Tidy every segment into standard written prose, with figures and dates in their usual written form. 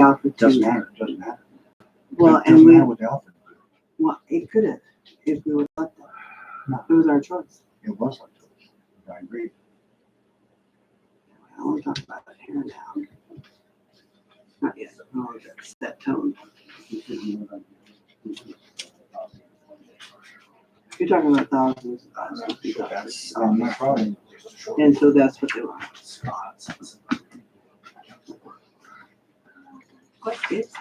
Alfred too. Doesn't matter, doesn't matter. Well, Doesn't matter what the Alfred did. well, it could have, if we would let them. No. It was our choice. It was like this. I agree. I want to talk about it here now. Not yet. Oh, that's that tone. You're talking about thousands and thousands of people. That's my problem. And so that's what they want. What is this?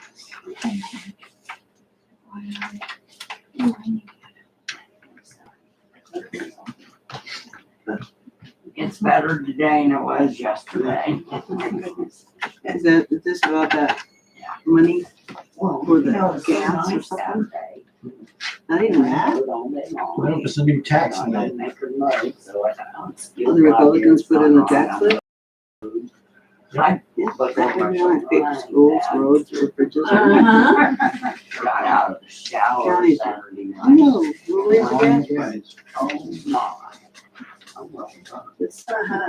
It's better today than it was yesterday. Is this about that money Well, for the you know, it's so gas or nice something? Saturday. Not even that? Well, it's a new tax I law. don't make her money, so I don't. Well, the Republicans put in the tax lid? I Yeah, but that would be like big schools, roads, or bridges. got out of the shower Counties. Saturday I night. know, we'll raise the gas. Oh, my.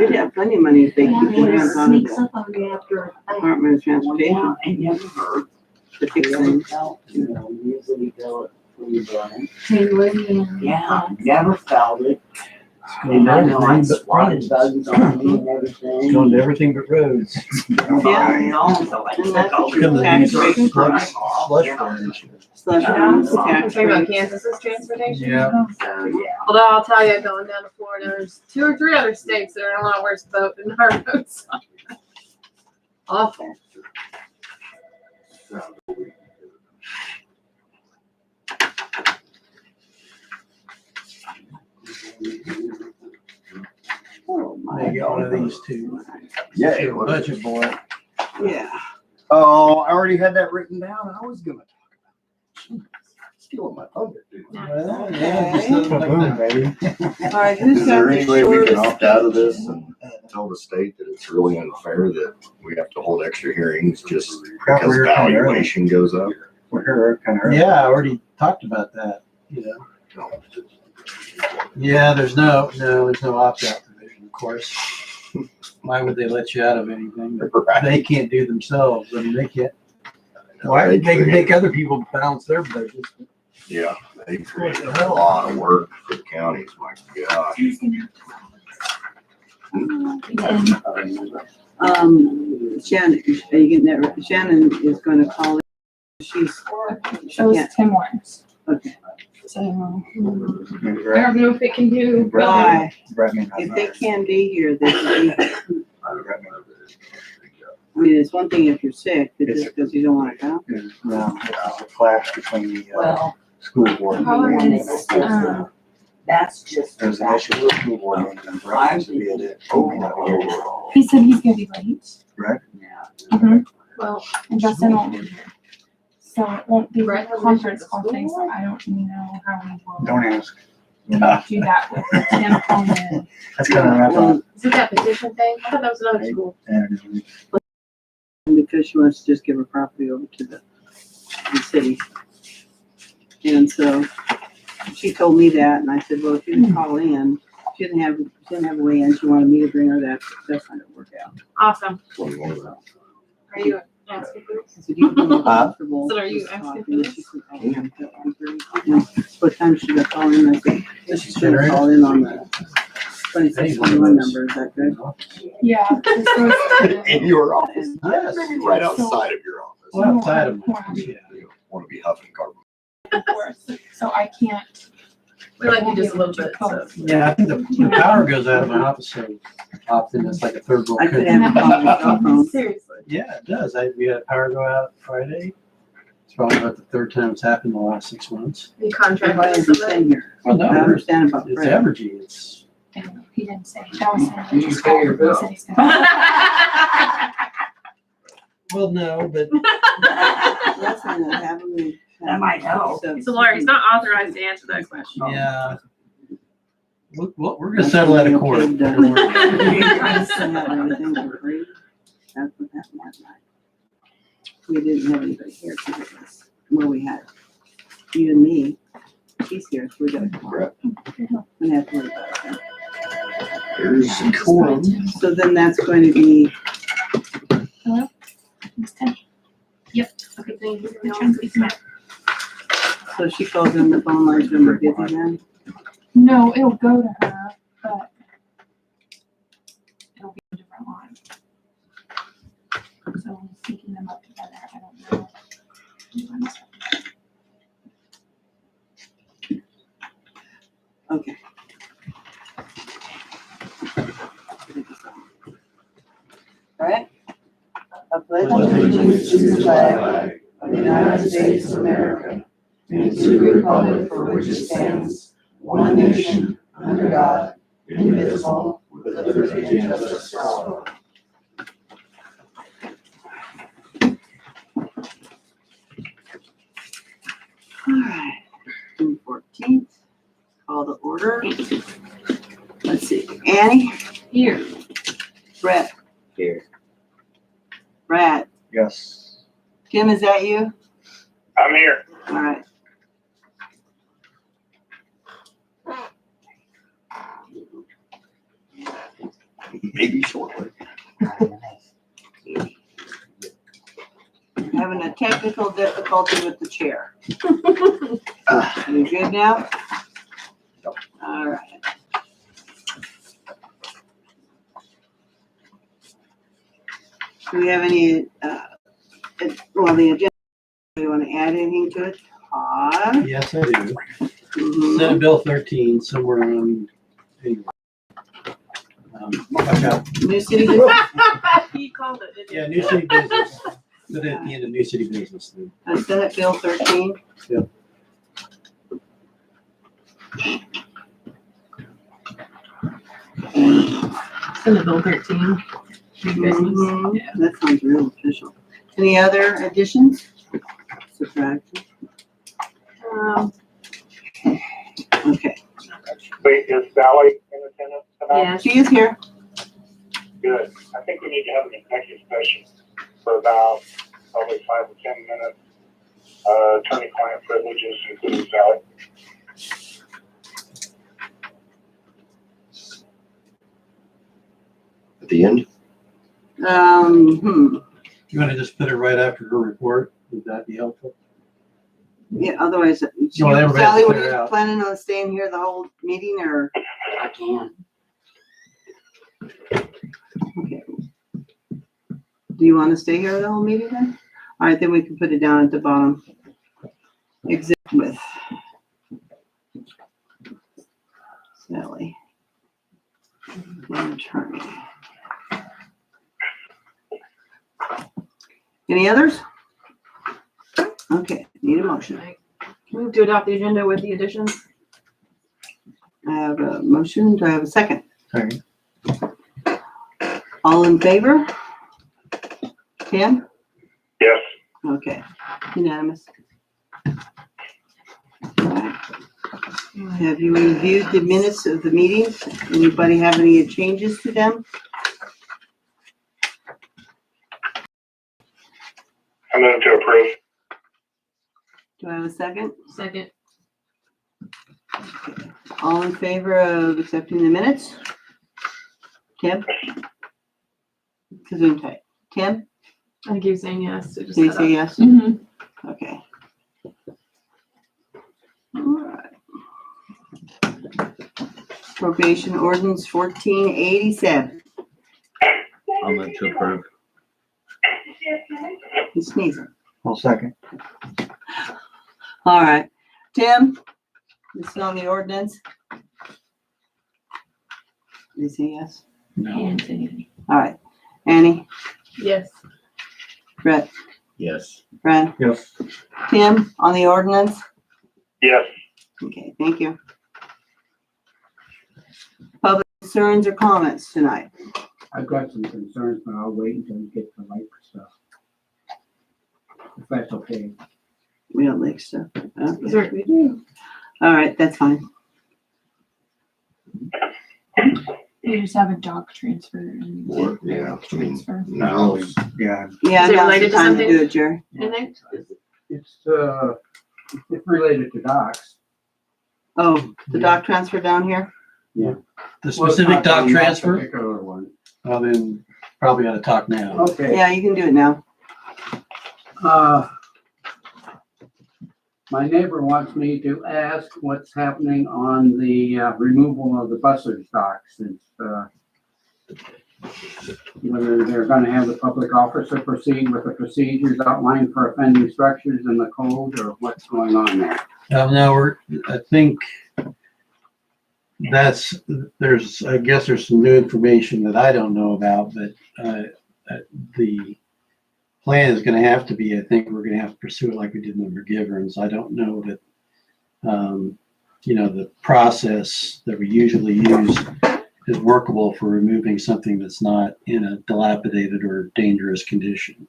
You'd have plenty of money if they keep their hands on Sneaks the up on me after. Department of Transportation Yeah, I never heard. to fix things. You know, usually go it when you burn. Taylor. Yeah, never felt it. And I know I swatted bugs on me and everything. Going to everything but roads. Yeah. You know, so I took all Come to the these tax rate slush off, you know. funds. Slush funds, We're tax talking about rates. Kansas's transportation. Yeah. So, yeah. Although I'll tell you, going down to Florida, there's 2 or 3 other states that are in a lot worse boat than our roads. Awful. Oh, my. They get one of these two. Yeah. You're a budget boy. Yeah. Oh, I already had that written down. I was gonna talk about it. Stealing my thunder, dude. Well, yeah, just nothing like Boom, that. baby. All right, who's Is got there the any way we can shortest? opt out of this and tell the state that it's really unfair that we have to hold extra hearings just because We're kinda early. valuation goes up? We're here kind of early. Yeah, I already talked about that, you know. Yeah, there's no opt-out provision, of course. Why would they let you out of anything that they can't do themselves? I mean, they can't. Why would they make other people balance their budgets? Yeah, they create a lot of work for the counties, my gosh. Shannon, are you getting that right? Shannon is gonna call in. She It was can't, 10 words. okay. So I don't know if it can do. Why? Brett may If not they know. can be here, they can be here. I mean, it's one thing if you're sick, but just because you don't wanna come. No, it's a clash between the Well, school board. and How the- is, that's just. There's an issue with the school board and Brett needs to be at it. he said he's gonna be late. Right? Yeah. Well, and Justin won't be here. So it won't be a conference call thing, so I don't know how we will Don't ask. do that with him calling in. That's kind of what I thought. Is it that petition thing? I thought that was another school. Because she wants to just give her property over to the city. And so she told me that, and I said, well, if you can call in, she didn't have a way in, she wanted me to bring her that, that's not gonna work out. Awesome. One more of that. Are you asking for this? I said, you can be comfortable. So are you just asking talking. for She said, "Oh, yeah, that would be great." And what time should I call in? I said, she's gonna call in on the 2621 number, is that good? Yeah. this was- In your office, Yes. maybe right outside of your office. Well, outside of my, yeah. You don't want to be huffing carbon. So I can't. We like you just a little bit, so. Yeah, I think the power goes out of my office so often, it's like a third world I could country. have a call on my cell phone. Seriously. Yeah, it does. We had power go out Friday. It's probably about the third time it's happened in the last 6 months. You Why contract is with he somebody. saying here? Well, no, I understand about it's Fred. Evergy. It's, And he didn't say. Allison You just pay called. your He bill. said he's gonna- well, no, but That's not gonna happen. That might help. So- He's a lawyer. He's not authorized to answer that question. yeah. We're gonna settle that in court. Kid doesn't work. I used to have everything for free. That's what happened that night. We didn't have anybody here to do this. Well, we had you and me. She's here, so we got a call. We have to worry about that. There's a quorum. So then that's going to be, Hello? It's 10. Okay, thank you. The translucent. So she calls in the phone lines when we're busy then. No, it'll go to her, but it'll be a different line. So I'm syncing them up together. I don't know. Okay. All right. I pledge allegiance to the flag of the United States of America and to the republic for which it stands, one nation, under God, indivisible, with liberty and justice for all. All right, June 14th, call to order. Let's see, Annie? Here. Brett? Here. Brad? Yes. Tim, is that you? I'm here. All right. Maybe shortly. Having a technical difficulty with the chair. You good now? All right. Do we have any, well, the agenda, do you want to add anything to it? Todd? Yes, I do. Mhm. Senate Bill 13, somewhere on, anyway. Watch out. New city business? He called it, didn't he? Yeah, new city business. Put it at the end of new city business then. Senate Bill 13. Yep. Senate Bill 13. New business. Mhm. Yeah. That sounds real official. Any other additions? Subtractions? Okay, Wait, is Sally in attendance tonight? Yeah. she is here. Good. I think we need to have an executive session for about probably 5 or 10 minutes. Attorney-client privileges, including Sally. At the end? You want to just put it right after her report? Would that be helpful? Yeah, otherwise, No, everybody has to Sally, were clear you out. planning on staying here the whole meeting or? I can. Okay. Do you want to stay here the whole meeting then? All right, then we can put it down at the bottom. Exit with Sally. Attorney. Any others? Okay, need a motion. Move to adopt the agenda with the additions. I have a motion. Do I have a second? Second. All in favor? Tim? Yes. Okay, unanimous. Alright. Have you reviewed the minutes of the meetings? Anybody have any changes to them? I move to approve. Do I have a second? Second. All in favor of accepting the minutes? Tim? Gesundheit. Tim, I think he was saying yes. So just do you set say up. yes? Mm-hmm. Okay. Alright. Probation ordinance 1487. I'll move to approve. He's sneezing. I'll second. All right. Tim, this is on the ordinance. You say yes? No. All right. Annie, Yes. Brett, Yes. Brad, Yes. Tim, on the ordinance? Yes. Okay, thank you. Public concerns or comments tonight? I've got some concerns, but I'll wait until we get to like stuff. If that's okay. We don't like stuff. Is there- We do. All right, that's fine. You just have a dock transfer and. Or, yeah, I mean, Transfer. now, Yeah, Yeah, Is it now's related the to time to something? do it, Jerry. Anything? it's related to docks. Oh, the dock transfer down here? The Well, it's specific not dock that transfer? Particular one. Well, then probably ought to talk now. Okay. Yeah, you can do it now. My neighbor wants me to ask what's happening on the removal of the buster stock since, whether they're gonna have the public officer proceed with the procedures outlined for offending structures in the code, or what's going on there. No, I think I guess there's some new information that I don't know about, but, the plan is gonna have to be, I think we're gonna have to pursue it like we did in the McGiverns. I don't know that, the process that we usually use is workable for removing something that's not in a dilapidated or dangerous condition.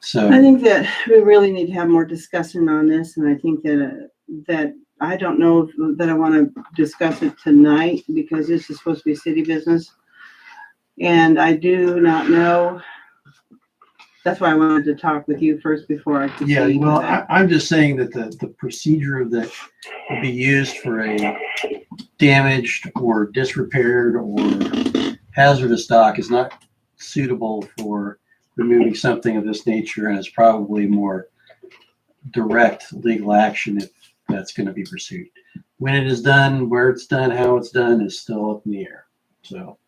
So I think that we really need to have more discussion on this, and I think that I don't know that I want to discuss it tonight because this is supposed to be city business. And I do not know. That's why I wanted to talk with you first before I could. yeah, see well, that. I'm just saying that the procedure that would be used for a damaged or disrepaired or hazardous dock is not suitable for removing something of this nature, and it's probably more direct legal action if that's going to be pursued. When it is done, where it's done, how it's done is still up in the air. So.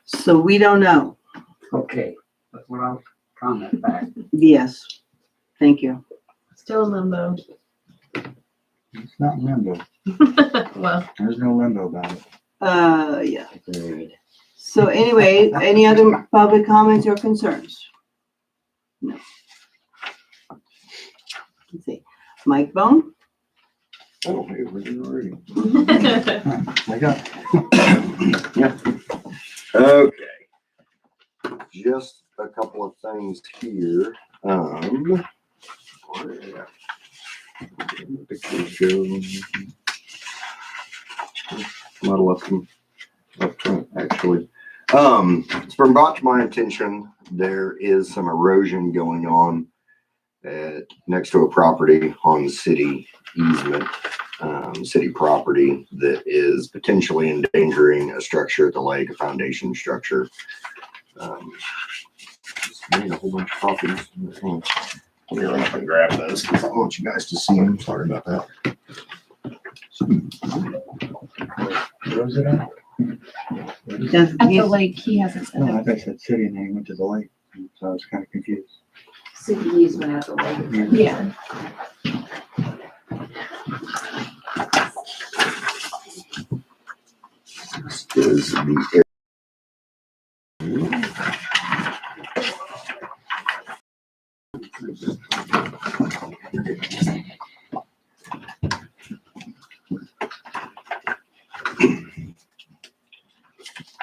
So we don't know. Okay, that's what I'll comment back. Yes. Thank you. Still in limbo. It's not limbo. Well, There's no limbo about it. Yeah. So anyway, any other public comments or concerns? No. Let's see. Mike Bone? Oh, hey, we're doing already. I got Okay. Just a couple of things here. Where the pictures go. Might have left them up front, actually. It's been brought to my attention, there is some erosion going on next to a property on city easement, city property that is potentially endangering a structure at the lake, a foundation structure. Just made a whole bunch of copies. Let me run up and grab those because I want you guys to see them. Sorry about that. Where was it at? At the lake, he has it. Oh, I thought it said city and then he went to the lake, so I was kind of confused. City easement at the lake. Yeah. This is the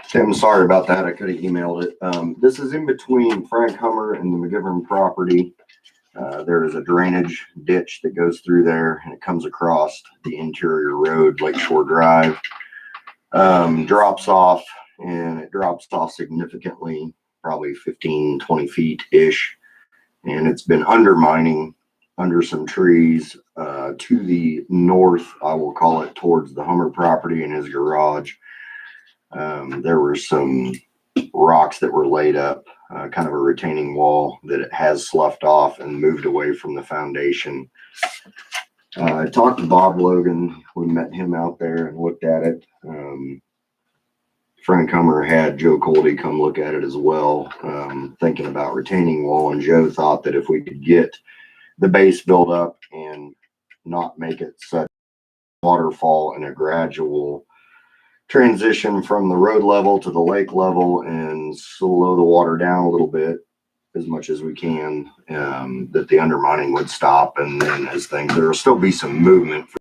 Tim, sorry about that. I could have emailed it. This is in between Frank Hummer and the McGivern property. There is a drainage ditch that goes through there and it comes across the interior road, Lakeshore Drive. Drops off, and it drops off significantly, probably 15, 20 feet ish. And it's been undermining under some trees to the north, I will call it, towards the Hummer property and his garage. There were some rocks that were laid up, kind of a retaining wall that it has sloughed off and moved away from the foundation. I talked to Bob Logan. We met him out there and looked at it. Frank Hummer had Joe Coldy come look at it as well, thinking about retaining wall. And Joe thought that if we could get the base built up and not make it such a waterfall and a gradual transition from the road level to the lake level and slow the water down a little bit as much as we can, that the undermining would stop. And then as things, there will still be some movement for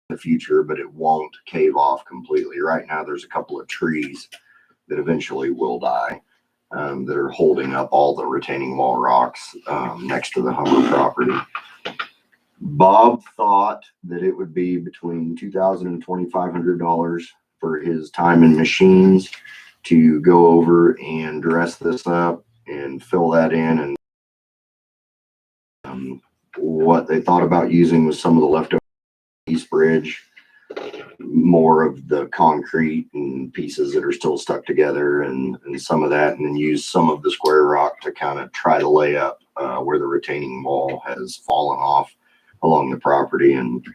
the future, but it won't cave off completely. Right now, there's a couple of trees that eventually will die, that are holding up all the retaining wall rocks next to the Hummer property. Bob thought that it would be between $2,000 and $2,500 for his time and machines to go over and dress this up and fill that in. And what they thought about using was some of the leftover East Bridge more of the concrete and pieces that are still stuck together and some of that, and then use some of the square rock to kind of try to lay up where the retaining wall has fallen off along the property, and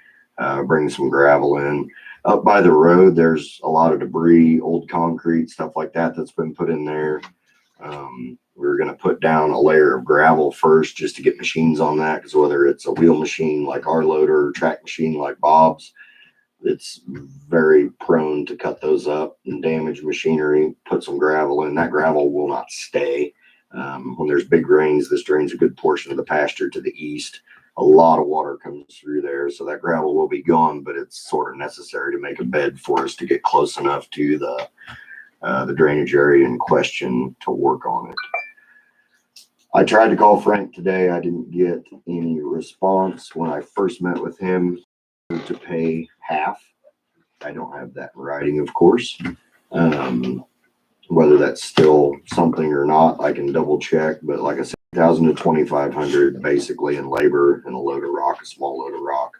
bring some gravel in. Up by the road, there's a lot of debris, old concrete, stuff like that that's been put in there. We're going to put down a layer of gravel first just to get machines on that, because whether it's a wheel machine like our loader or track machine like Bob's, it's very prone to cut those up and damage machinery. Put some gravel in. That gravel will not stay. When there's big rains, this drains a good portion of the pasture to the east. A lot of water comes through there, so that gravel will be gone, but it's sort of necessary to make a bed for us to get close enough to the drainage area in question to work on it. I tried to call Frank today. I didn't get any response. When I first met with him, to pay half. I don't have that in writing, of course. Whether that's still something or not, I can double check. But like I said, 1,000 to 2,500 basically in labor and a load of rock, a small load of rock,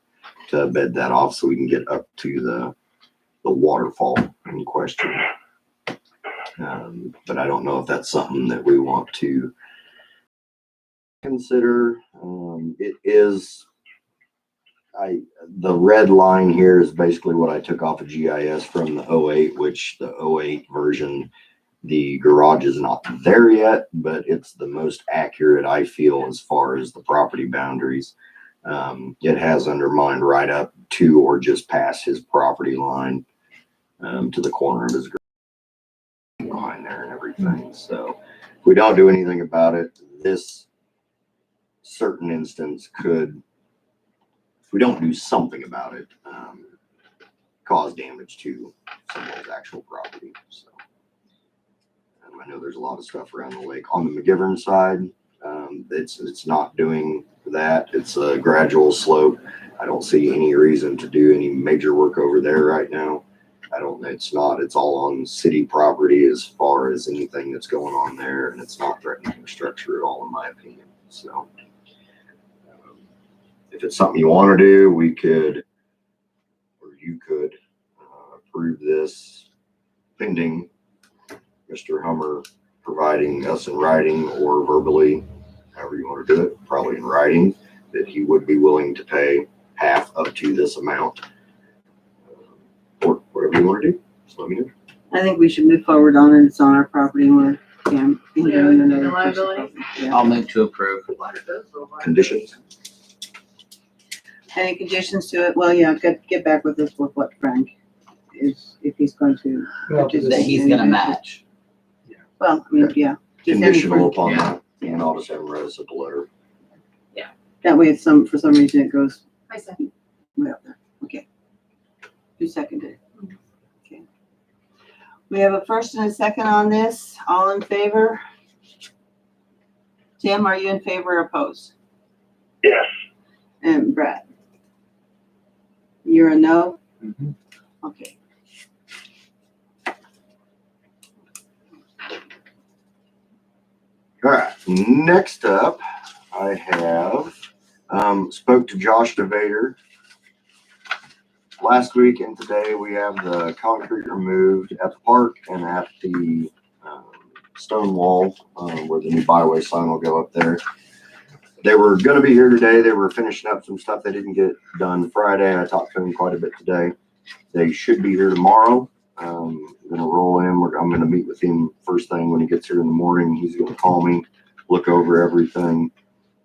to bed that off so we can get up to the waterfall in question. But I don't know if that's something that we want to consider. It is. The red line here is basically what I took off of GIS from the 08, which the 08 version, the garage is not there yet, but it's the most accurate, I feel, as far as the property boundaries. It has undermined right up to or just past his property line, to the corner of his garage behind there and everything. So if we don't do anything about it, this certain instance could, if we don't do something about it, cause damage to someone's actual property. So I know there's a lot of stuff around the lake. On the McGivern side, it's not doing that. It's a gradual slope. I don't see any reason to do any major work over there right now. It's all on city property as far as anything that's going on there, and it's not threatening the structure at all, in my opinion. So if it's something you want to do, we could, or you could, approve this pending Mr. Hummer providing us in writing or verbally, however you want to do it, probably in writing, that he would be willing to pay half up to this amount, or whatever you want to do. Just let me know. I think we should move forward on it. It's on our property and we're doing another. The liability. Yeah. I'll move to approve. Conditions? Any conditions to it? Well, yeah, get back with us with what Frank is, if he's going to. That he's gonna match. Well, I mean, yeah. Just any Conditional further- upon that, and I'll just have him write us up a letter. That way, it's for some reason, it goes I said, way up there. Okay. Who seconded it? Okay. We have a first and a second on this. All in favor? Tim, are you in favor or opposed? Yes. And Brad? You're a no? Mhm. Okay. All right, next up, I have, spoke to Josh DeVader last week and today. We have the concrete removed at the park and at the stone wall where the new byway sign will go up there. They were going to be here today. They were finishing up some stuff they didn't get done Friday. I talked to them quite a bit today. They should be here tomorrow. I'm going to roll in. I'm going to meet with him first thing when he gets here in the morning. He's going to call me, look over everything.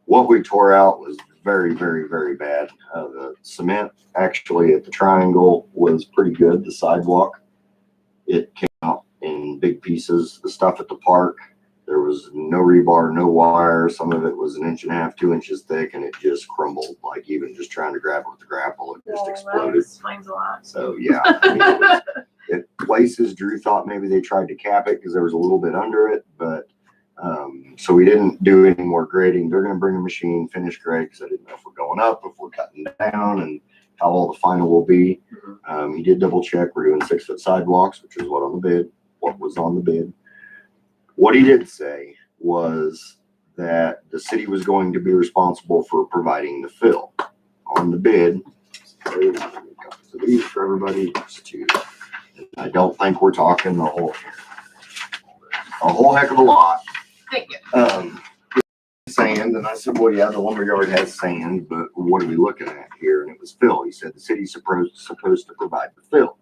What we tore out was very, very, very bad. The cement actually at the triangle was pretty good. The sidewalk, it came out in big pieces. The stuff at the park, there was no rebar, no wire. Some of it was 1.5 inches, 2 inches thick, and it just crumbled. Like even just trying to grab it with the grapple, it just well, exploded. that explains a lot. So yeah, I mean, at places, Drew thought maybe they tried to cap it because there was a little bit under it, but so we didn't do any more grading. They're going to bring a machine, finish grade, because I didn't know if we're going up, if we're cutting down, and how all the final will be. He did double check. We're doing 6-foot sidewalks, which is what was on the bid. What he did say was that the city was going to be responsible for providing the fill. On the bid, So these for everybody, just two. I don't think we're talking a whole heck of a lot. Thank you. Sand, and I said, well, yeah, the lumberyard has sand, but what are we looking at here? And it was fill. He said the city's supposed to provide the fill.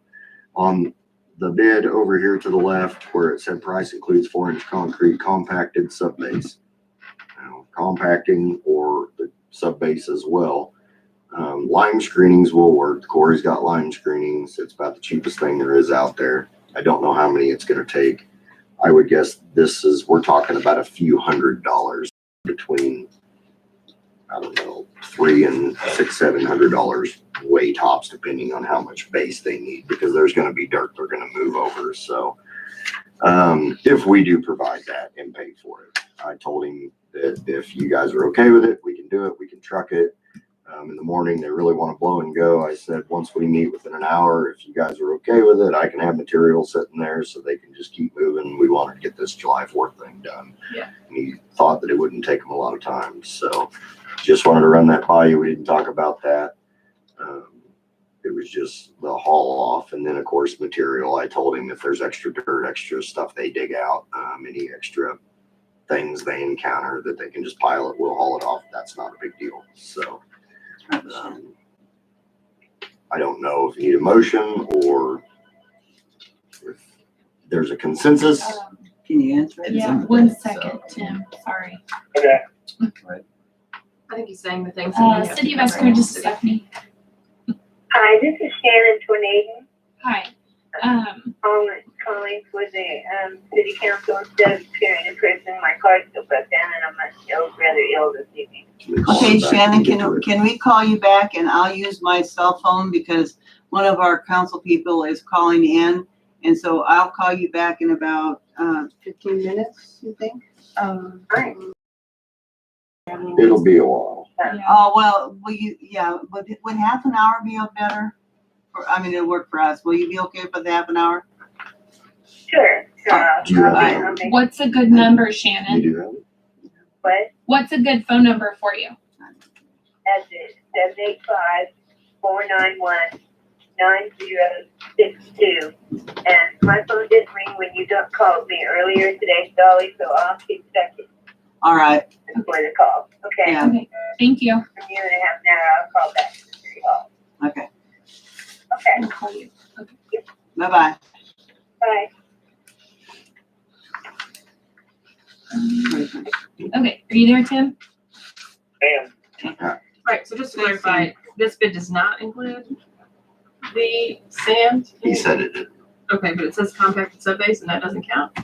On the bid over here to the left, where it said price includes 4-inch concrete compacted subbase. Compacting or the subbase as well. Lime screenings will work. Corey's got lime screenings. It's about the cheapest thing there is out there. I don't know how many it's going to take. I would guess we're talking about a few $100 between, I don't know, $300 and $700 way tops, depending on how much base they need, because there's going to be dirt they're going to move over. So if we do provide that and pay for it, I told him that if you guys are okay with it, we can do it. We can truck it. In the morning, they really want to blow and go. I said, once we meet within an hour, if you guys are okay with it, I can have material sitting there so they can just keep moving. We wanted to get this July 4th thing done. Yeah. And he thought that it wouldn't take him a lot of time. So just wanted to run that by you. We didn't talk about that. It was just the haul off. And then, of course, material. I told him if there's extra dirt, extra stuff they dig out, any extra things they encounter that they can just pile it, we'll haul it off. That's not a big deal. So I don't know if you need a motion or if there's a consensus. Can you answer it? Yeah, 1 second, Tim, sorry. Okay. I think he's saying the things. City of Eskridge, just Stephanie. Hi, this is Shannon Tornado. Hi. Calling for the city council instead of appearing in person. My car's still broke down and I'm rather ill this evening. Okay, Shannon, can we call you back, and I'll use my cell phone because one of our council people is calling in, and so I'll call you back in about 15 minutes, you think? Alright. It'll be a while. Oh, well, would half an hour be better? It'll work for us. Will you be okay for the half an hour? Sure. Do you have I'll make What's a good number, You Shannon? do have it? what? What's a good phone number for you? That's it. 785-491-9062. And my phone didn't ring when you called me earlier today, Dolly, so I'll keep checking All right. for the call. Okay. Yeah. Okay, thank you. From you in a half an hour, I'll call back to the city hall. Okay. Okay. I'll call you. Bye-bye. Bye. Okay, are you there, Tim? And Right, so just to clarify, this bid does not include the sand? He said it did. Okay, but it says compacted subbase and that doesn't count?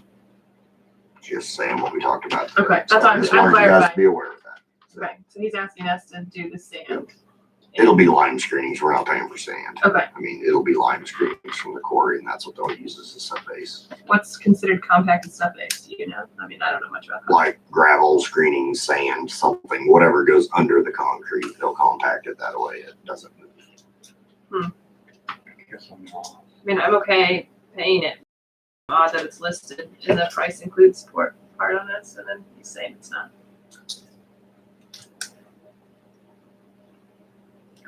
Just saying what we talked about. Okay, that's So all I I'm just wanted you guys clarifying. to be aware of that. Okay, so he's asking us to do the sand. It'll be lime screenings. We're not paying for sand. Okay, It'll be lime screenings from the quarry, and that's what they'll use as a subbase. what's considered compacted subbase? Do you know? I don't know much about that. Like gravel, screening, sand, something, whatever goes under the concrete, they'll compact it that way. It doesn't move. I'm okay paying it. Odd that it's listed in the price includes support part on this, and then he's saying it's not.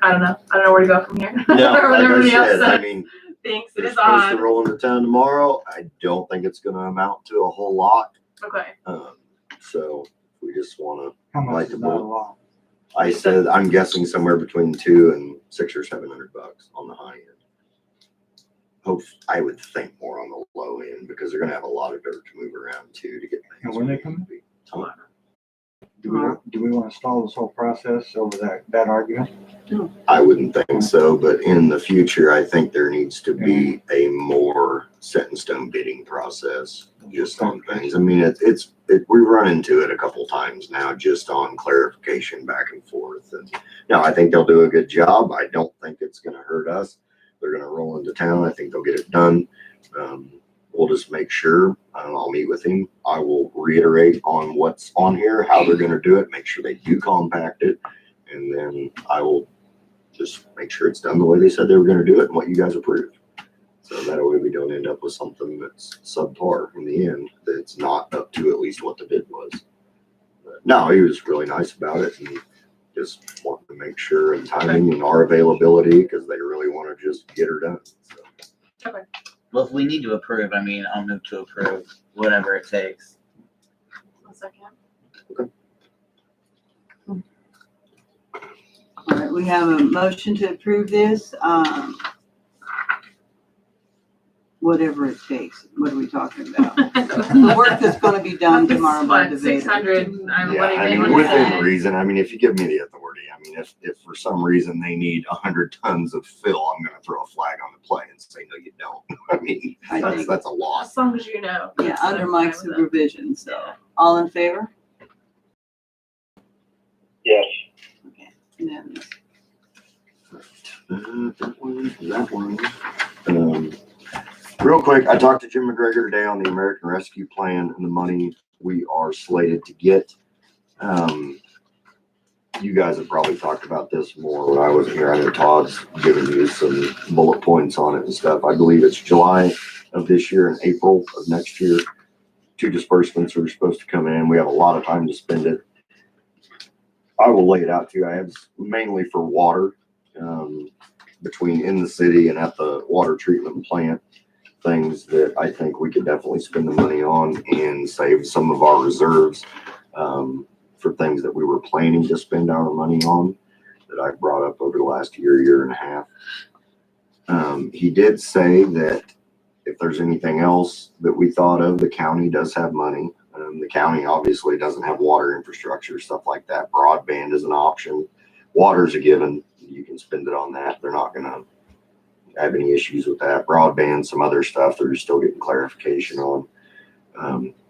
I don't know. I don't know where to go from here. Yeah, Or what like I everybody else said, thinks. It they're is supposed to odd. roll into town tomorrow. I don't think it's gonna amount to a whole lot. Okay. So we just wanna, How much Like is the not a book. lot? I said, I'm guessing somewhere between $200 and $600 or $700 on the high end. I would think more on the low end because they're gonna have a lot of dirt to move around too to get things. And when they come? Tomorrow. Do we want to stall this whole process over that argument? I wouldn't think so, but in the future, I think there needs to be a more set in stone bidding process just on things. We've run into it a couple times now just on clarification back and forth. And I think they'll do a good job. I don't think it's gonna hurt us. They're gonna roll into town. I think they'll get it done. We'll just make sure, I'll meet with him. I will reiterate on what's on here, how they're gonna do it, make sure they do compact it. And then I will just make sure it's done the way they said they were gonna do it and what you guys approved. So that way we don't end up with something that's subpar in the end, that's not up to at least what the bid was. But no, he was really nice about it and just wanted to make sure and timing and our availability, because they really want to just get her done. So. Well, if we need to approve, I mean, I'll move to approve whatever it takes. One second. All right, we have a motion to approve this, whatever it takes. What are we talking about? The work that's gonna be done tomorrow by the What, 600? Yeah, I mean, within reason. I mean, if you give me the authority, I mean, if for some reason they need 100 tons of fill, I'm gonna throw a flag on the play and say, no, you don't. I mean, that's a loss. As long as you know. Yeah, under my I'm fine with it. supervision, so. All in favor? Yes. Okay, unanimous. That one. Real quick, I talked to Jim McGregor today on the American Rescue Plan and the money we are slated to get. You guys have probably talked about this more when I was here. I know Todd's given you some bullet points on it and stuff. I believe it's July of this year and April of next year. 2 disbursements are supposed to come in. We have a lot of time to spend it. I will lay it out to you. I have mainly for water, between in the city and at the water treatment plant, things that I think we could definitely spend the money on and save some of our reserves, for things that we were planning to spend our money on that I brought up over the last year and a half. He did say that if there's anything else that we thought of, the county does have money. The county obviously doesn't have water infrastructure, stuff like that. Broadband is an option. Water's a given. You can spend it on that. They're not gonna have any issues with that. Broadband, some other stuff, they're still getting clarification on.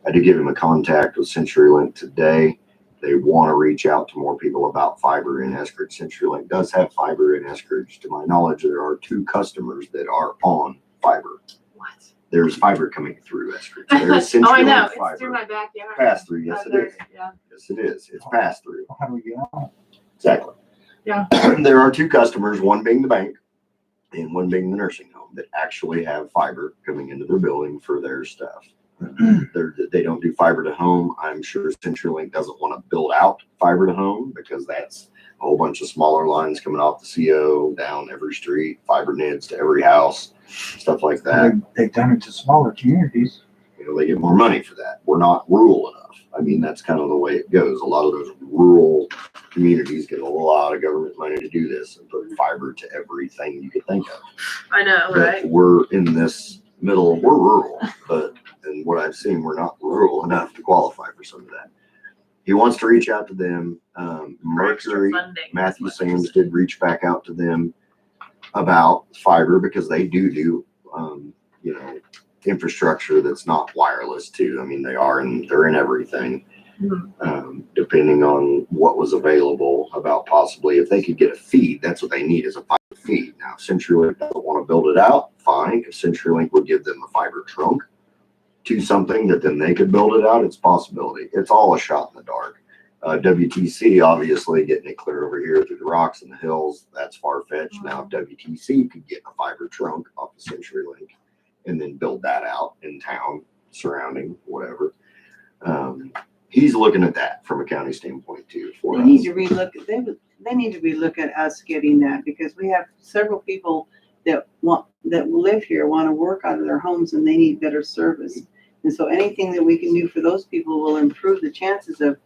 I did give him a contact with CenturyLink today. They want to reach out to more people about fiber in Eskridge. CenturyLink does have fiber in Eskridge. To my knowledge, there are 2 customers that are on fiber. What? There's fiber coming through Eskridge. There's Oh, I know. CenturyLink It's through fiber. my backyard. Pass through, yes it is. Yeah. Yes it is. It's pass through. How do we get on? Exactly. Yeah. There are 2 customers, one being the bank and one being the nursing home, that actually have fiber coming into their building for their stuff. They don't do fiber to home. I'm sure CenturyLink doesn't want to build out fiber to home because that's a whole bunch of smaller lines coming off the CO down every street, fiber NIDs to every house, stuff like that. They've done it to smaller communities. You know, they get more money for that. We're not rural enough. I mean, that's kind of the way it goes. A lot of those rural communities get a lot of government money to do this and put fiber to everything you could think of. I know, But right? we're in this middle, we're rural, but and what I've seen, we're not rural enough to qualify for some of that. He wants to reach out to them. Mercury, Matthew Sands did reach back out to them about fiber because they do you know, infrastructure that's not wireless too. I mean, they're in everything. Depending on what was available, about possibly if they could get a feed, that's what they need is a fiber feed. Now, if CenturyLink doesn't want to build it out, fine. If CenturyLink would give them a fiber trunk to something that then they could build it out, it's a possibility. It's all a shot in the dark. WTC, obviously, getting it clear over here through the rocks and the hills, that's far-fetched. Now, if WTC could get a fiber trunk off of CenturyLink and then build that out in town, surrounding, whatever, he's looking at that from a county standpoint too. For They need to relook, they need to relook at us getting that because we have several people that live here, want to work out of their homes and they need better service. And so anything that we can do for those people will improve the chances of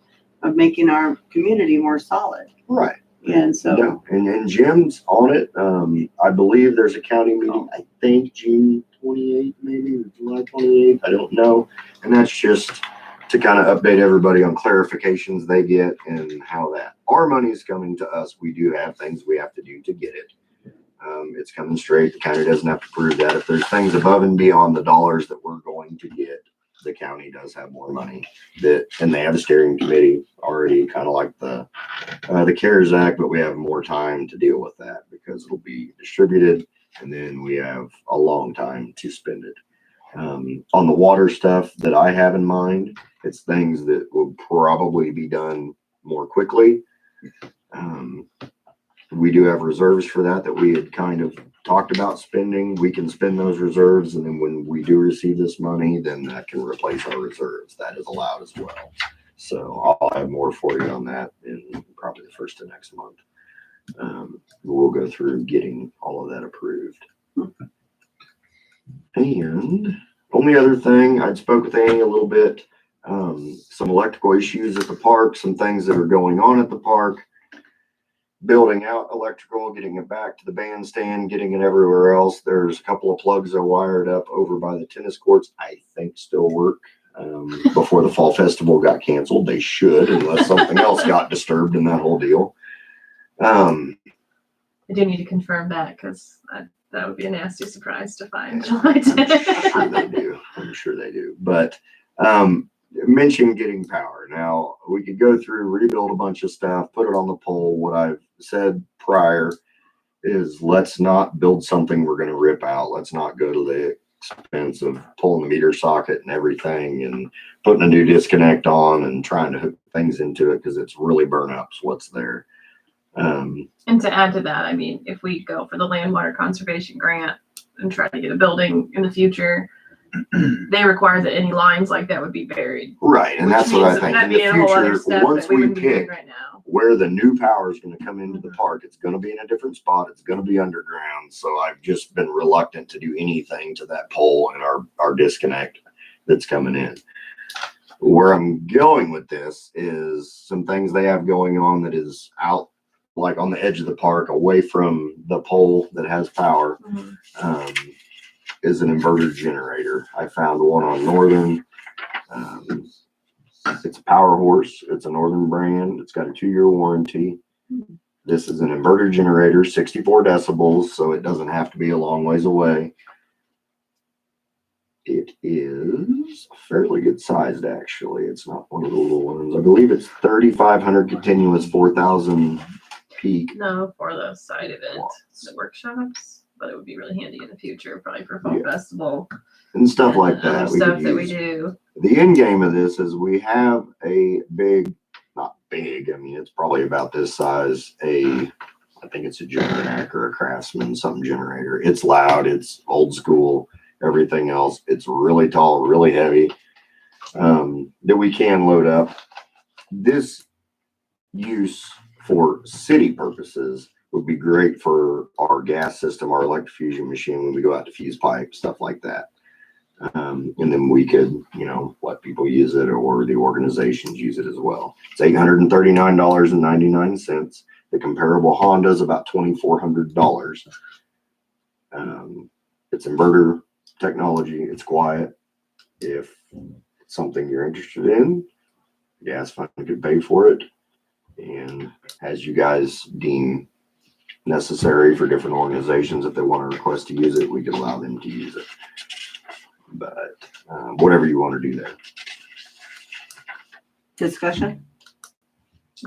making our community more solid. Right. And so. Yeah. And Jim's on it. I believe there's a county meeting, I think June 28th, maybe, or July 28th. I don't know. And that's just to kind of update everybody on clarifications they get and how that our money is coming to us. We do have things we have to do to get it. It's coming straight. The county doesn't have to prove that. If there's things above and beyond the dollars that we're going to get, the county does have more money and they have a steering committee already, kind of like the CARES Act, but we have more time to deal with that because it'll be distributed and then we have a long time to spend it. On the water stuff that I have in mind, it's things that will probably be done more quickly. We do have reserves for that we had kind of talked about spending. We can spend those reserves, and then when we do receive this money, then that can replace our reserves. That is allowed as well. So I'll have more for you on that in probably the first of next month. We'll go through getting all of that approved. And only other thing, I'd spoke with Annie a little bit, some electrical issues at the park, some things that are going on at the park, building out electrical, getting it back to the bandstand, getting it everywhere else. There's a couple of plugs that are wired up over by the tennis courts, I think still work. Before the fall festival got canceled, they should, unless something else got disturbed in that whole deal. I do need to confirm that because that would be a nasty surprise to find July 10th. I'm sure they do. I'm sure they do. But mention getting power. Now, we could go through, rebuild a bunch of stuff, put it on the pole. What I've said prior is let's not build something we're going to rip out. Let's not go to the expense of pulling the meter socket and everything and putting a new disconnect on and trying to hook things into it because it's really burn ups what's there. And to add to that, I mean, if we go for the land water conservation grant and try to get a building in the future, they require that any lines like that would be buried. Right, and that's what I think. In the future, once we wouldn't be doing pick right now. where the new power is going to come into the park, it's going to be in a different spot. It's going to be underground. So I've just been reluctant to do anything to that pole and our disconnect that's coming in. Where I'm going with this is some things they have going on that is out like on the edge of the park, away from the pole that has power, is an inverter generator. I found one on Northern. It's a Power Horse. It's a Northern brand. It's got a 2-year warranty. This is an inverter generator, 64 decibels, so it doesn't have to be a long ways away. It is fairly good sized, actually. It's not one of the little ones. I believe it's 3,500 continuous, 4,000 peak. No, for the side event, the workshops, but it would be really handy in the future, probably for fall festival And stuff like other that. stuff that we do. The end game of this is we have a big, not big, I mean, it's probably about this size, I think it's a Generac or a Craftsman, something generator. It's loud, it's old school, everything else. It's really tall, really heavy, that we can load up. This use for city purposes would be great for our gas system, our electrofusion machine when we go out to fuse pipe, stuff like that. And then we could, let people use it or the organizations use it as well. It's $839.99. The comparable Honda is about $2,400. It's inverter technology. It's quiet. If it's something you're interested in, gas fund could pay for it. And as you guys deem necessary for different organizations, if they want to request to use it, we can allow them to use it. But whatever you want to do there. Discussion?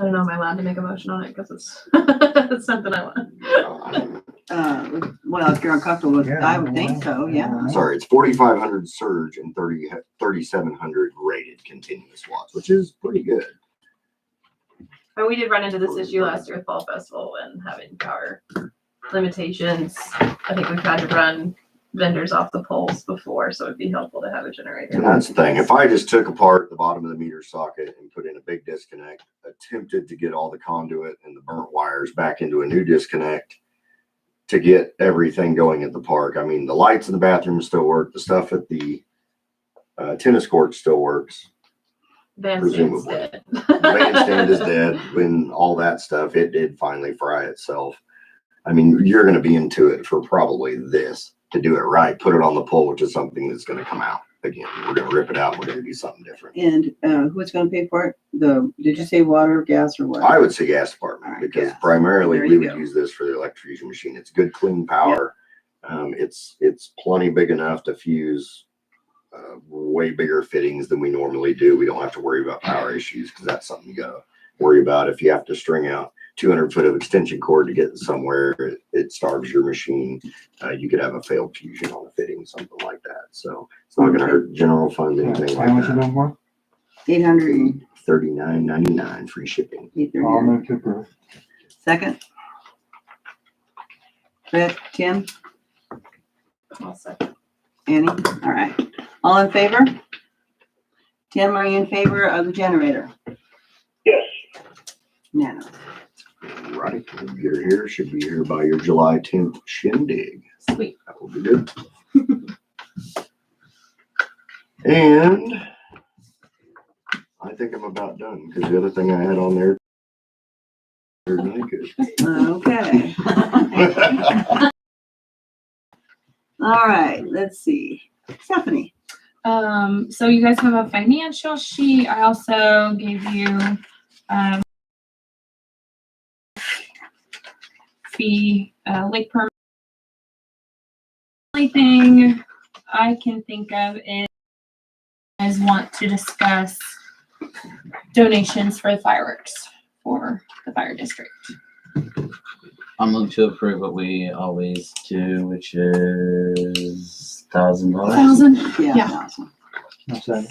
I don't know, am I allowed to make a motion on it? Because it's something I want. Well, if you're uncomfortable with it, I would think so, yeah. Sorry, it's 4,500 surge and 3,700 rated continuous watts, which is pretty good. But we did run into this issue last year with Fall Festival and having power limitations. I think we've had to run vendors off the poles before, so it'd be helpful to have a generator. And that's the thing. If I just took apart the bottom of the meter socket and put in a big disconnect, attempted to get all the conduit and the burnt wires back into a new disconnect to get everything going at the park. I mean, the lights in the bathroom still work. The stuff at the tennis court still works. Bandstand's dead. The bandstand is dead. When all that stuff, it did finally fry itself. I mean, you're going to be into it for probably this. To do it right, put it on the pole, which is something that's going to come out again. We're going to rip it out. We're going to do something different. And who's going to pay for it? Did you say water, gas, or what? I would say gas department, because primarily There we you would go. use this for the electrofusion machine. It's good, clean power. It's plenty big enough to fuse way bigger fittings than we normally do. We don't have to worry about power issues because that's something you got to worry about. If you have to string out 200 foot of extension cord to get somewhere, it starves your machine. You could have a failed fusion on the fitting, something like that. So it's not going to hurt general fund, anything How like much you that. going for? 800. $39.99 free shipping. I'll move to approve. Second? Rick, Tim, I'll second. Annie? All right. All in favor? Tim, are you in favor of the generator? Yes. No. Right, you're here, should be here by your July 10th shindig. Sweet. That will be good. And I think I'm about done, because the other thing I had on there. Really good. Okay. All right, let's see. Stephanie. So you guys have a financial sheet. I also gave you, fee, lake permit. Only thing I can think of is want to discuss donations for the fireworks for the fire district. I'm moving to approve what we always do, which is $1,000. 1,000? Yeah. Yeah. Awesome. What's that?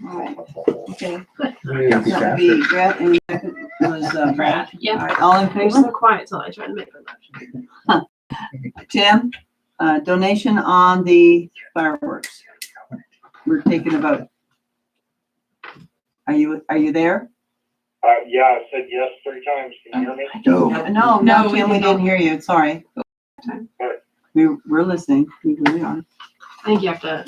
All right. Okay. Yeah. That would be Brett and second was Brad. Yep. All right, all in It was so favor? quiet till I tried to make a motion. Tim, donation on the fireworks. We're taking a vote. Are you there? Yeah, I said yes 3 times. Can you hear me? No, No, No, we Tim, we didn't. didn't hear you. Sorry. We're listening. We really are. I think you have to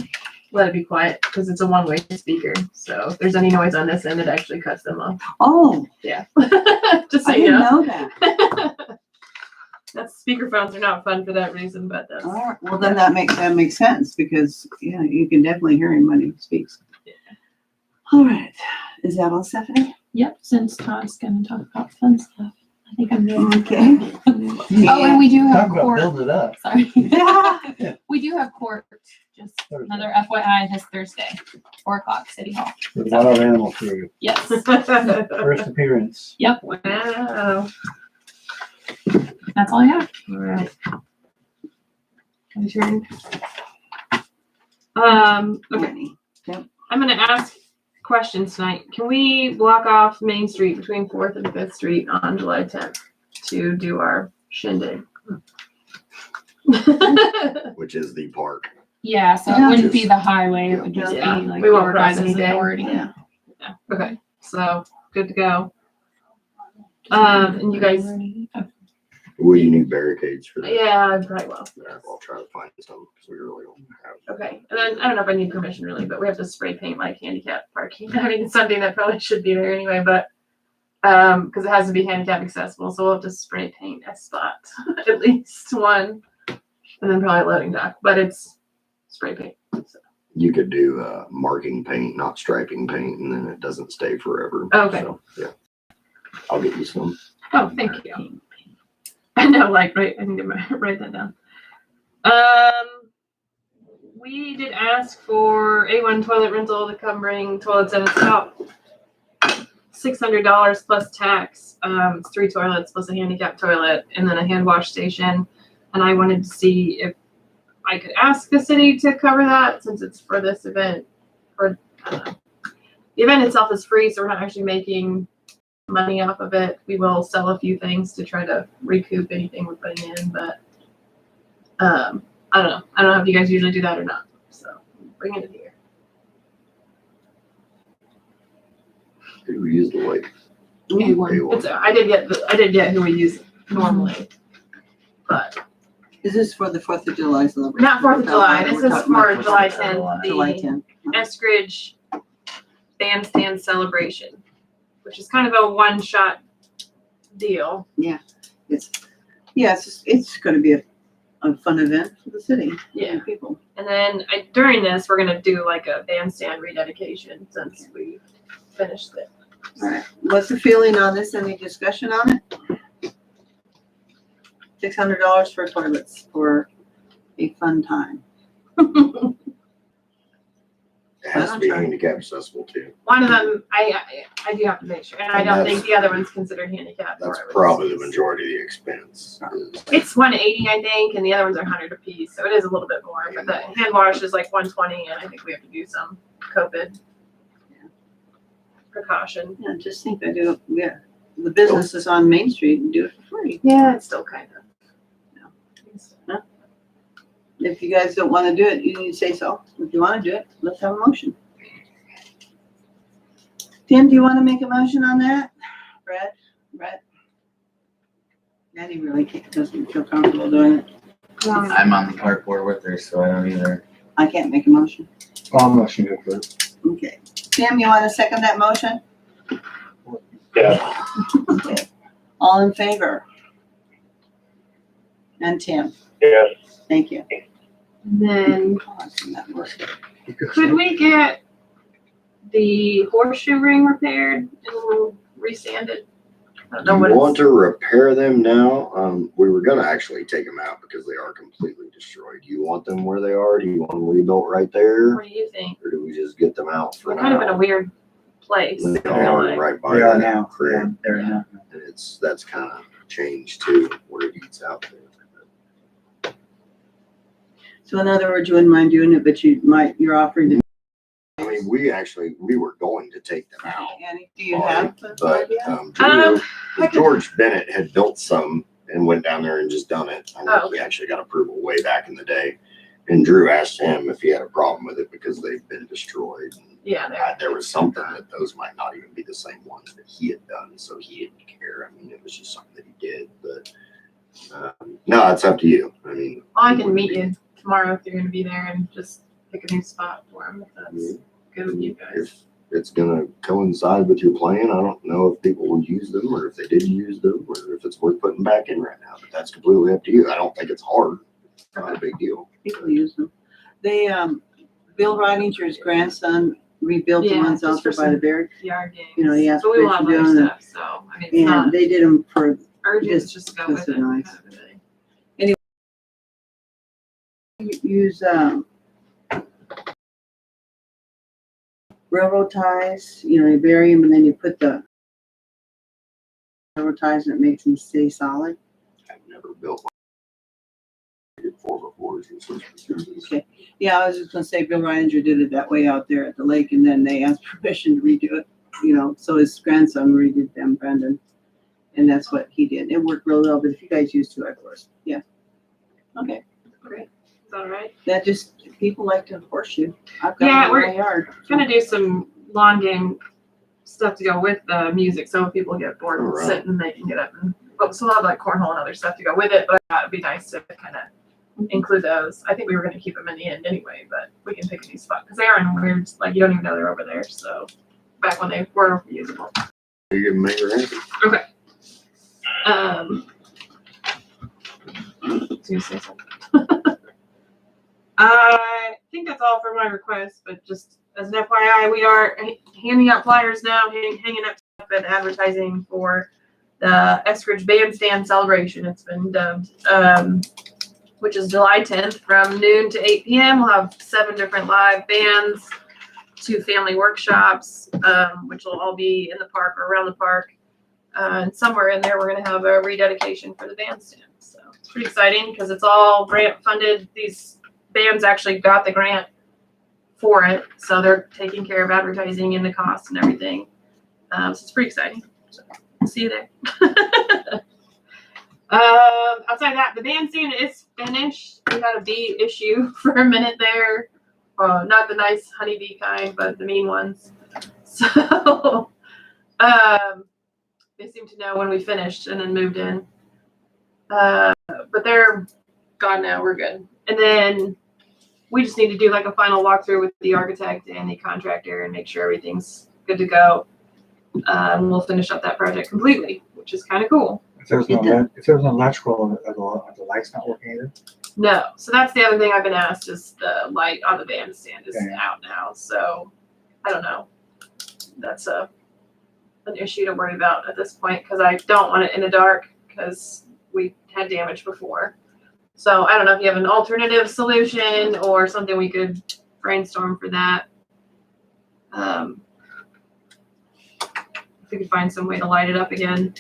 let it be quiet because it's a one-way speaker. So if there's any noise on this end, it actually cuts them off. Oh, Yeah. Just so I you didn't know. know that. That's speakerphones are not fun for that reason, but that's All right. Well, then that makes sense because, yeah, you can definitely hear him when he speaks. All right. Is that all, Stephanie? Yep, since Todd's gonna talk about fun stuff. I think I'm good. Okay. Oh, and we do Talk have about court. building it up. Sorry. Yeah. We do have court, just Thursday. another FYI this Thursday, 4:00, City Hall. With Wild Animal Crew, Yes. first appearance. Wow. That's all I have. All right. My turn. Okay. I'm gonna ask questions tonight. Can we block off Main Street between 4th and 5th Street on July 10th to do our shindig? which is the park. Yeah, so Yeah. it wouldn't be the highway, it would just be Yeah. like We won't your cross guys' any day. authority. Yeah. Yeah. Okay. So good to go. And you guys, Will you need barricades for that? yeah, I probably will. Yeah, I'll try to find some, because we really don't have. Okay, and then I don't know if I need permission really, but we have to spray paint like handicap parking. I mean, it's something that probably should be there anyway, but because it has to be handicap accessible, so we'll have to spray paint a spot, at least one, and then probably a loading dock. But it's spray paint. So. You could do marking paint, not striping paint, and then it doesn't stay forever. Okay. So, yeah. I'll get you some. Oh, thank you. I know, like, right, I need to write that down. We did ask for A1 toilet rental to come bring toilets in. It's about $600 plus tax. It's 3 toilets plus a handicap toilet and then a hand wash station. And I wanted to see if I could ask the city to cover that since it's for this event. Or I don't know. The event itself is free, so we're not actually making money off of it. We will sell a few things to try to recoup anything we're putting in, but I don't know. I don't know if you guys usually do that or not. So bring it in here. Who use the lake? A1. It's, I did get who we use normally, but Is this for the 4th of July celebration? not 4th of July. This We're is talking for about July 10th, July the 10th. Eskridge Bandstand celebration, which is kind of a one-shot deal. It's going to be a fun event for the city. Yeah. People. And then during this, we're gonna do like a bandstand rededication since we finished it. All right. What's the feeling on this? Any discussion on it? $600 for toilets for a fun time. It has to be handicap accessible too. One of them, I do have to make sure, and I don't think the other one's considered handicapped. That's or probably the majority of the expense. It's 180, I think, and the other ones are 100 apiece, so it is a little bit more. But the hand wash is like 120, and I think we have to do some COVID precaution. Yeah, just think I do. Yeah, the business is on Main Street and do it for free. Yeah, it's still kind of. If you guys don't want to do it, you need to say so. If you want to do it, let's have a motion. Tim, do you want to make a motion on that? Brett? Patty really doesn't feel comfortable doing it. I'm on the park board with her, so I don't either. I can't make a motion. I'll motion to approve. Okay. Tim, you want to second that motion? Yeah. Okay. All in favor? And Tim, Yes. thank you. And then Oh, I've seen that work. could we get the horseshoe ring repaired and we'll resand it? I don't Do know you what want it's, to repair them now? We were gonna actually take them out because they are completely destroyed. Do you want them where they are? Do you want them rebuilt right there? what do you think? Or do we just get them out for We're kind of in a now? weird place. I They feel are like. right by They are that now. creek. Yeah, they're now. And that's kind of changed too, where it eats out there. So in other words, you wouldn't mind doing it, but you're offering to. I mean, we were going to take them out, Annie, do you have an but, idea? Drew, George Bennett had built some and went down there and just done it. I think he actually got approval way back in the day. And Drew asked him if he had a problem with it because they've been destroyed. Yeah, There was something that those might not even be the same ones that he had done, so he didn't care. I mean, it was just something that he did, but, no, it's up to you. I mean. I can meet you tomorrow if you're gonna be there and just pick a new spot for them, if that's good with you guys. If it's gonna coincide with your plan, I don't know if people will use them or if they didn't use them or if it's worth putting back in right now, but that's completely up to you. I don't think it's hard. It's not a big deal. People use them. They, Bill Reininger's grandson rebuilt the Yeah, ones just out there for by the some Barracks. Yard games. You know, he asked But we will have permission other doing it. stuff, so, I mean, it's not And they did them for, urgent, just- it's just go just with it. nice. kind of a thing. use, railroad ties, you bury them and then you put the railroad ties and it makes them stay solid. I've never built one. I did 4x4s and 6x6s. Okay. Yeah, I was just gonna say Bill Reininger did it that way out there at the lake and then they asked permission to redo it, so his grandson redid them, Brendan. And that's what he did. It worked real well, but if you guys use 2x4s, yeah. Okay, Great. Is that all right? that just, people like to horseshoe. I've got Yeah, one in my yard. Gonna do some lawn game stuff to go with the music, so if people get bored and Alright. sitting, they can get up and, but so I'll have like cornhole and other stuff to go with it, but I thought it'd be nice to kind of include those. I think we were gonna keep them in the end anyway, but we can pick a new spot, because they are in weird, like, you don't even know they're over there, so, back when they were usable. You can make her happy. Do you say something? I think that's all for my request, but just as an FYI, we are handing out flyers now, hanging up stuff and advertising for the Eskridge Bandstand celebration. It's been dubbed, which is July 10th from noon to 8 p.m. We'll have 7 different live bands, 2 family workshops, which will all be in the park or around the park. And somewhere in there, we're going to have a rededication for the bandstand. So it's pretty exciting because it's all grant funded. These bands actually got the grant for it, so they're taking care of advertising and the cost and everything. So it's pretty exciting. So see you there. Outside of that, the bandstand is finished. We had a bee issue for a minute there. Not the nice honeybee kind, but the mean ones. So they seemed to know when we finished and then moved in. But they're gone now. We're good. And then we just need to do like a final walkthrough with the architect and the contractor and make sure everything's good to go. And we'll finish up that project completely, which is kind of cool. If there's no electrical, the light's not working either. No. So that's the other thing I've been asked is the light on the bandstand is Okay. out now. So I don't know. That's an issue to worry about at this point because I don't want it in the dark because we had damage before. So I don't know if you have an alternative solution or something we could brainstorm for that. If we could find some way to light it up again.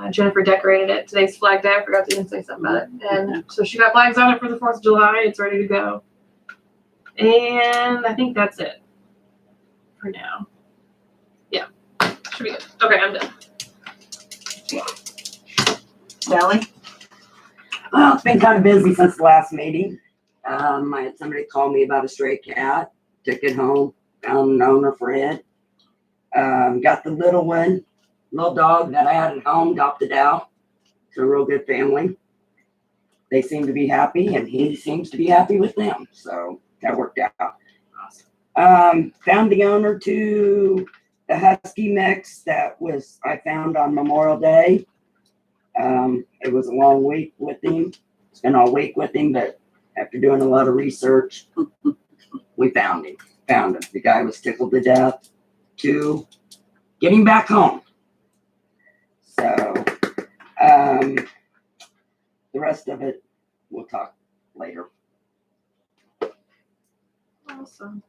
Jennifer decorated it. Today's Flag Day. I forgot to even say something about it. And so she got flags on it for the 4th of July. It's ready to go. And I think that's it for now. Yeah, should be good. Okay, I'm done. Sally? Well, it's been kind of busy since the last meeting. I had somebody call me about a stray cat, took it home, found an owner for it. Got the little dog that I had at home, adopted out. It's a real good family. They seem to be happy, and he seems to be happy with them. So that worked out. Found the owner to the Husky mix that I found on Memorial Day. It was a long week with him. Spent all week with him, but after doing a lot of research, we found him. The guy was tickled to death to get him back home. So, the rest of it, we'll talk later. Awesome.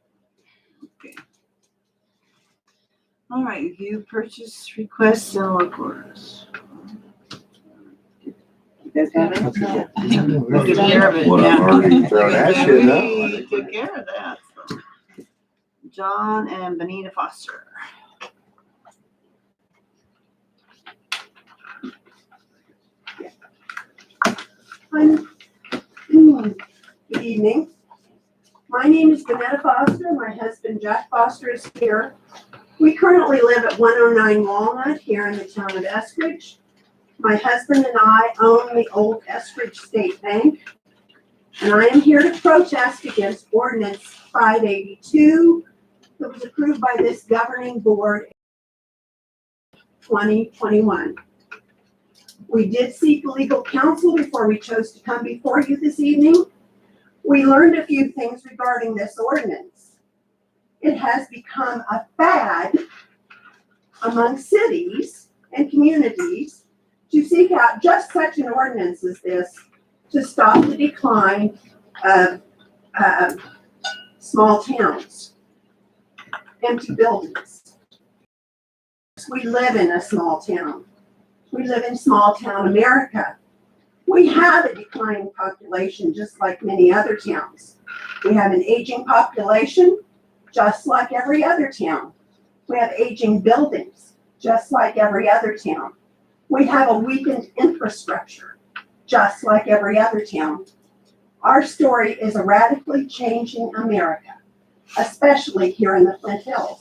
Okay. All right, view purchase requests and work orders. You guys have it? We Took care of it, What I've yeah. already thrown at you, no? We took care of that. So. John and Benita Foster. Good evening. My name is Benetta Foster. My husband Jack Foster is here. We currently live at 109 Walnut here in the town of Eskridge. My husband and I own the old Eskridge State Bank, and I am here to protest against Ordinance 582 that was approved by this governing board in 2021. We did seek legal counsel before we chose to come before you this evening. We learned a few things regarding this ordinance. It has become a fad among cities and communities to seek out just such an ordinance as this to stop the decline of small towns, empty buildings. We live in a small town. We live in small town America. We have a declining population just like many other towns. We have an aging population just like every other town. We have aging buildings just like every other town. We have a weakened infrastructure just like every other town. Our story is a radically changing America, especially here in the Flint Hills.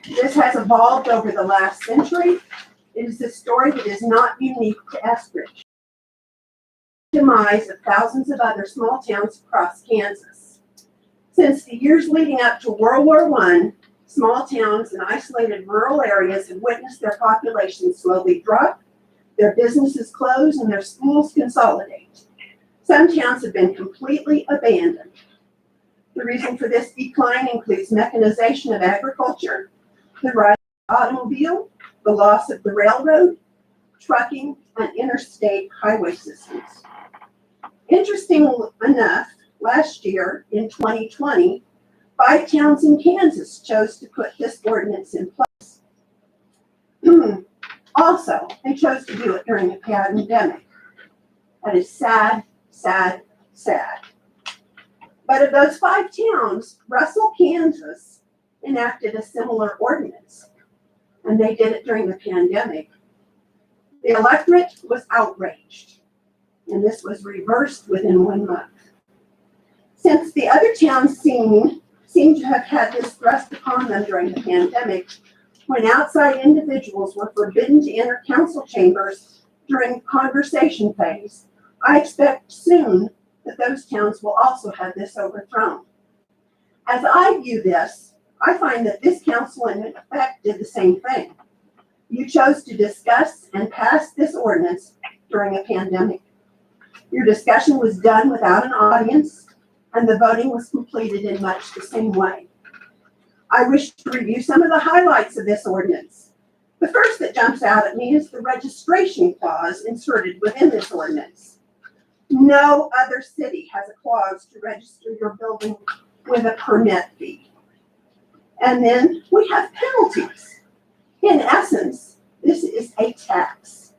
This has evolved over the last century. It is a story that is not unique to Eskridge. The demise of thousands of other small towns across Kansas. Since the years leading up to World War I, small towns and isolated rural areas have witnessed their populations slowly drop, their businesses close, and their schools consolidate. Some towns have been completely abandoned. The reason for this decline includes mechanization of agriculture, the rise of the automobile, the loss of the railroad, trucking, and interstate highway systems. Interesting enough, last year in 2020, 5 towns in Kansas chose to put this ordinance in place. Also, they chose to do it during the pandemic. That is sad, sad, sad. But of those 5 towns, Russell, Kansas enacted a similar ordinance, and they did it during the pandemic. The electorate was outraged, and this was reversed within 1 month. Since the other towns seem to have had this thrust upon them during the pandemic, when outside individuals were forbidden to enter council chambers during conversation phase, I expect soon that those towns will also have this overthrown. As I view this, I find that this council in effect did the same thing. You chose to discuss and pass this ordinance during a pandemic. Your discussion was done without an audience, and the voting was completed in much the same way. I wish to review some of the highlights of this ordinance. The first that jumps out at me is the registration clause inserted within this ordinance. No other city has a clause to register your building with a permit fee. And then we have penalties. In essence, this is a tax,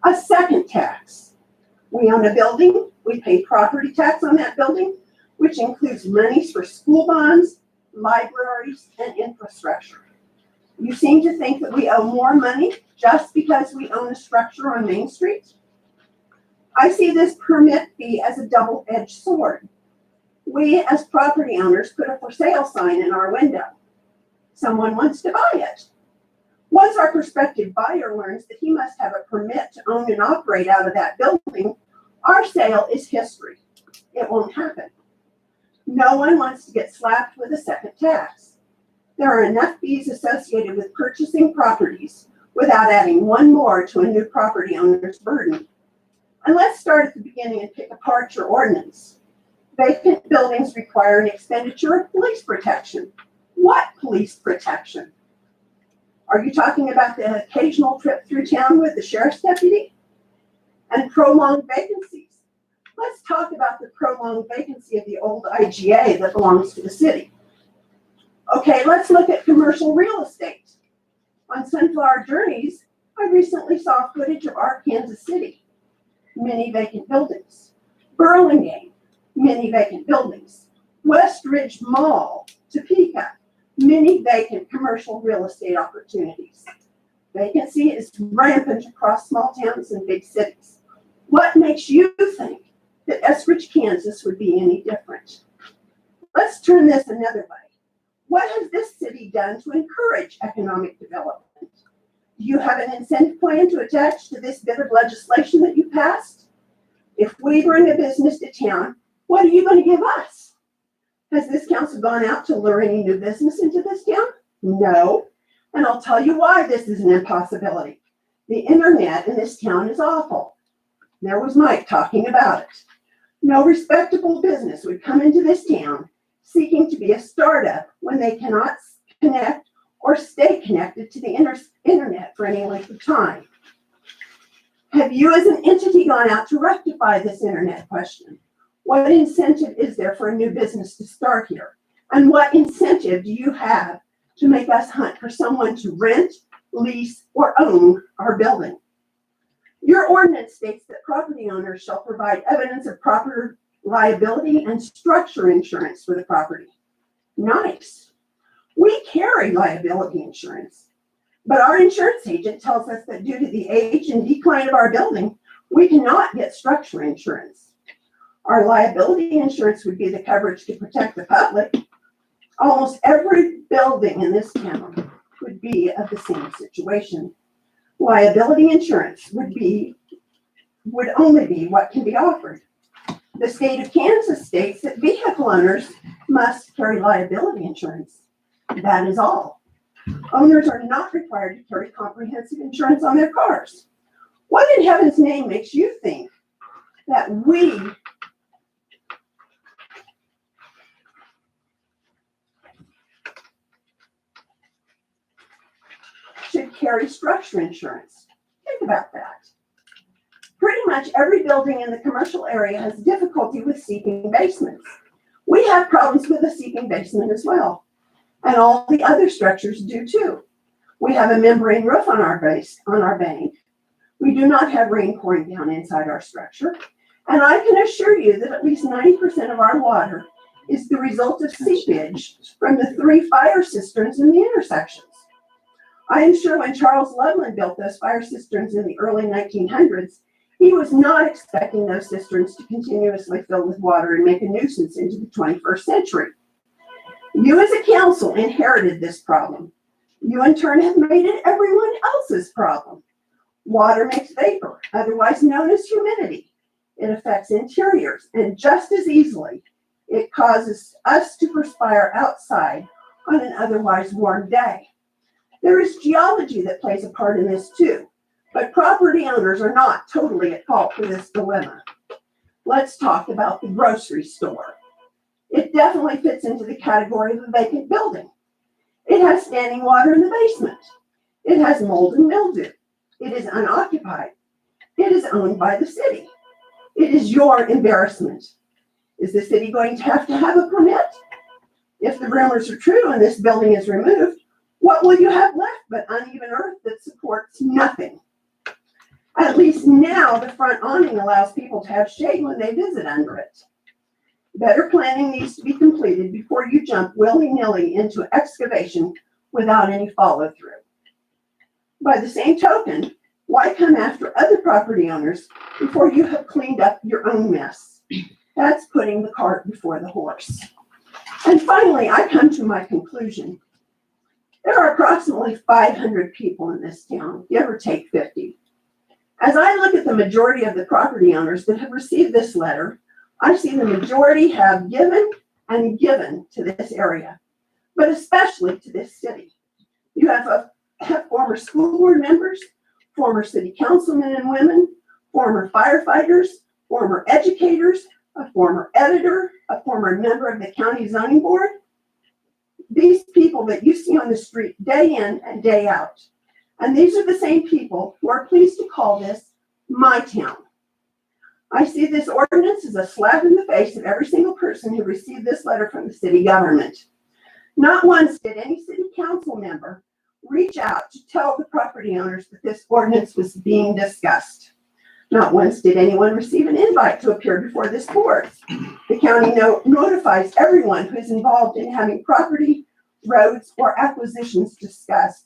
a second tax. We own a building, we pay property tax on that building, which includes monies for school bonds, libraries, and infrastructure. You seem to think that we owe more money just because we own a structure on Main Street. I see this permit fee as a double-edged sword. We, as property owners, put a for sale sign in our window. Someone wants to buy it. Once our prospective buyer learns that he must have a permit to own and operate out of that building, our sale is history. It won't happen. No one wants to get slapped with a second tax. There are enough fees associated with purchasing properties without adding one more to a new property owner's burden. And let's start at the beginning and pick apart your ordinance. Vacant buildings require an expenditure of police protection. What police protection? Are you talking about the occasional trip through town with the sheriff's deputy? And prolonged vacancies? Let's talk about the prolonged vacancy of the old IGA that belongs to the city. Okay, let's look at commercial real estate. On Sunflower Journeys, I recently saw footage of our Kansas City. Many vacant buildings. Burlingame, many vacant buildings. West Ridge Mall, Topeka, many vacant commercial real estate opportunities. Vacancy is rampant across small towns and big cities. What makes you think that Eskridge, Kansas would be any different? Let's turn this another way. What has this city done to encourage economic development? Do you have an incentive plan to attach to this bit of legislation that you passed? If we bring a business to town, what are you going to give us? Has this council gone out to lure any new business into this town? No. And I'll tell you why this is an impossibility. The internet in this town is awful. There was Mike talking about it. No respectable business would come into this town seeking to be a startup when they cannot connect or stay connected to the internet for any length of time. Have you as an entity gone out to rectify this internet question? What incentive is there for a new business to start here? And what incentive do you have to make us hunt for someone to rent, lease, or own our building? Your ordinance states that property owners shall provide evidence of proper liability and structure insurance for the property. Nice. We carry liability insurance, but our insurance agent tells us that due to the age and decline of our building, we cannot get structure insurance. Our liability insurance would be the coverage to protect the public. Almost every building in this town would be of the same situation. Liability insurance would only be what can be offered. The state of Kansas states that vehicle owners must carry liability insurance. That is all. Owners are not required to carry comprehensive insurance on their cars. What in heaven's name makes you think that we should carry structure insurance? Think about that. Pretty much every building in the commercial area has difficulty with seeping basements. We have problems with a seeping basement as well. And all the other structures do too. We have a membrane roof on our bank. We do not have rain pouring down inside our structure. And I can assure you that at least 90% of our water is the result of seepage from the 3 fire cisterns in the intersections. I am sure when Charles Loveland built those fire cisterns in the early 1900s, he was not expecting those cisterns to continuously fill with water and make a nuisance into the 21st century. You as a council inherited this problem. You in turn have made it everyone else's problem. Water makes vapor, otherwise known as humidity. It affects interiors, and just as easily, it causes us to perspire outside on an otherwise warm day. There is geology that plays a part in this too, but property owners are not totally at fault for this dilemma. Let's talk about the grocery store. It definitely fits into the category of a vacant building. It has standing water in the basement. It has mold and mildew. It is unoccupied. It is owned by the city. It is your embarrassment. Is the city going to have a permit? If the rumors are true and this building is removed, what will you have left but uneven earth that supports nothing? At least now the front awning allows people to have shade when they visit under it. Better planning needs to be completed before you jump willy-nilly into excavation without any follow-through. By the same token, why come after other property owners before you have cleaned up your own mess? That's putting the cart before the horse. And finally, I come to my conclusion. There are approximately 500 people in this town, give or take 50. As I look at the majority of the property owners that have received this letter, I see the majority have given and given to this area, but especially to this city. You have former school board members, former city councilmen and women, former firefighters, former educators, a former editor, a former member of the county zoning board. These people that you see on the street day in and day out. And these are the same people who are pleased to call this my town. I see this ordinance as a slap in the face of every single person who received this letter from the city government. Not once did any city council member reach out to tell the property owners that this ordinance was being discussed. Not once did anyone receive an invite to appear before this board. The county notifies everyone who is involved in having property, roads, or acquisitions discussed.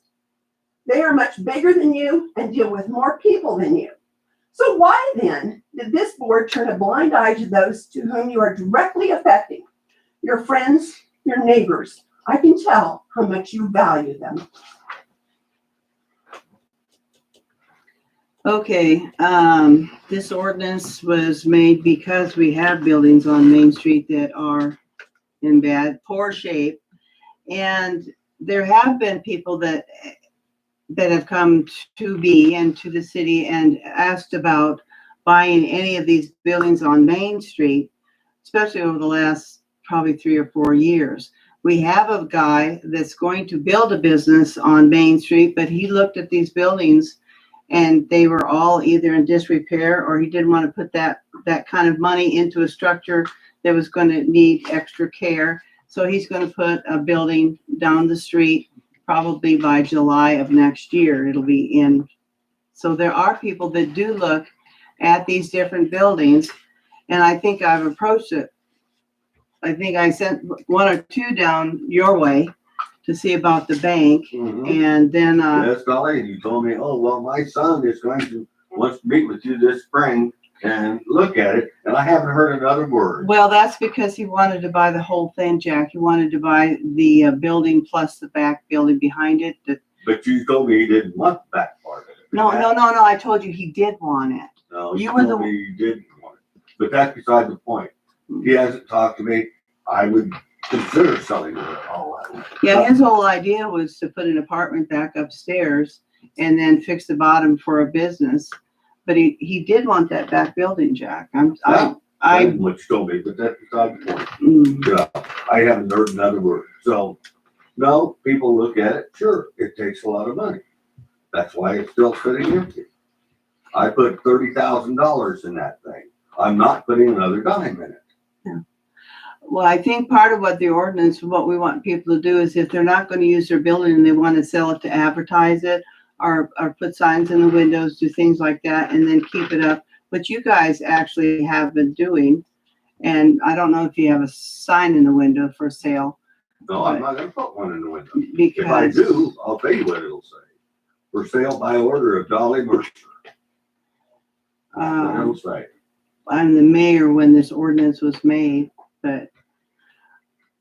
They are much bigger than you and deal with more people than you. So why then did this board turn a blind eye to those to whom you are directly affecting? Your friends, your neighbors. I can tell how much you value them. Okay, this ordinance was made because we have buildings on Main Street that are in poor shape. And there have been people that have come to me and to the city and asked about buying any of these buildings on Main Street, especially over the last probably 3 or 4 years. We have a guy that's going to build a business on Main Street, but he looked at these buildings and they were all either in disrepair or he didn't want to put that kind of money into a structure that was going to need extra care. So he's going to put a building down the street probably by July of next year. It'll be in. So there are people that do look at these different buildings, and I think I've approached it. I think I sent 1 or 2 down your way to see about the bank, and then Yes, Dolly, you told me, oh, well, my son is wants to meet with you this spring and look at it, and I haven't heard another word. well, that's because he wanted to buy the whole thing, Jack. He wanted to buy the building plus the back building behind it. But you told me he didn't want the back part of it. No. I told you he did want it. No, You you were told me you didn't want it. But that's beside the point. He hasn't talked to me. I would consider selling it all that. Yeah, his whole idea was to put an apartment back upstairs and then fix the bottom for a business. But he did want that back building, Jack. That's what you told me, but that's beside the point. Yeah, I haven't heard another word. So, no, people look at it. Sure, it takes a lot of money. That's why it's still sitting empty. I put $30,000 in that thing. I'm not putting another dime in it. Yeah. Well, I think part of what the ordinance, what we want people to do is if they're not going to use their building and they want to sell it to advertise it or put signs in the windows, do things like that, and then keep it up, which you guys actually have been doing. And I don't know if you have a sign in the window for sale. No, I'm not going to put one in the window. Because If I do, I'll tell you what it'll say. For sale by order of Dolly Mercer. That's what it'll say. I'm the mayor when this ordinance was made, but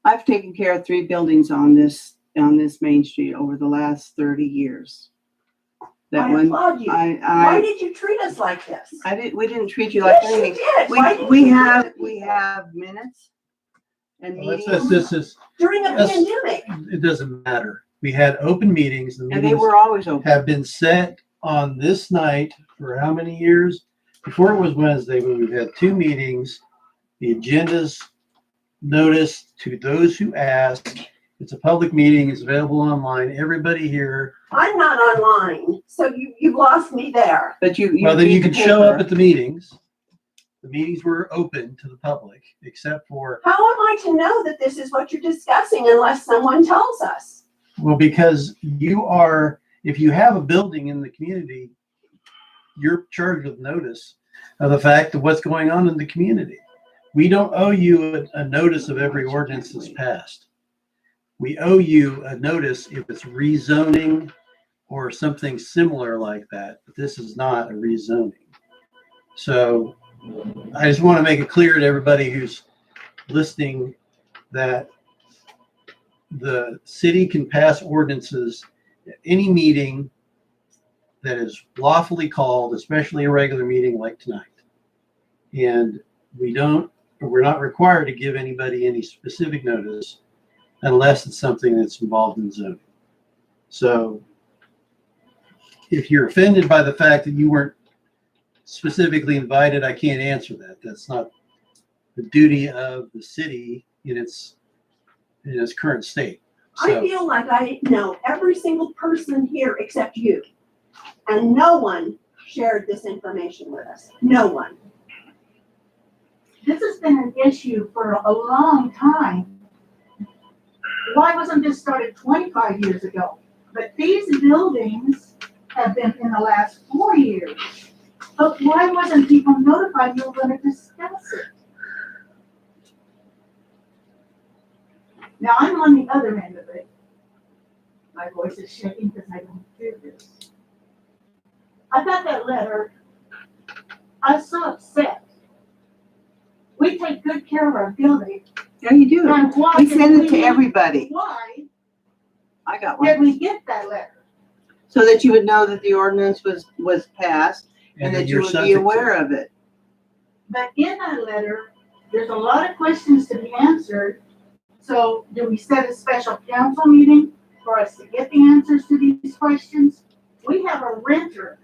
I've taken care of 3 buildings on this Main Street over the last 30 years. That I one, applaud you. Why did you treat us like this? we didn't treat you like Yes, you anything. did. Why didn't you do it? We have minutes and Well, meetings, this is, During a pandemic. it doesn't matter. We had open meetings. The and they meetings were always open. have been set on this night for how many years? Before it was Wednesday, when we've had 2 meetings, the agendas noticed to those who asked. It's a public meeting. It's available online. Everybody here. I'm not online, so you lost me there. But you Well, then read you the can show up paper. at the meetings. The meetings were open to the public, except for, How am I to know that this is what you're discussing unless someone tells us? well, because you are, if you have a building in the community, you're charged with notice of the fact of what's going on in the community. We don't owe you a notice of every ordinance that's passed. We owe you a notice if it's rezoning or something similar like that, but this is not a rezoning. So I just want to make it clear to everybody who's listening that the city can pass ordinances at any meeting that is lawfully called, especially a regular meeting like tonight. And we're not required to give anybody any specific notice unless it's something that's involved in zoning. So if you're offended by the fact that you weren't specifically invited, I can't answer that. That's not the duty of the city in its current state. I So, feel like I know every single person here except you. And no one shared this information with us. No one. This has been an issue for a long time. Why wasn't this started 25 years ago? But these buildings have been in the last 4 years. But why wasn't people notified you were going to discuss it? Now, I'm on the other end of it. My voice is shaking because I don't do this. I got that letter. I was so upset. We take good care of our building. Yeah, you do. And why We did send it to we- everybody. Why I got did one. we get that letter? So that you would know that the ordinance was passed and then that you you're would be subject to aware it. of it. But in that letter, there's a lot of questions to be answered. So do we set a special council meeting for us to get the answers to these questions? We have a renter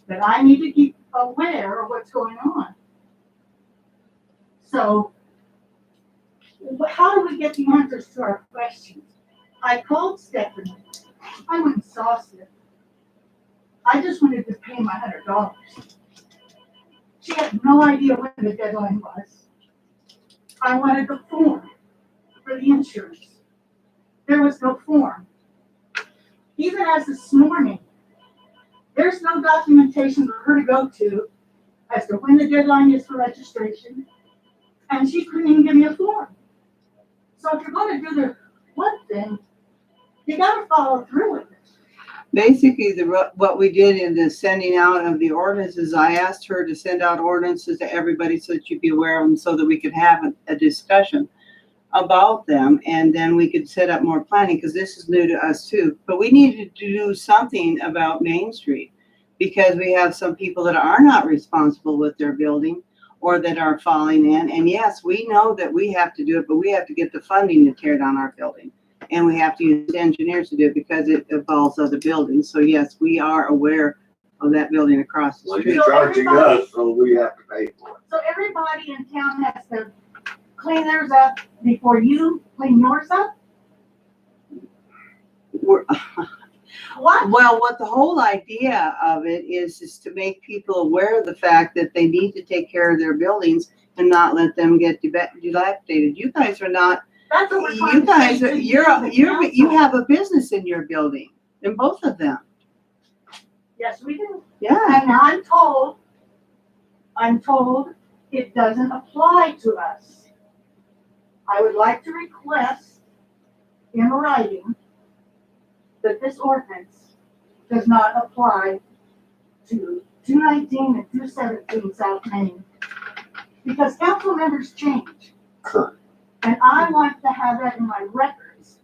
that I need to keep aware of what's going on. So how do we get the answers to our questions? I called Stephanie. I went exhausted. I just wanted to pay my $100. She had no idea when the deadline was. I wanted the form for the insurance. There was no form. Even as this morning, there's no documentation for her to go to as to when the deadline is for registration, and she couldn't even give me a form. So if you're going to do the one thing, you gotta follow through with it. Basically, what we did in the sending out of the ordinances, I asked her to send out ordinances to everybody so that you'd be aware of them, so that we could have a discussion about them, and then we could set up more planning, because this is new to us too. But we needed to do something about Main Street, because we have some people that are not responsible with their building or that are falling in. And yes, we know that we have to do it, but we have to get the funding to tear down our building. And we have to use engineers to do it because it involves other buildings. So yes, we are aware of that building across the Well, street. you're charging us, so we have to pay for it. So everybody in town has to clean theirs up before you clean yours up? We're- What? Well, what the whole idea of it is to make people aware of the fact that they need to take care of their buildings and not let them get dilapidated. You guys are not, That's what we're trying you to guys, say are to you council. have a business in your building, in both of them. Yes, we do. Yeah. And I'm told it doesn't apply to us. I would like to request in writing that this ordinance does not apply to 219 and 217 South Main, because council members change. Correct. And I want to have that in my records,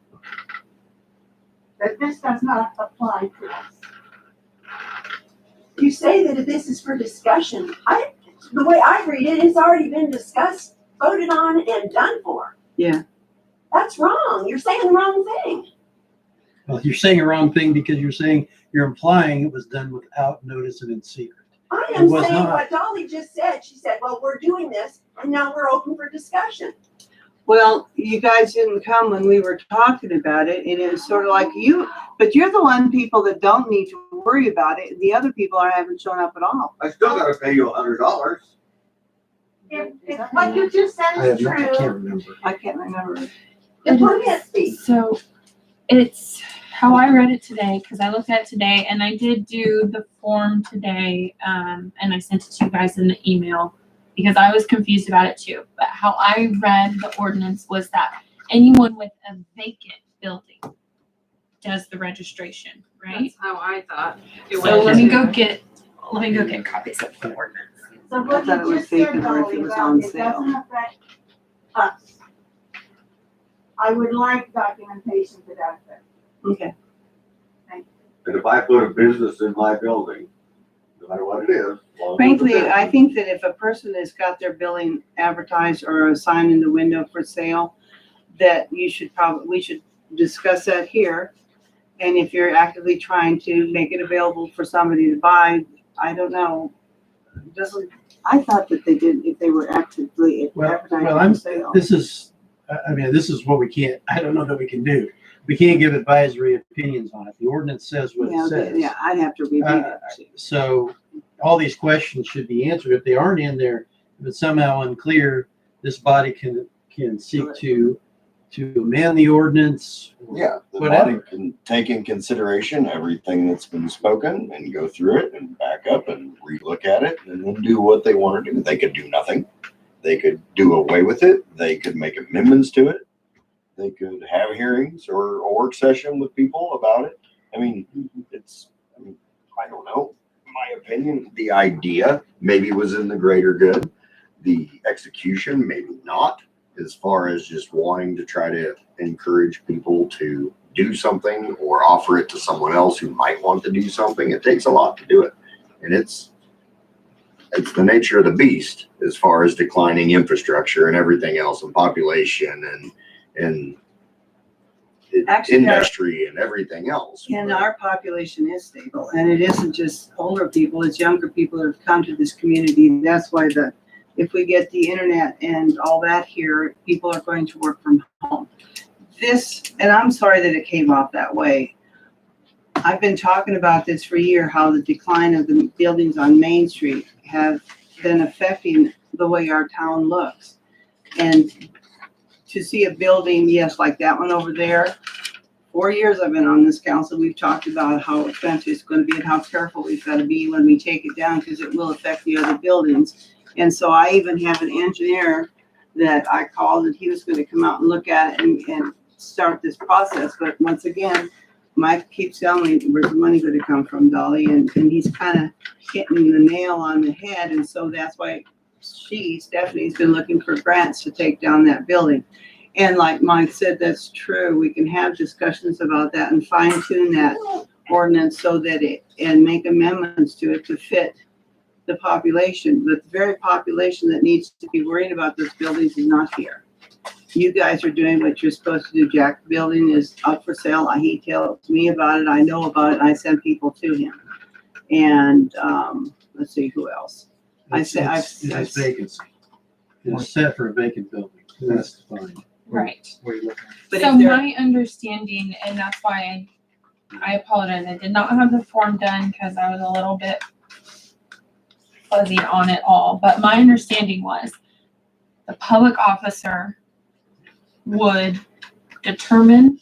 that this does not apply to us. You say that this is for discussion. The way I read it, it's already been discussed, voted on, and done for. Yeah. That's wrong. You're saying the wrong thing. well, you're saying the wrong thing because you're implying it was done without notice and in secret. I It am was saying not. what Dolly just said. She said, well, we're doing this, and now we're open for discussion. Well, you guys didn't come when we were talking about it, and it was sort of like but you're the people that don't need to worry about it. The other people haven't shown up at all. I still gotta pay you $100. If what you just said I is can't true, remember. I can't remember. The permit fee. So it's how I read it today, because I looked at it today and I did do the form today, and I sent it to you guys in the email because I was confused about it too. But how I read the ordinance was that anyone with a vacant building does the registration, right? That's how I thought. it So went. let me go get copies of the ordinance. so what I thought it you was just said, vacant or if Dolly, it was about on it sale. doesn't affect us. I would like documentation to that effect. Okay. And if I put a business in my building, no matter what it is. as long as Frankly, it's a I business, think that if a person has got their building advertised or a sign in the window for sale, that we should discuss that here. And if you're actively trying to make it available for somebody to buy, I don't know. I thought that they did, if they were actively advertising for sale. This is what we can't, I don't know that we can do. We can't give advisory opinions on it. The ordinance says what it says. Yeah, I'd have to review it. So all these questions should be answered. If they aren't in there, if it's somehow unclear, this body can seek to amend the ordinance. Yeah, the Whatever. body can take in consideration everything that's been spoken and go through it and back up and relook at it and then do what they want to do. They could do nothing. They could do away with it. They could make amendments to it. They could have hearings or a work session with people about it. I mean, I don't know. My opinion, the idea maybe was in the greater good. The execution, maybe not, as far as just wanting to try to encourage people to do something or offer it to someone else who might want to do something. It takes a lot to do it. And it's the nature of the beast as far as declining infrastructure and everything else and population and Actually, industry and everything else. And our population is stable, and it isn't just older people, it's younger people that have come to this community. That's why if we get the internet and all that here, people are going to work from home. And I'm sorry that it came off that way. I've been talking about this for a year, how the decline of the buildings on Main Street have been affecting the way our town looks. And to see a building, yes, like that one over there, 4 years I've been on this council, we've talked about how expensive it's going to be and how careful we've got to be when we take it down because it will affect the other buildings. And so I even have an engineer that I called and he was going to come out and look at it and start this process. But once again, Mike keeps telling me, where's the money going to come from, Dolly? And he's kind of hitting the nail on the head. And so that's why Stephanie's been looking for grants to take down that building. And like Mike said, that's true. We can have discussions about that and fine tune that ordinance so that and make amendments to it to fit the population. But the very population that needs to be worried about those buildings is not here. You guys are doing what you're supposed to do. Jack, the building is up for sale. He tells me about it. I know about it. And I send people to him. And let's see who else. It's vacancy. It's set for a vacant building. That's fine. Right. Where you looking? But So if they're- my understanding, and that's why I apologize, I did not have the form done because I was a little bit fuzzy on it all, but my understanding was the public officer would determine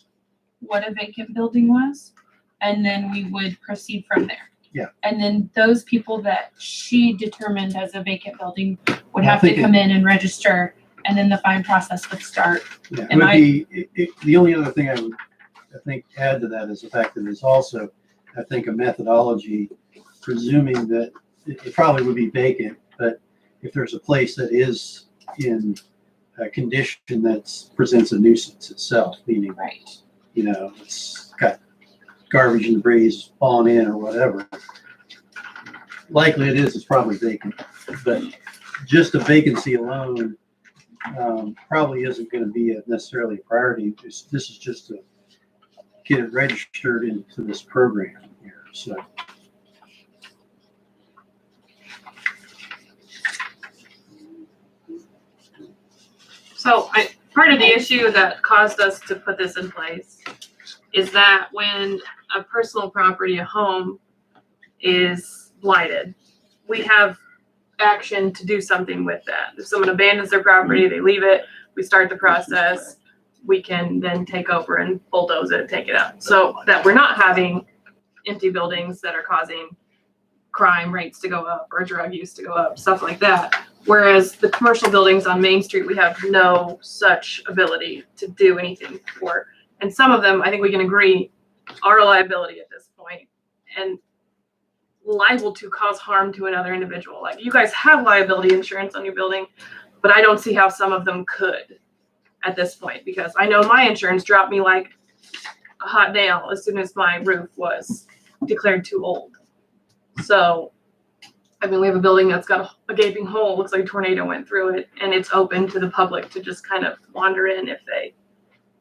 what a vacant building was, and then we would proceed from there. Yeah. And then those people that she determined as a vacant building would I have to think come in and register, and then the fine process would start. Yeah, Am the only other thing I would, I think, add to that is the fact that it's also, I think, a methodology, presuming that it probably would be vacant, but if there's a place that is in a condition that presents a nuisance itself, meaning, Right. it's got garbage and debris falling in or whatever, likely it's probably vacant, but just a vacancy alone probably isn't going to be necessarily a priority. This is just to get it registered into this program here. So Part of the issue that caused us to put this in place is that when a personal property, a home, is blighted, we have action to do something with that. If someone abandons their property, they leave it, we start the process, we can then take over and bulldoze it and take it out. So that we're not having empty buildings that are causing crime rates to go up or drug use to go up, stuff like that. Whereas the commercial buildings on Main Street, we have no such ability to do anything for. And some of them, I think we can agree, are a liability at this point and liable to cause harm to another individual. Like, you guys have liability insurance on your building, but I don't see how some of them could. at this point, because I know my insurance dropped me like a hot nail as soon as my roof was declared too old. So, I mean, we have a building that's got a gaping hole, looks like a tornado went through it, and it's open to the public to just kind of wander in if they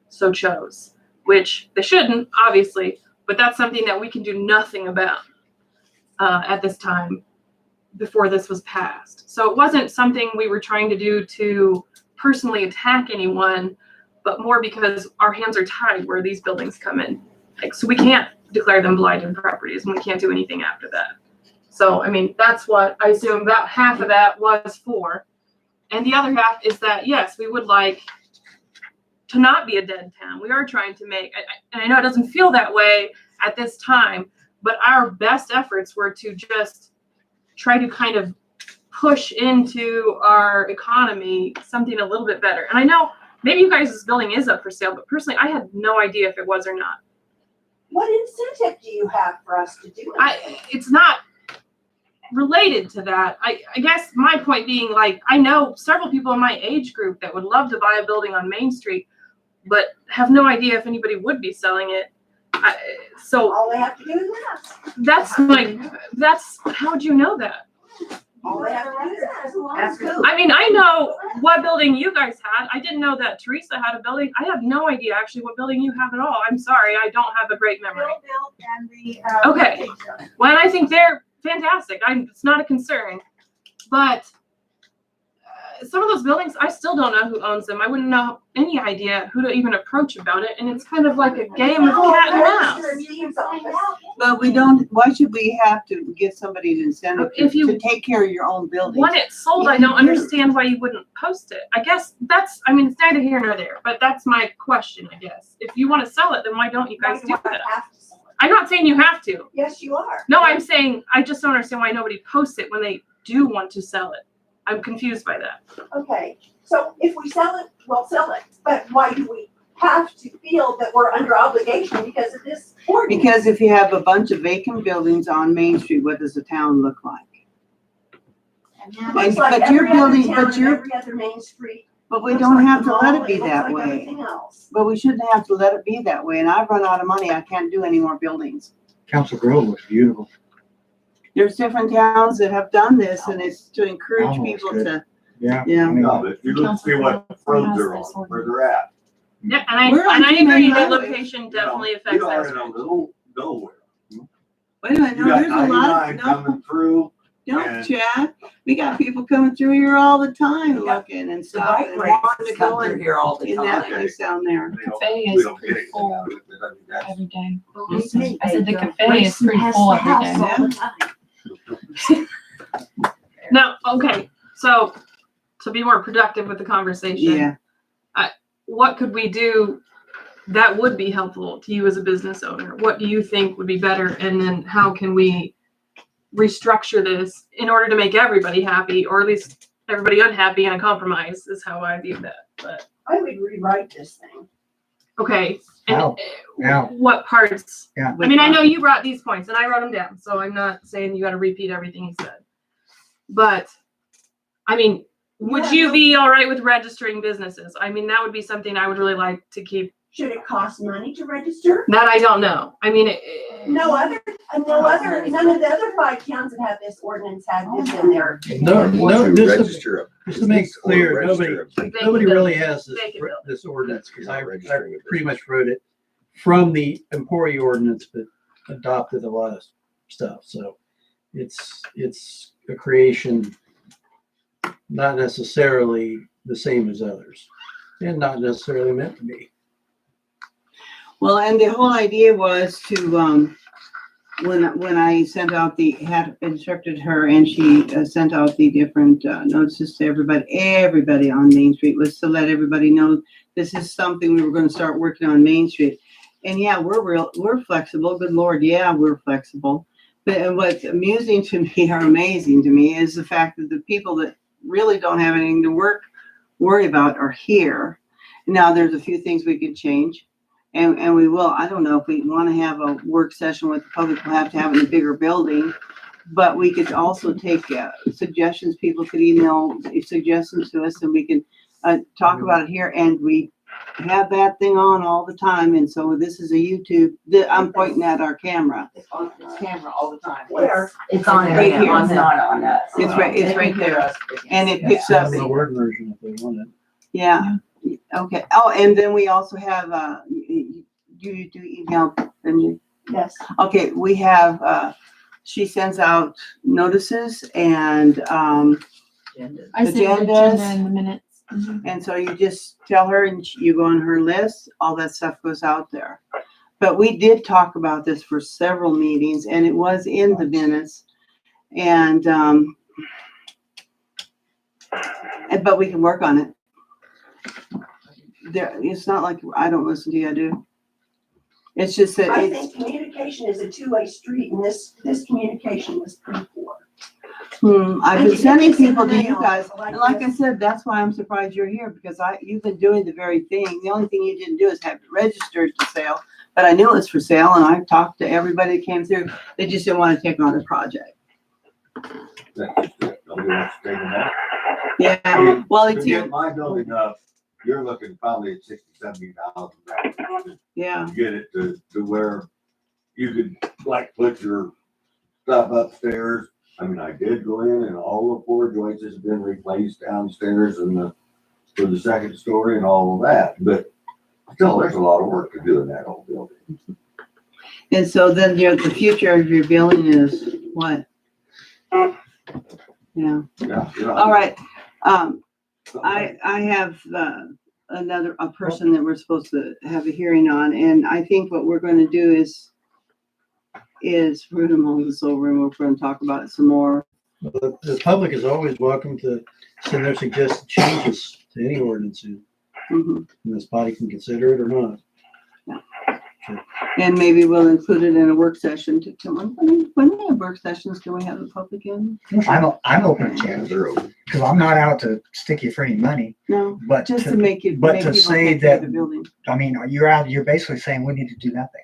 so chose, which they shouldn't, obviously, but that's something that we can do nothing about at this time before this was passed. So it wasn't something we were trying to do to personally attack anyone, but more because our hands are tied where these buildings come in. Like, so we can't declare them blighted properties, and we can't do anything after that. So, I mean, that's what I assume about half of that was for. And the other half is that, yes, we would like to not be a dead town. We are trying to make, and I know it doesn't feel that way at this time, but our best efforts were to just try to kind of push into our economy something a little bit better. And I know maybe you guys' building is up for sale, but personally, I had no idea if it was or not. What incentive do you have for us to do it? It's not related to that. I guess my point being, like, I know several people in my age group that would love to buy a building on Main Street, but have no idea if anybody would be selling it. So all they have to do is ask. That's how would you know that? All they have to do is ask. I mean, I know what building you guys had. I didn't know that Teresa had a building. I have no idea actually what building you have at all. I'm sorry, I don't have a great memory. And the, Okay. Well, I think they're fantastic. It's not a concern, but some of those buildings, I still don't know who owns them. I wouldn't know any idea who to even approach about it, and it's kind of like a game of cat and mouse. But we don't, why should we have to give somebody an incentive to take care of your own building? When it's sold, I don't understand why you wouldn't post it. I guess it's neither here nor there, but that's my question, I guess. If you want to sell it, then why don't you guys do that? I'm not saying you have to. Yes, you are. No, I'm saying I just don't understand why nobody posts it when they do want to sell it. I'm confused by that. Okay, so if we sell it, we'll sell it. But why do we have to feel that we're under obligation because of this ordinance? Because if you have a bunch of vacant buildings on Main Street, what does the town look like? It looks like But your every other building, town but and your, every other Main Street. but we Looks don't like have the to let mall, it be looks that like way. everything else. But we shouldn't have to let it be that way, and I've run out of money, I can't do any more buildings. Council Grove looks beautiful. There's different towns that have done this, and it's to encourage Almost people good. to, Yeah. yeah. No, but if you look, see what roads they're on, where they're at. Yeah, and We're on I agree Main that Highway. location definitely You affects are us. in a little nowhere. Wait a minute, You no, got there's a lot 99 of, coming through. no, and- Chad, we got people coming through here all the time Yeah. looking and The stopping bike and races wanting to come go through in, here all the in that time. place down there. They don't- Cafe we is don't get pretty anything full out of it, but I mean, that's- every day. Believe me, I said the they go cafe is pretty racing full past every the day. house all the time. No, okay, so to be more productive with the conversation. Yeah, What could we do that would be helpful to you as a business owner? What do you think would be better? And then how can we restructure this in order to make everybody happy, or at least everybody unhappy and a compromise is how I view that. But I would rewrite this thing. okay. And Ow. Ow. what parts? Yeah. I mean, I know you brought these points and I wrote them down, so I'm not saying you got to repeat everything you said. But I mean, would you be all right with registering businesses? I mean, that would be something I would really like to keep. Should it cost money to register? That I don't know. I mean, none of the other 5 towns that have this ordinance had this in there. No, Once you register a just to make business or clear, register nobody build really it. has They can build it. this ordinance, because I registering a pretty much wrote it from the Emporia ordinance, but adopted a lot of stuff, so it's a creation not necessarily the same as others, and not necessarily meant to be. well, and the whole idea was to, when I sent out had instructed her and she sent out the different notices to everybody on Main Street, was to let everybody know this is something we were going to start working on Main Street. And yeah, we're flexible. Good Lord, yeah, we're flexible. But what's amusing to me or amazing to me is the fact that the people that really don't have anything to worry about are here. Now, there's a few things we could change. And we will. I don't know if we want to have a work session with the public. We'll have to have it in a bigger building. But we could also take suggestions. People could email suggestions to us, and we can talk about it here, and we have that thing on all the time, and so this is a YouTube, I'm pointing at our camera. It's on Camera all the time. Where? It's on Right right here. here. It's not on us. It's right there. And it picks Send up, them the Word version if they want it. yeah, okay. Oh, and then we also have, you do email, then you, Yes. okay, we have, she sends out notices and, I sent the Agendas. agenda in the minutes. Mhm. and so you just tell her and you go on her list, all that stuff goes out there. But we did talk about this for several meetings and it was in the minutes. And, but we can work on it. There, it's not like I don't listen to you, I do. It's just that I it's, think communication is a two-way street, and this communication was pretty poor. I've been sending people to you guys, and like I said, that's why I'm surprised you're here, because you've been doing the very thing. The only thing you didn't do is have it registered to sale, but I knew it was for sale, and I talked to everybody that came through. They just didn't want to take on the project. That's just it. Nobody wants to take them out. Yeah, well, To it's, get my building up, you're looking probably at 60,000-70,000 yeah, to get it to where you could like put your stuff upstairs. I mean, I did go in and all the floor joists have been replaced downstairs and for the second story and all of that, but still, there's a lot of work to do in that old building. and so then the future of your building is what? Yeah, Yeah. You know, all right. I have a person that we're supposed to have a hearing on, and I think what we're going to do is we're going to mull this over and we're going to talk about it some more. The public is always welcome to send their suggested changes to any ordinances. Mhm. And this body can consider it or not. And maybe we'll include it in a work session to come on. When we have work sessions, can we have the public in? I'm open to change, They're open. because I'm not out to stick you for any money, No, but just to to, make it, but make to people say take care of that- the building. I mean, you're basically saying we need to do nothing.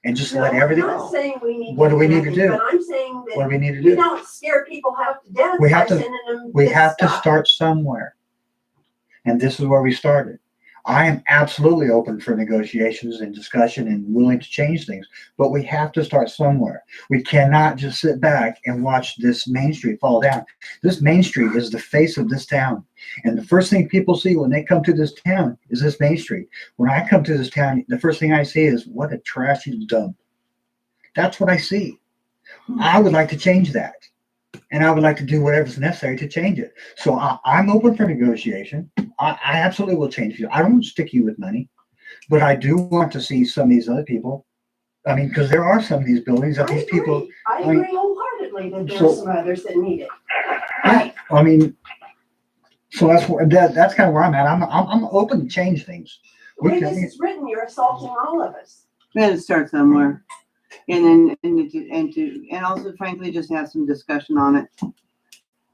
And just let everything, I'm not saying we need. What do we need to nothing, do? But I'm saying what do that we need to we do? don't scare people half to death We by have to- sending them We this have to stuff. start somewhere. And this is where we started. I am absolutely open for negotiations and discussion and willing to change things, but we have to start somewhere. We cannot just sit back and watch this Main Street fall down. This Main Street is the face of this town. And the first thing people see when they come to this town is this Main Street. When I come to this town, the first thing I see is what a trashy dump. That's what I see. I would like to change that. And I would like to do whatever's necessary to change it. So I'm open for negotiation. I absolutely will change you. I don't stick you with money, but I do want to see some of these other people. I mean, because there are some of these buildings that these people. I I mean, agree wholeheartedly that so- there's some others that need it. I mean, so that's kind of where I'm at. I'm open to change things. The way We this can, is written, you're assaulting all of us. We gotta start somewhere. And also frankly, just have some discussion on it.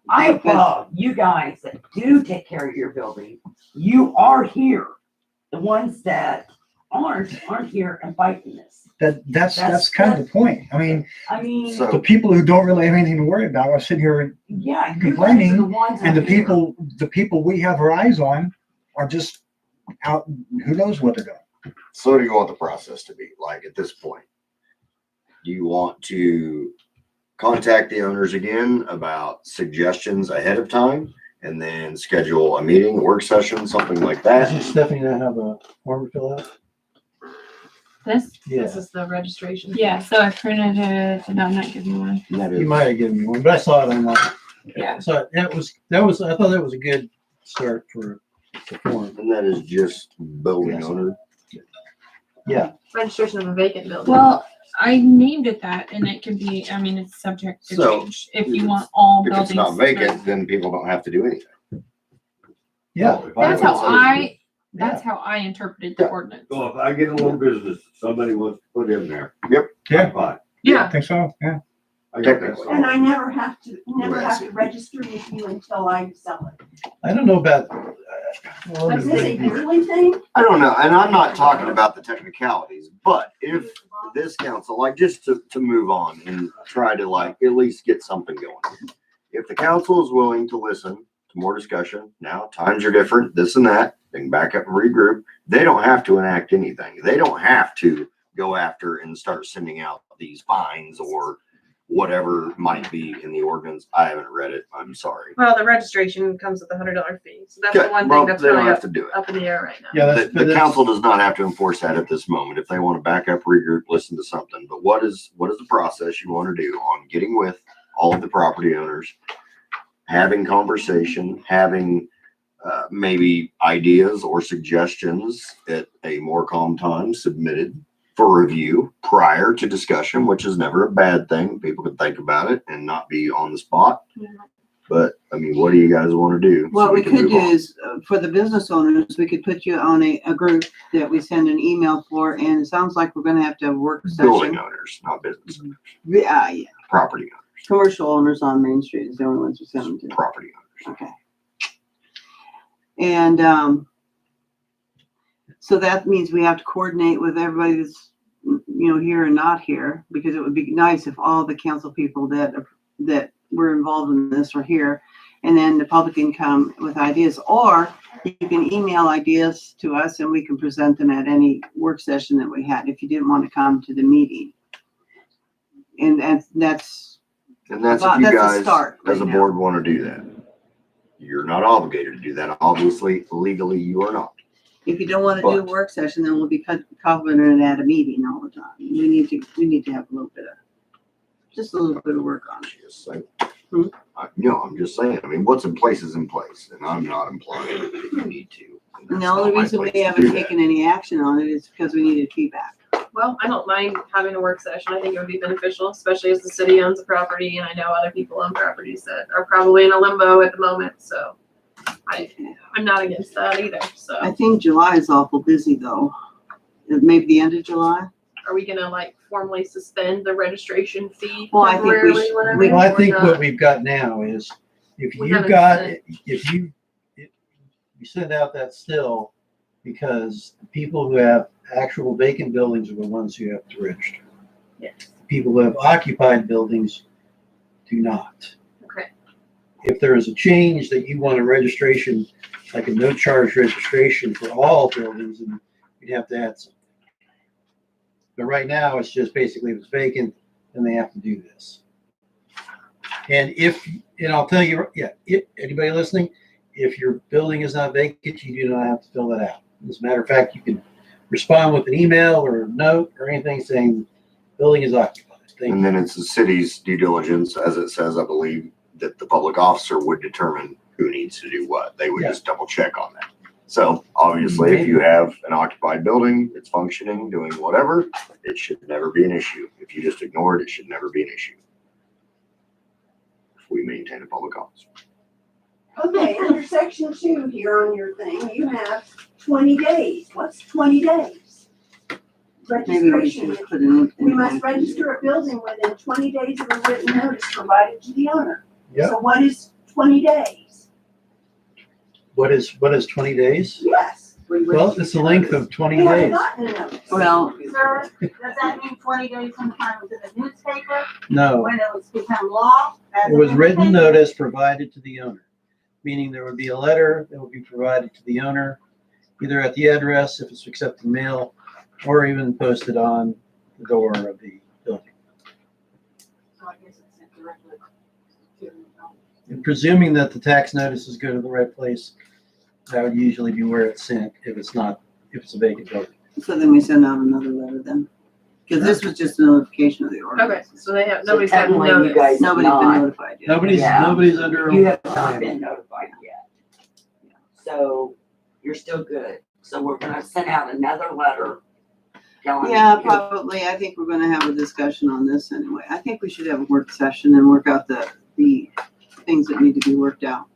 I applaud you guys that do take care of your building. You are here. The ones that aren't here and fighting this. that's kind of the point. I mean, So- the people who don't really have anything to worry about are sitting here Yeah, you guys are complaining, the ones and the that are here. people we have our eyes on are just out. Who knows what they're doing? So what do you want the process to be like at this point? Do you want to contact the owners again about suggestions ahead of time and then schedule a meeting, a work session, something like that? Doesn't Stephanie not have a form to fill out? This? Yeah, This is the registration. Yeah, so I printed it. Did I not give you one? That you is, might have given me one, but I saw it online. Yeah. So I thought that was a good start for the form. and that is just building owner. Yeah. Registration of a vacant building. Well, I named it that, and it could be. I mean, it's subject to So, change if you want all If buildings. it's not vacant, then people don't have to do anything. Yeah. If I That's want how somebody- That's how I interpreted the ordinance. So if I get a little business, somebody wants to put in there. Yep. Yeah. Fine. Yeah. I think so. Yeah. I got that. Technically. And I never have to register with you until I sell it. I don't know about. Is this a yearly thing? I don't know, and I'm not talking about the technicalities, but if this council, like, just to move on and try to like at least get something going. If the council is willing to listen more discussion. Now times are different, this and that. They can back up and regroup. They don't have to enact anything. They don't have to go after and start sending out these fines or whatever might be in the ordinance. I haven't read it. I'm sorry. Well, the registration comes with a $100 fee, so that's the Okay, one well, thing that's they don't really have up, to do it. up in the air right now. Yeah, The council does not have to enforce that at this moment. If they want to back up, regroup, listen to something. But what is the process you want to do on getting with all of the property owners, having conversation, having maybe ideas or suggestions at a more calm time submitted for review prior to discussion, which is never a bad thing. People can think about it and not be on the spot. But I mean, what do you guys want to do? What so we can could move do on? is, for the business owners, we could put you on a group that we send an email for, and it sounds like we're gonna have to have a work Building session. owners, not business owners, Yeah, property owners, commercial owners on Main Street is the only ones we send them to. property owners. Okay. And, so that means we have to coordinate with everybody that's, here and not here, because it would be nice if all the council people that were involved in this are here. And then the public can come with ideas, or you can email ideas to us and we can present them at any work session that we had, if you didn't want to come to the meeting. And that's If you that's a guys, start as a right board, want to do that. You're not obligated to do that. Obviously, legally, you are not. If you don't want to do a But- work session, then we'll be covenanted at a meeting all the time. We need to have just a little bit of work on it. Just saying. Hmm? I'm just saying. I mean, what's in place is in place, and I'm not implying that you need to. And the That's only not my reason place we to haven't do that. taken any action on it is because we needed feedback. Well, I don't mind having a work session. I think it would be beneficial, especially as the city owns a property, and I know other people own properties that are probably in a limbo at the moment, so I'm not against that either, so. I think July is awful busy though. Maybe the end of July? Are we gonna like formally suspend the registration fee Well, I think we temporarily, should- whatever? Well, I or think not? what we've got now is, if We you haven't got, sent- if you send out that still, because the people who have actual vacant buildings are the ones who have to register. Yes. People who have occupied buildings do not. Okay. If there is a change that you want a registration, like a no charge registration for all buildings, then you'd have to add something. But right now, it's just basically if it's vacant, then they have to do this. And I'll tell you, if anybody listening, if your building is not vacant, you do not have to fill that out. As a matter of fact, you can respond with an email or a note or anything saying building is occupied. Thank And you. then it's the city's due diligence, as it says, I believe, that the public officer would determine who needs to do what. They would Yeah. just double check on that. So obviously, if you have an occupied building, it's functioning, doing whatever, it should never be an issue. If you just ignore it, it should never be an issue. If we maintain a public officer. Okay, under section 2 here on your thing, you have 20 days. What's 20 days? Maybe we Registration. should put it in. We must register a building within 20 days of a written notice provided to the owner. Yep. So what is 20 days? What is 20 days? Yes. Well, it's the length of 20 We haven't days. gotten a notice. Well, Sir, does that mean 20 days sometime was in the newspaper No, when it was become law? as it was of written when? notice provided to the owner, meaning there would be a letter that would be provided to the owner, either at the address if it's accepted mail, or even posted on the door of the building. So I guess it's sent directly to, And presuming that the tax notices go to the right place, that would usually be where it's sent if it's a vacant building. so then we send out another letter then. Because this was just a notification of the Okay, ordinance. so nobody's So gotten technically, you notice. guys Nobody's been not. notified yet. Yeah. Nobody's under. You have not been notified yet. So you're still good. So we're gonna send out another letter. telling Yeah, you- probably. I think we're gonna have a discussion on this anyway. I think we should have a work session and work out the things that need to be worked out.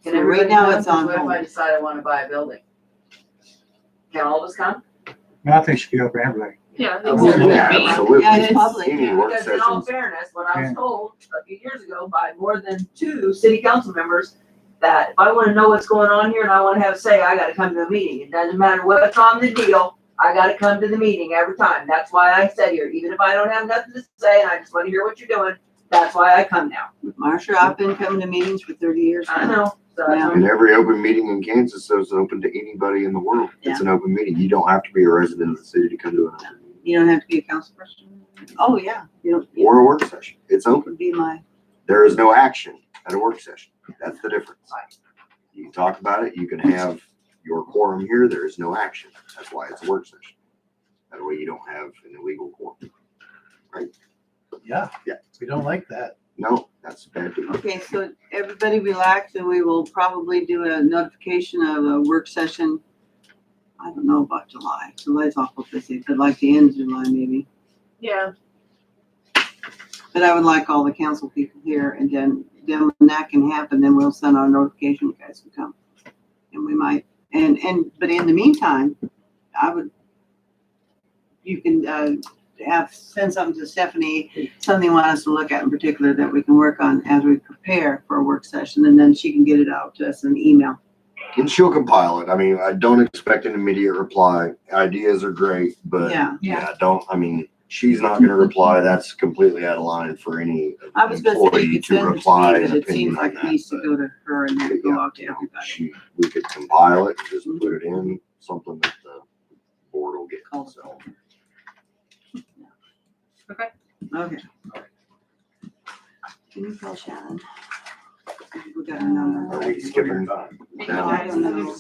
Can So right everybody now come? it's on What if hold. I decide I wanna buy a building? Can all of us come? I think it should be open to everybody. Yeah, I think Oh, so. yeah. Absolutely. Yeah, it's public. Any work Because in all sessions, fairness, what I was Yeah. told a few years ago by more than 2 city council members, that if I wanna know what's going on here and I wanna have a say, I gotta come to a meeting. It doesn't matter what's on the deal, I gotta come to the meeting every time. That's why I sit here, even if I don't have nothing to say and I just wanna hear what you're doing. That's why I come now. Marcia, I've been coming to meetings for 30 years. I know. So Yeah. And every open meeting in Kansas is open to anybody in the world. It's an open meeting. You don't have to be a resident of the city to come to an open meeting. You don't have to be a council person. Oh, yeah. You don't. Or a work session. It's open. Would be my. There is no action at a work session. That's the difference. You can talk about it. You can have your quorum here. There is no action. That's why it's a work session. That way you don't have an illegal quorum. Right? Yeah. Yeah. We don't like that. No, that's bad. Okay, so everybody relax and we will probably do a notification of a work session. I don't know about July. July's awful busy, but like the end of July maybe. Yeah. But I would like all the council people here and then when that can happen, then we'll send out a notification, you guys can come. And we might, but in the meantime, you can, send something to Stephanie, something you want us to look at in particular that we can work on as we prepare for a work session, and then she can get it out to us in email. And she'll compile it. I mean, I don't expect an immediate reply. Ideas are great, but she's not going to reply. That's completely out of line for any I was going to say employee you could to send it to reply. me, an but it opinion seems on like that, it needs to but go to her and then go out to everybody. we could compile it and just put it in something that the board will get. So. Okay. Okay. Can you call Shannon? We got her number. Are we skipping time? I don't know.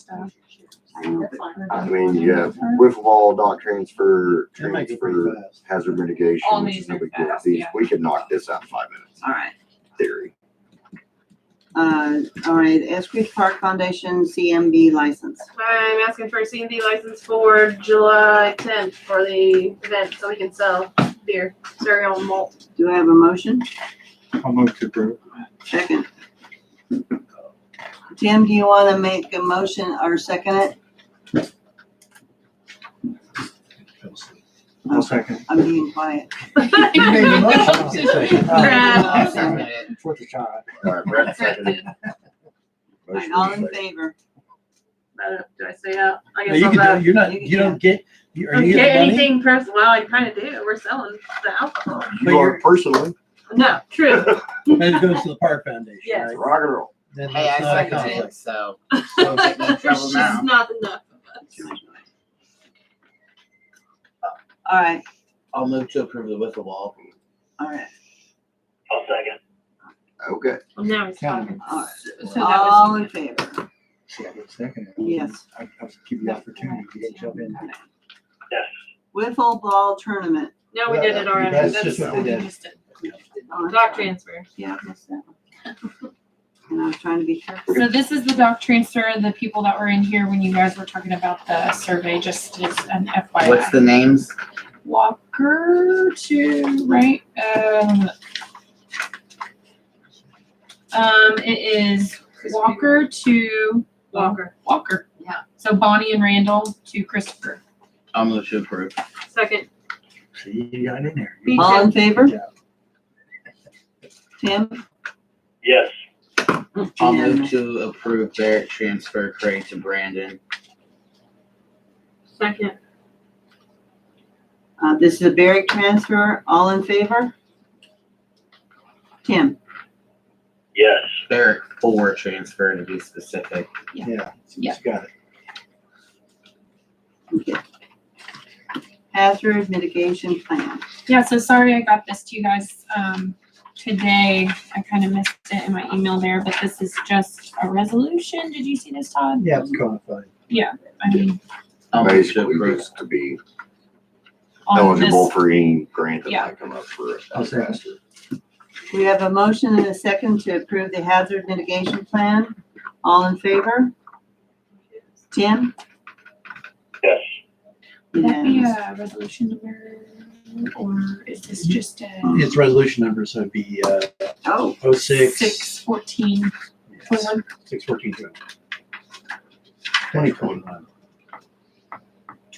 I know, but I mean, you have wiffle ball, dock transfer, That might go pretty fast. hazard mitigation, All which these is no are big deal. fast, These, yeah. we could knock this out in 5 minutes. all right. Theory. All right, Eskridge Park Foundation CMB license. I'm asking for a C&D license for July 10th for the event so we can sell beer, cereal, and malt. Do I have a motion? I'll move to approve. Second. Tim, do you want to make a motion or second it? I'll second. I'm being quiet. You made the motion. Brad. Worth a shot. All right, Brett seconded. All right, all in favor? Do I say out? I No, guess you I'm can not. do, you're not, you don't get, I are don't you get getting money? anything personal. Well, I kind of do. We're selling the alcohol. You are personally. No, true. And it goes to the Park Foundation, Yes. right? Rock and roll. Then Hey, I that's not a seconded it, conflict. so don't get me in trouble It's now. not enough of us. All right, I'll move to approve the wiffle ball. all right, I'll second. Okay. Well, now he's talking. all right. So that All was in favor? See, I get second. Yes. I was give you the opportunity to get jump in. Yes. Wiffle ball tournament. No, we did it already. That's just what they did. just did. Oh, I'm Dock sorry. transfer. Yeah, I missed that one. And I was trying to be careful. So this is the doc transfer, the people that were in here when you guys were talking about the survey, just as an FYI. What's the names? Walker to, right? It is Walker to Walker. Yeah. So Bonnie and Randall to Christopher. I'll move to approve. Second. See, you got in there. All in favor? Yeah. Tim? Yes. I'll And move to approve Barrett transfer Craig to Brandon. Second. This is a Barrick transfer. All in favor? Tim? Yes. Barrett 4 transfer to be specific. Yeah. Yeah. You got it. Okay. Hazard mitigation plan. Yeah, so sorry I got this to you guys today. I kind of missed it in my email there, but this is just a resolution. Did you see this, Todd? Yeah, it's codified. Yeah, I mean, I'll move to Basically, approve. just to be on eligible this, for any grant that Yeah. might come up for I'll us. second. We have a motion and a second to approve the hazard mitigation plan. All in favor? Tim? Yes. would that be Unanimous. a resolution number, or is this just a It's resolution number, so it'd be, Oh, 06. 614? 614. 2021.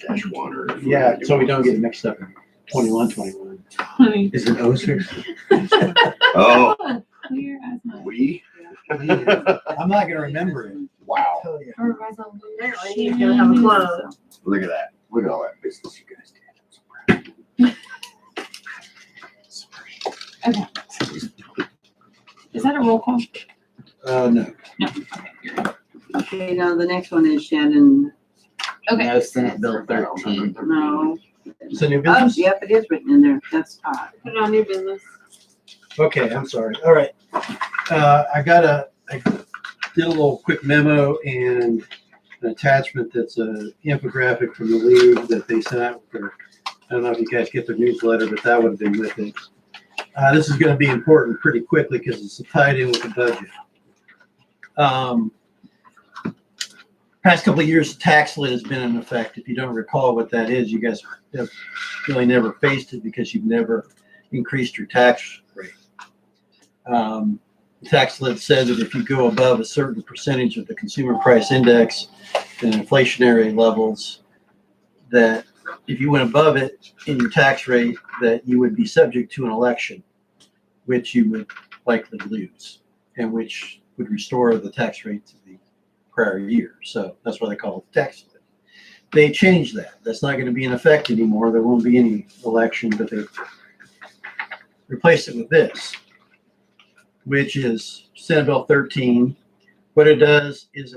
-1 or. Yeah, so we don't get mixed up in 21. Is it 06? Oh, Clear as mud. we? I'm not gonna remember it. Wow. Tell you. Or resolution. Apparently he's gonna have a close. Look at that. Look at all that business. roll call? No. Okay, now the next one is Shannon. Okay. No, Senate Bill 13. No. It's a new Oh, business? yep, it is written in there. That's Todd. Put it on new business. Okay, I'm sorry. All right. I did a little quick memo and an attachment that's an infographic from the league that they sent out for, I don't know if you guys get their newsletter, but that would have been with it. This is going to be important pretty quickly because it's tied in with the budget. Past couple of years, the tax lid has been in effect. If you don't recall what that is, you guys have really never faced it because you've never increased your tax rate. The tax lid said that if you go above a certain percentage of the consumer price index and inflationary levels, that if you went above it in your tax rate, that you would be subject to an election, which you would likely lose, and which would restore the tax rate to the prior year. So that's why they call it the tax lid. They changed that. That's not going to be in effect anymore. There won't be any election, but they replaced it with this, which is Senate Bill 13. What it does is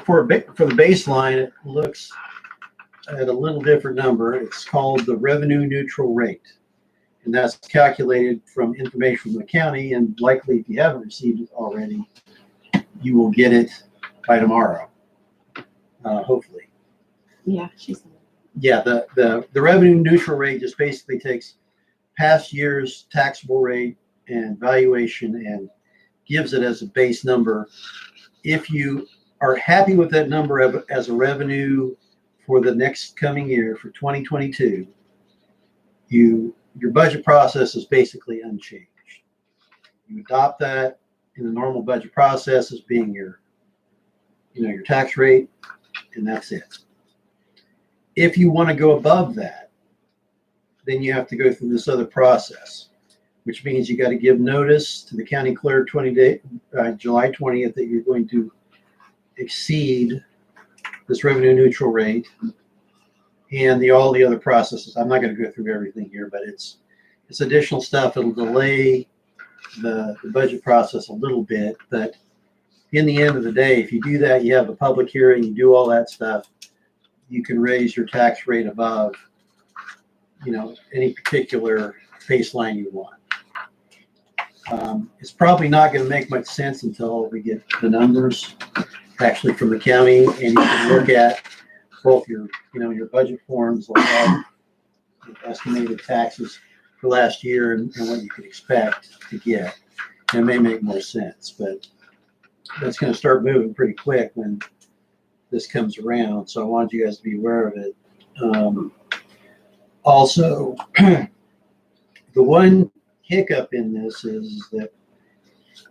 for the baseline, it looks at a little different number. It's called the revenue neutral rate. And that's calculated from information from the county. And likely, if you haven't received it already, you will get it by tomorrow, hopefully. Yeah, she's. Yeah, the revenue neutral rate just basically takes past year's taxable rate and valuation and gives it as a base number. If you are happy with that number as a revenue for the next coming year, for 2022, your budget process is basically unchanged. You adopt that in the normal budget process as being your tax rate, and that's it. If you want to go above that, then you have to go through this other process, which means you got to give notice to the county clerk July 20th that you're going to exceed this revenue neutral rate and all the other processes. I'm not going to go through everything here, but it's additional stuff. It'll delay the budget process a little bit, but in the end of the day, if you do that, you have a public hearing, you do all that stuff, you can raise your tax rate above, any particular baseline you want. It's probably not going to make much sense until we get the numbers actually from the county, and you can look at both your budget forms, like estimated taxes for last year and what you could expect to get. And it may make more sense, but that's going to start moving pretty quick when this comes around. So I wanted you guys to be aware of it. Also, the one hiccup in this is that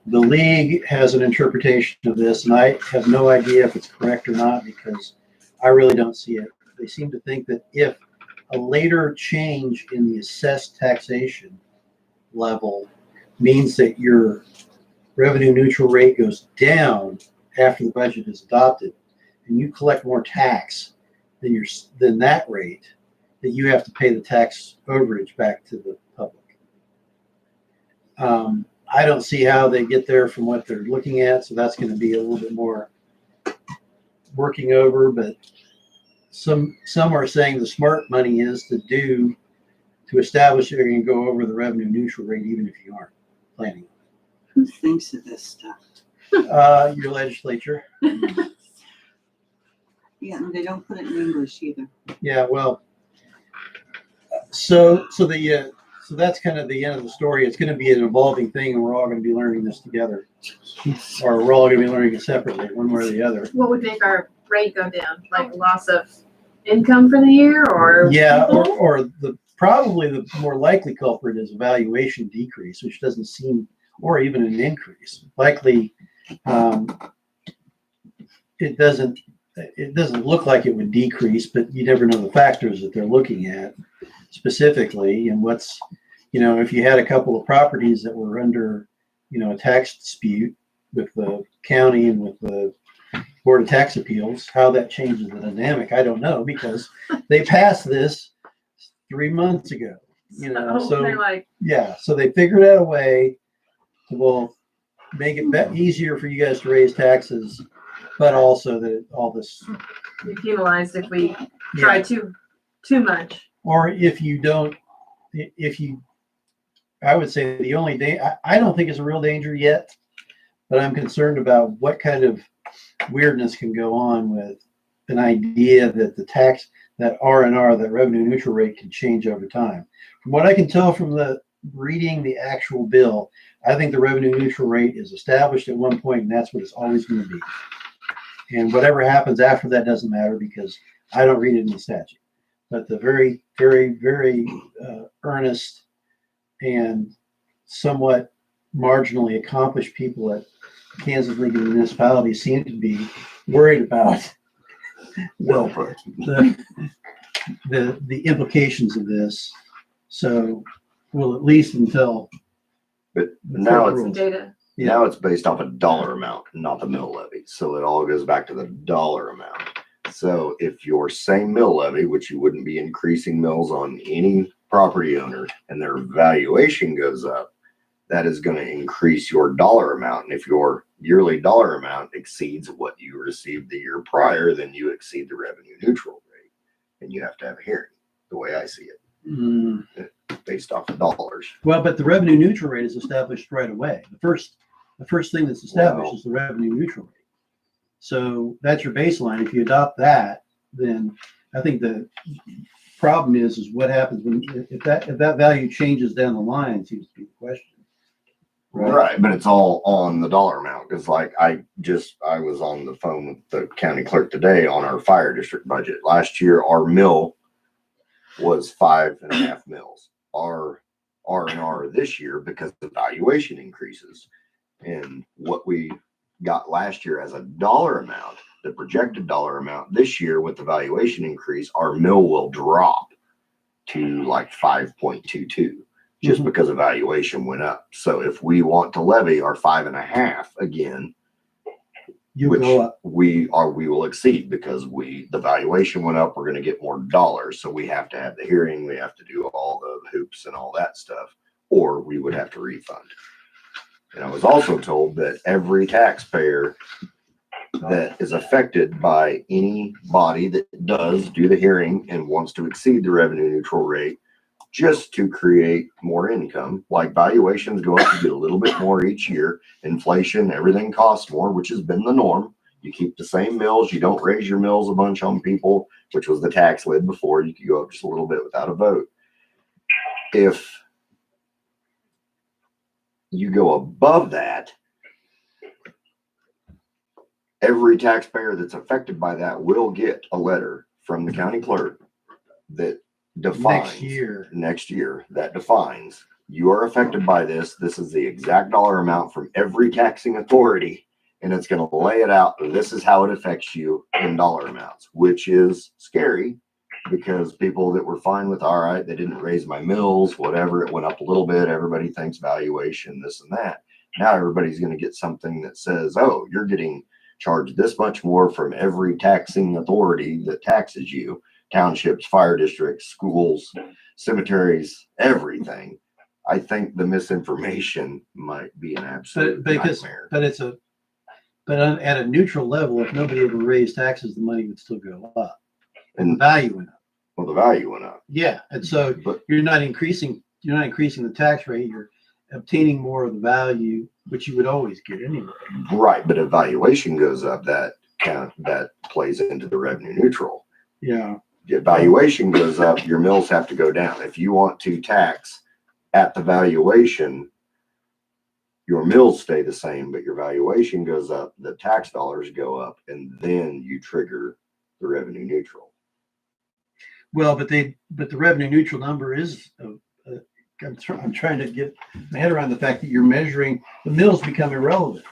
the league has an interpretation of this, and I have no idea if it's correct or not because I really don't see it. They seem to think that if a later change in the assessed taxation level means that your revenue neutral rate goes down after the budget is adopted, and you collect more tax than that rate, that you have to pay the tax overage back to the public. I don't see how they get there from what they're looking at, so that's going to be a little bit more working over, but some are saying the smart money is to establish you're going to go over the revenue neutral rate even if you aren't planning. Who thinks of this stuff? Your legislature. Yeah, and they don't put it in English either. Yeah, well, so that's kind of the end of the story. It's going to be an evolving thing, and we're all going to be learning this together, or we're all going to be learning it separately, one way or the other. What would make our rate go down? Like loss of income for the year, or Yeah, people? or probably the more likely culprit is a valuation decrease, which doesn't seem, or even an increase. Likely, it doesn't look like it would decrease, but you never know the factors that they're looking at specifically, and what's, if you had a couple of properties that were under, a tax dispute with the county and with the Board of Tax Appeals, how that changes the dynamic, I don't know, because they passed this 3 months ago, So they're like, yeah, so they figured out a way to both make it easier for you guys to raise taxes, but also that all this, Be penalized if we try too much. or if you don't, I would say the only day, I don't think it's a real danger yet, but I'm concerned about what kind of weirdness can go on with an idea that that R&R, that revenue neutral rate, can change over time. From what I can tell from reading the actual bill, I think the revenue neutral rate is established at one point, and that's what it's always going to be. And whatever happens after that doesn't matter, because I don't read it in the statute. But the very, very, very earnest and somewhat marginally accomplished people at Kansas League of Municipalities seem to be worried about the implications of this. So, well, at least until. But now it's Data. now it's based off a dollar amount, not the mill levy. So it all goes back to the dollar amount. So if your same mill levy, which you wouldn't be increasing mills on any property owner, and their valuation goes up, that is going to increase your dollar amount. And if your yearly dollar amount exceeds what you received the year prior, then you exceed the revenue neutral rate, and you have to have a hearing, the way I see it, based off of dollars. Well, but the revenue neutral rate is established right away. The first thing that's established is the revenue neutral rate. So that's your baseline. If you adopt that, then I think the problem is what happens if that value changes down the line seems to be the question. Right, but it's all on the dollar amount, because like I was on the phone with the county clerk today on our fire district budget. Last year, our mill was 5.5 mills. Our R&R this year, because the valuation increases, and what we got last year as a dollar amount, the projected dollar amount this year with the valuation increase, our mill will drop to like 5.22. Just because the valuation went up. So if we want to levy our 5.5 again, we will exceed, because the valuation went up. We're going to get more dollars. So we have to have the hearing. We have to do all the hoops and all that stuff, or we would have to refund. And I was also told that every taxpayer that is affected by any body that does do the hearing and wants to exceed the revenue neutral rate, just to create more income, like valuations go up, you get a little bit more each year. Inflation, everything costs more, which has been the norm. You keep the same mills. You don't raise your mills a bunch on people, which was the tax lid before. You could go up just a little bit without a vote. If you go above that, every taxpayer that's affected by that will get a letter from the county clerk that defines next year that defines you are affected by this. This is the exact dollar amount from every taxing authority, and it's going to lay it out. This is how it affects you in dollar amounts, which is scary, because people that were fine with, all right, they didn't raise my mills, whatever, it went up a little bit. Everybody thinks valuation, this and that. Now everybody's going to get something that says, oh, you're getting charged this much more from every taxing authority that taxes you. Townships, fire districts, schools, cemeteries, everything. I think the misinformation might be an absolute nightmare. But at a neutral level, if nobody ever raised taxes, the money would still go up, and the value went up. Well, the value went up. Yeah, and so you're not increasing the tax rate. You're obtaining more of the value, which you would always get anyway. Right, but if valuation goes up, that plays into the revenue neutral. Yeah. If valuation goes up, your mills have to go down. If you want to tax at the valuation, your mills stay the same, but your valuation goes up, the tax dollars go up, and then you trigger the revenue neutral. Well, but the revenue neutral number is, I'm trying to get my head around the fact that you're measuring, the mills become irrelevant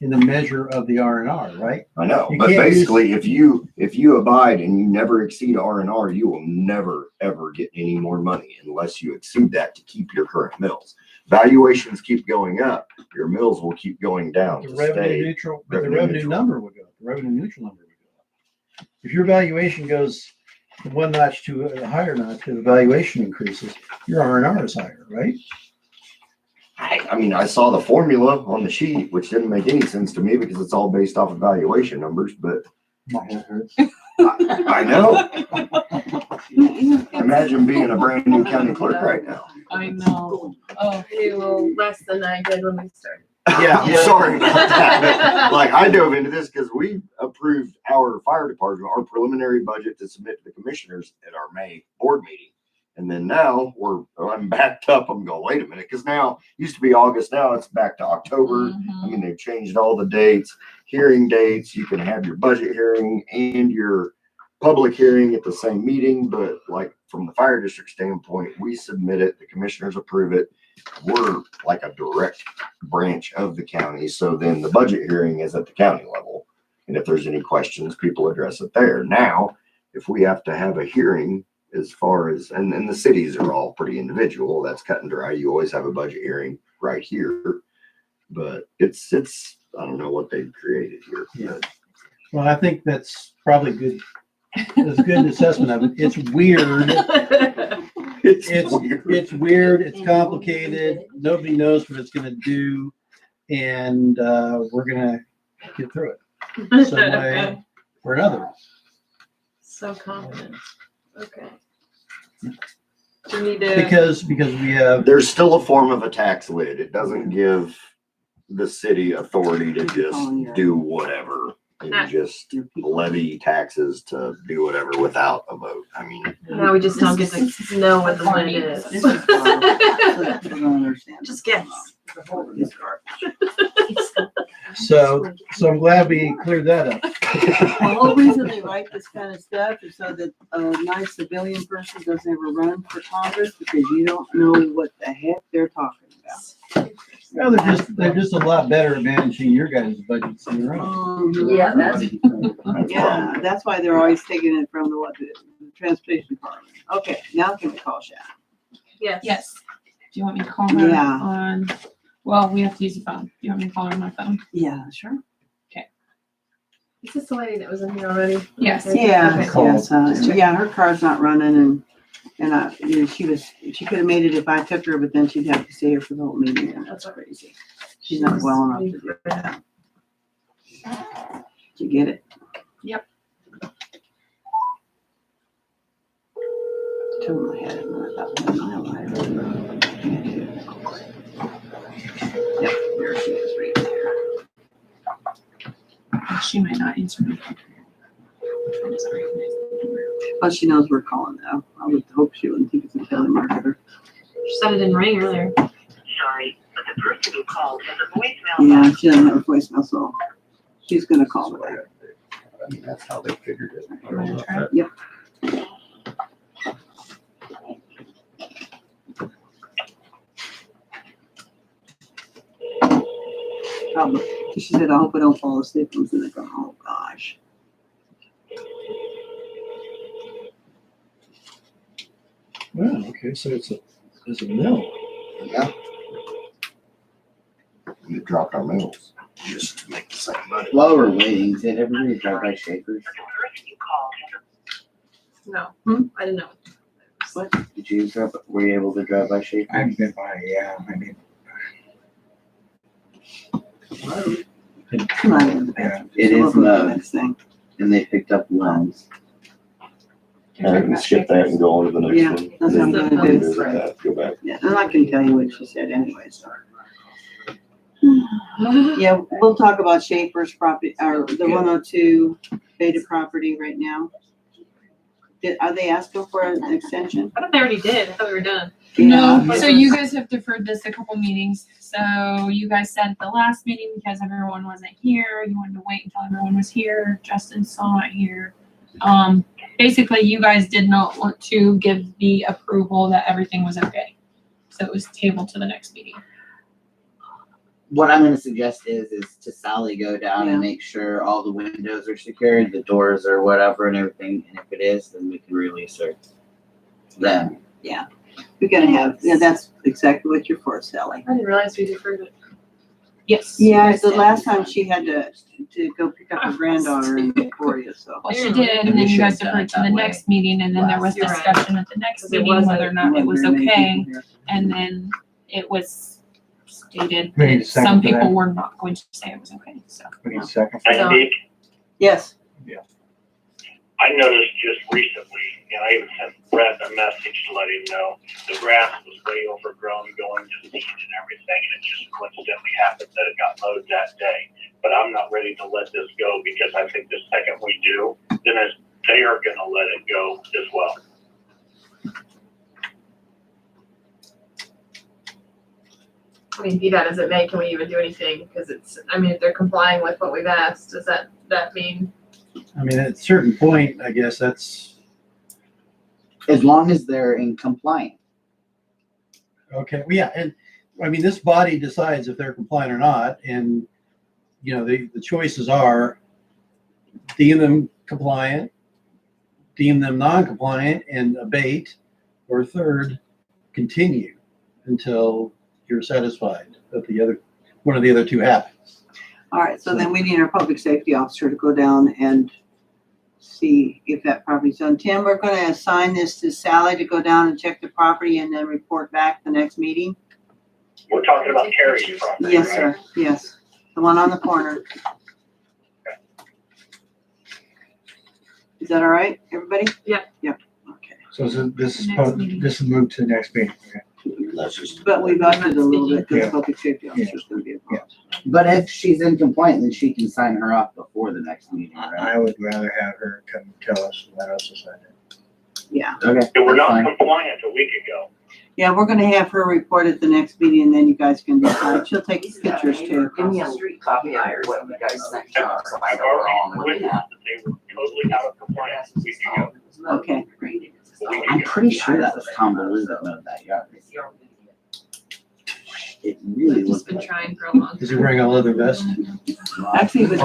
in the measure of the R&R, right? I know, but basically if you abide and you never exceed R&R, you will never ever get any more money unless you exceed that to keep your current mills. Valuations keep going up, your mills will keep going down. The revenue neutral, but the revenue number will go up. The revenue neutral number will go up. If your valuation goes from one notch to a higher notch, the valuation increases, your R&R is higher, right? I mean, I saw the formula on the sheet, which didn't make any sense to me because it's all based off evaluation numbers, but My head hurts. I know. Imagine being a brand new county clerk right now. I know. Oh, I knew a little less than I did when we started. Yeah, I'm sorry about that. But, like, I dove into this because we approved our fire department, our preliminary budget to submit to the commissioners at our May board meeting. And then now I'm backed up. I'm going, wait a minute, because now used to be August, now it's back to October. I mean, they've changed all the dates, hearing dates. You can have your budget hearing and your public hearing at the same meeting, but like from the fire district standpoint, we submit it, the commissioners approve it. We're like a direct branch of the county. So then the budget hearing is at the county level. And if there's any questions, people address it there. Now, if we have to have a hearing as far as, and the cities are all pretty individual, that's cut and dry. You always have a budget hearing right here, but it's, I don't know what they've created here. Yeah. Well, I think that's probably good. That's a good assessment of it. It's weird. It's weird. It's complicated. Nobody knows what it's going to do, and we're going to get through it some way or another. So confident. Okay. Do you need to? Because we have. There's still a form of a tax lid. It doesn't give the city authority to just do whatever and just levy taxes to do whatever without a vote. I mean, No, we just don't get to know what the limit is. This is hard. People don't understand. Just guess. It's garbage. So I'm glad we cleared that up. The whole reason they write this kind of stuff is so that a nice civilian person doesn't ever run for Congress because you don't know what the heck they're talking about. Well, they're just a lot better at managing your guys' budgets than your own. Yeah, Yeah, that's why they're always taking it from the transportation department. Okay, now can we call Shannon? Yes. yes. Do you want me to call her Yeah. on? Well, we have to use the phone. Do you want me to call her on my phone? Yeah, sure. Is this the lady that was in here already? Yes. Okay. Yeah, Okay. yes, yeah, her car's not running she could have made it if I took her, but then she'd have to stay here for the whole meeting and that's crazy. She's not well enough to do that. Did you get it? Yep. Totally had it in about 1 mile wide. Yep, there she is right there. She might not answer me. Well, she knows we're calling though. I would hope she wouldn't think it's a telemarketer. She said it didn't ring earlier. Sorry, but the person who called has a voicemail. Yeah, she doesn't have a voicemail, so she's gonna call back. I mean, that's how they figured it. You wanna try? Yep. Probably. She said, I hope I don't fall asleep. I'm sitting there going, oh gosh. Well, okay, so it's a mill. Yeah. We dropped our mills just to make the same money. While we're waiting, did everybody drive by Schaefer's? No, I didn't know. What? Did you drive? Were you able to drive by Schaefer's? I've been by, yeah, I mean, Come on in the bathroom. It So we'll is go to the mowed. next thing. And they picked up limbs. I can skip that and go on to the next Yeah, one. that's what I'm gonna do. Visit that, go back. Yeah, and I can tell you what she said anyway, so. Yeah, we'll talk about Schaefer's property, or the 102 Beta property right now. Are they asking for an extension? I thought they already did. I thought we were done. No, Yeah. so you guys have deferred this a couple meetings. So you guys said at the last meeting because everyone wasn't here, you wanted to wait until everyone was here. Justin's still not here. Basically, you guys did not want to give the approval that everything was okay. So it was tabled to the next meeting. What I'm gonna suggest is to Sally go down Yeah. and make sure all the windows are secured, the doors or whatever and everything, and if it is, then we can release her. Then. Yeah, we're gonna have, yeah, that's exactly what you're for, Sally. I didn't realize we deferred it. Yes. Yeah, the last time she had to go pick up her granddaughter in Victoria, so. Well, she did, and then you guys deferred to the next meeting, and then there was You're right. discussion at the next Because it meeting wasn't- whether or not it was Wasn't very many okay. people here. And then it was updated. We need a And second some for people that. were not going to say it was okay, so. We need a second. So- And Yes. I noticed just recently, and I even sent Brett a message to let him know, the grass was way overgrown going to seed and everything, and it just coincidentally happened that it got mowed that day. But I'm not ready to let this go because I think the second we do, then they are gonna let it go as well. I mean, be that as it may, can we even do anything? Because it's, I mean, if they're complying with what we've asked, does that mean? I mean, at a certain point, I guess that's, As long as they're in compliance. okay, well, yeah, and, I mean, this body decides if they're compliant or not, and, you know, the choices are deem them compliant, deem them non-compliant, and abate, or third, continue until you're satisfied that one of the other two happens. All right, so then we need our public safety officer to go down and see if that property's done. Tim, we're gonna assign this to Sally to go down and check the property and then report back the next meeting? We're talking about Carrie's property, Yes, right? sir, yes, the one on the corner. Is that all right, everybody? Yeah. Yeah, okay. So this is, Next meeting. this is moved to the next meeting. Okay. That's just. But we budgeted a little bit, because Yeah. public safety officer's gonna be involved. But if she's in compliance, then she can sign her off before the next meeting, right? I would rather have her come tell us and let us decide it. Yeah, Okay. And we're that's not fine. compliant a week ago. yeah, we're gonna have her report at the next meeting, and then you guys can decide. She'll take pictures too. Give me a street copy of what you guys sent. And so I I've know we're all already looking witnessed at. that they were totally out of compliance a week ago. Okay. I'm pretty sure that was Tom Baloo that mowed that yard. It really We've just looked been like. trying for a long Is he wearing a leather vest? Actually, it was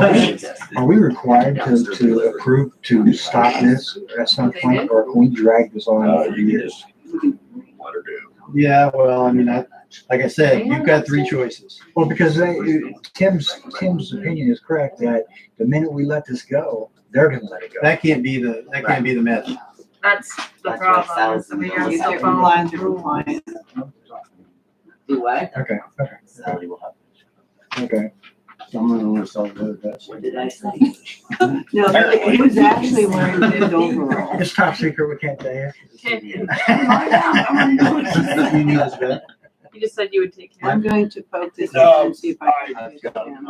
Are we required to approve to stop this at some point, or can we drag this on for years? Let her do. Yeah, well, I mean, like I said, you've got three choices. Well, because Tim's opinion is correct, that the minute we let this go, they're gonna let it go. That can't be the method. That's the That's why problem. Sal's So we in gotta the stay Either Sal's following compliant or compliant. Do what? Okay, Sally will have. okay. So I'm gonna list all the other vests. What did I say? No, he was actually wearing his overalls. It's top secret, we can't tell you. You need this vest? You just said you would take care I'm of it. going to poke this in and see if I can. get it down.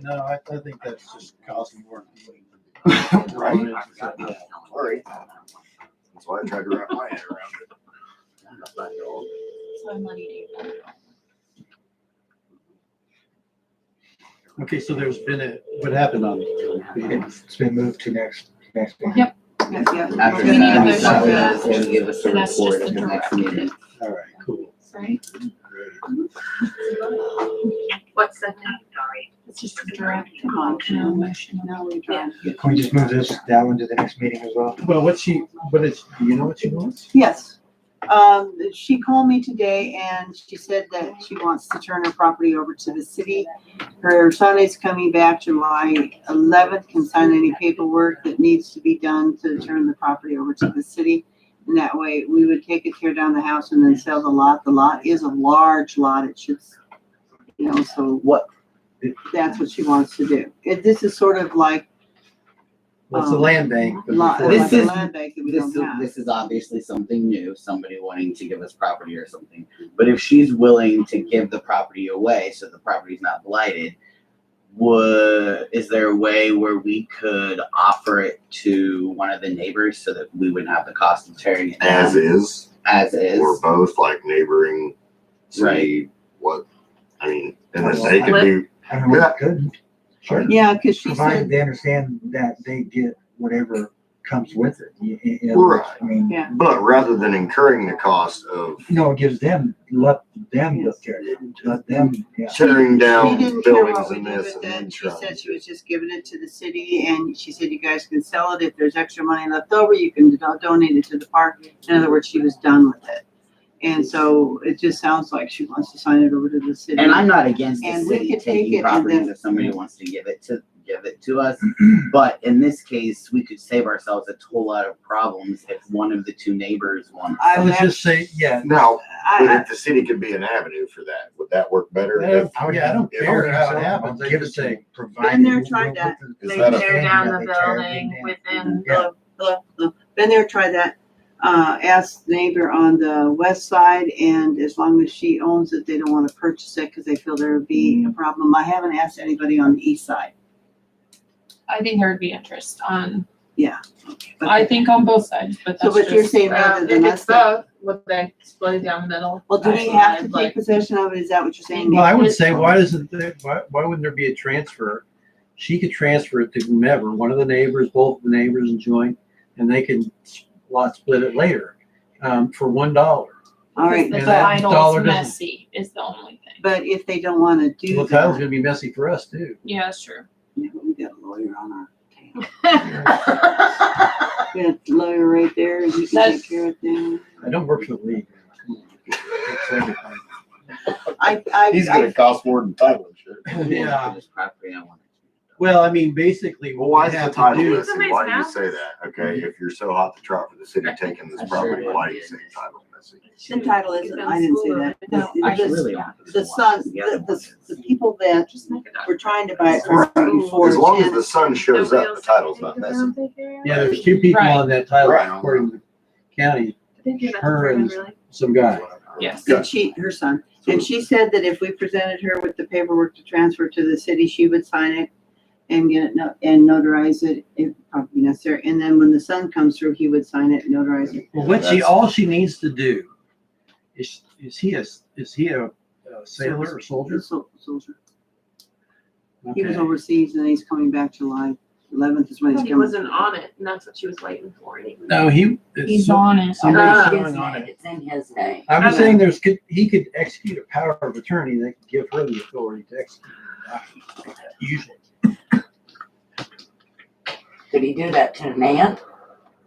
No, I think that's just causing more. Right. Sorry. That's why I tried to wrap my head around it. So I'm letting April. Okay, so there's been what happened on it? It's been moved to next meeting. Yep. Yeah. After We need a that, motion Sally for that. is going to give us a So that's report just at the the next draft. meeting. All right, cool. Right? What's that? It's just a draft. Come on, No motion. now we try. Can we just move that one to the next meeting as well? Well, do you know what she wants? Yes. She called me today and she said that she wants to turn her property over to the city. Her son is coming back July 11th, can sign any paperwork that needs to be done to turn the property over to the city. And that way we would take it, tear down the house and then sell the lot. The lot is a large lot. It should, so that's what she wants to do. This is sort of like, Well, it's a land bank. but lot, before- This like a is- land bank that we don't have. This is obviously something new, somebody wanting to give us property or something. But if she's willing to give the property away so the property's not blighted, is there a way where we could offer it to one of the neighbors so that we wouldn't have the cost of tearing it down? As is, As is. or both like neighboring, see what, I mean, and then they could do, I mean, we could, sure. Yeah, cause she Provided said, they understand that they get whatever comes with it. Right. I mean, yeah. but rather than incurring the cost of no, it gives them, let them look at it, let them, yeah. tearing She down didn't care buildings what we and did this with and it. then She trying said she to. was just giving it to the city and she said you guys can sell it. If there's extra money left over, you can donate it to the park. In other words, she was done with it. And so it just sounds like she wants to sign it over to the city. And I'm not against the And we city could take taking it and properties then- if somebody wants to give it give it to us. But in this case, we could save ourselves a whole lot of problems if one of the two neighbors wants. I would Let's just say, yeah. Now, but I, if the city could be an avenue for that, would that work better? I don't, yeah, I don't if- care how so. it happens. I Give just it to say, Been there, tried that. Is They that a- Tear down the They tear building everything within, Yeah. Been there, tried that. Asked the neighbor on the west side, and as long as she owns it, they don't want to purchase it because they feel there would be a problem. I haven't asked anybody on the east side. I think there would be interest on, But- I think on both sides, but So, that's but you're just, saying rather if than it's us. both, would they split it down the middle? Well, do we have to take possession of it? Is that what you're saying? well, I would say, why wouldn't there be a transfer? She could transfer it to whomever, one of the neighbors, both the neighbors and joint, and they can split it later, for $1. All right, the and that title's dollar doesn't- messy is the only thing. but if they don't want to do Well, the title's that, gonna be messy for us too. Yeah, that's true. yeah, but we got a lawyer on our tail. We got a lawyer right there, and he can That's- take care of things. I don't work for the league. Come on, it's everything. He's gonna cost more than title insurance. Yeah. For this property, I want it. Well, I mean, basically, Well, what why we is the have to title do. missing? Why do you say that? Okay, if you're so hot to trot for the city taking this property, why do you say title missing? The title isn't, I didn't say that. No, I The- really the- want this The one. son, The other one is- the people that Just make it up. were trying to buy it from her before. As long as Jan- the sun shows up, the title's not missing. Yeah, there's two people Right. on that title, Right. according to the county, Her her and some guy. Yes. And she, her son, and she said that if we presented her with the paperwork to transfer to the city, she would sign it and get it, and notarize it if probably necessary. And then when the son comes through, he would sign it and notarize it. Well, all she needs to do is he a sailor or soldier? Soldier. He was Okay. overseas and he's coming back July 11th is when he's He coming. wasn't on it, and that's what she was waiting for. And he was- No, He's on it. Somebody's It's showing his on name. it. It's in his name. I'm just Okay. saying he could execute a power of attorney that could give her the authority to execute. Usually. Could he do that to an aunt?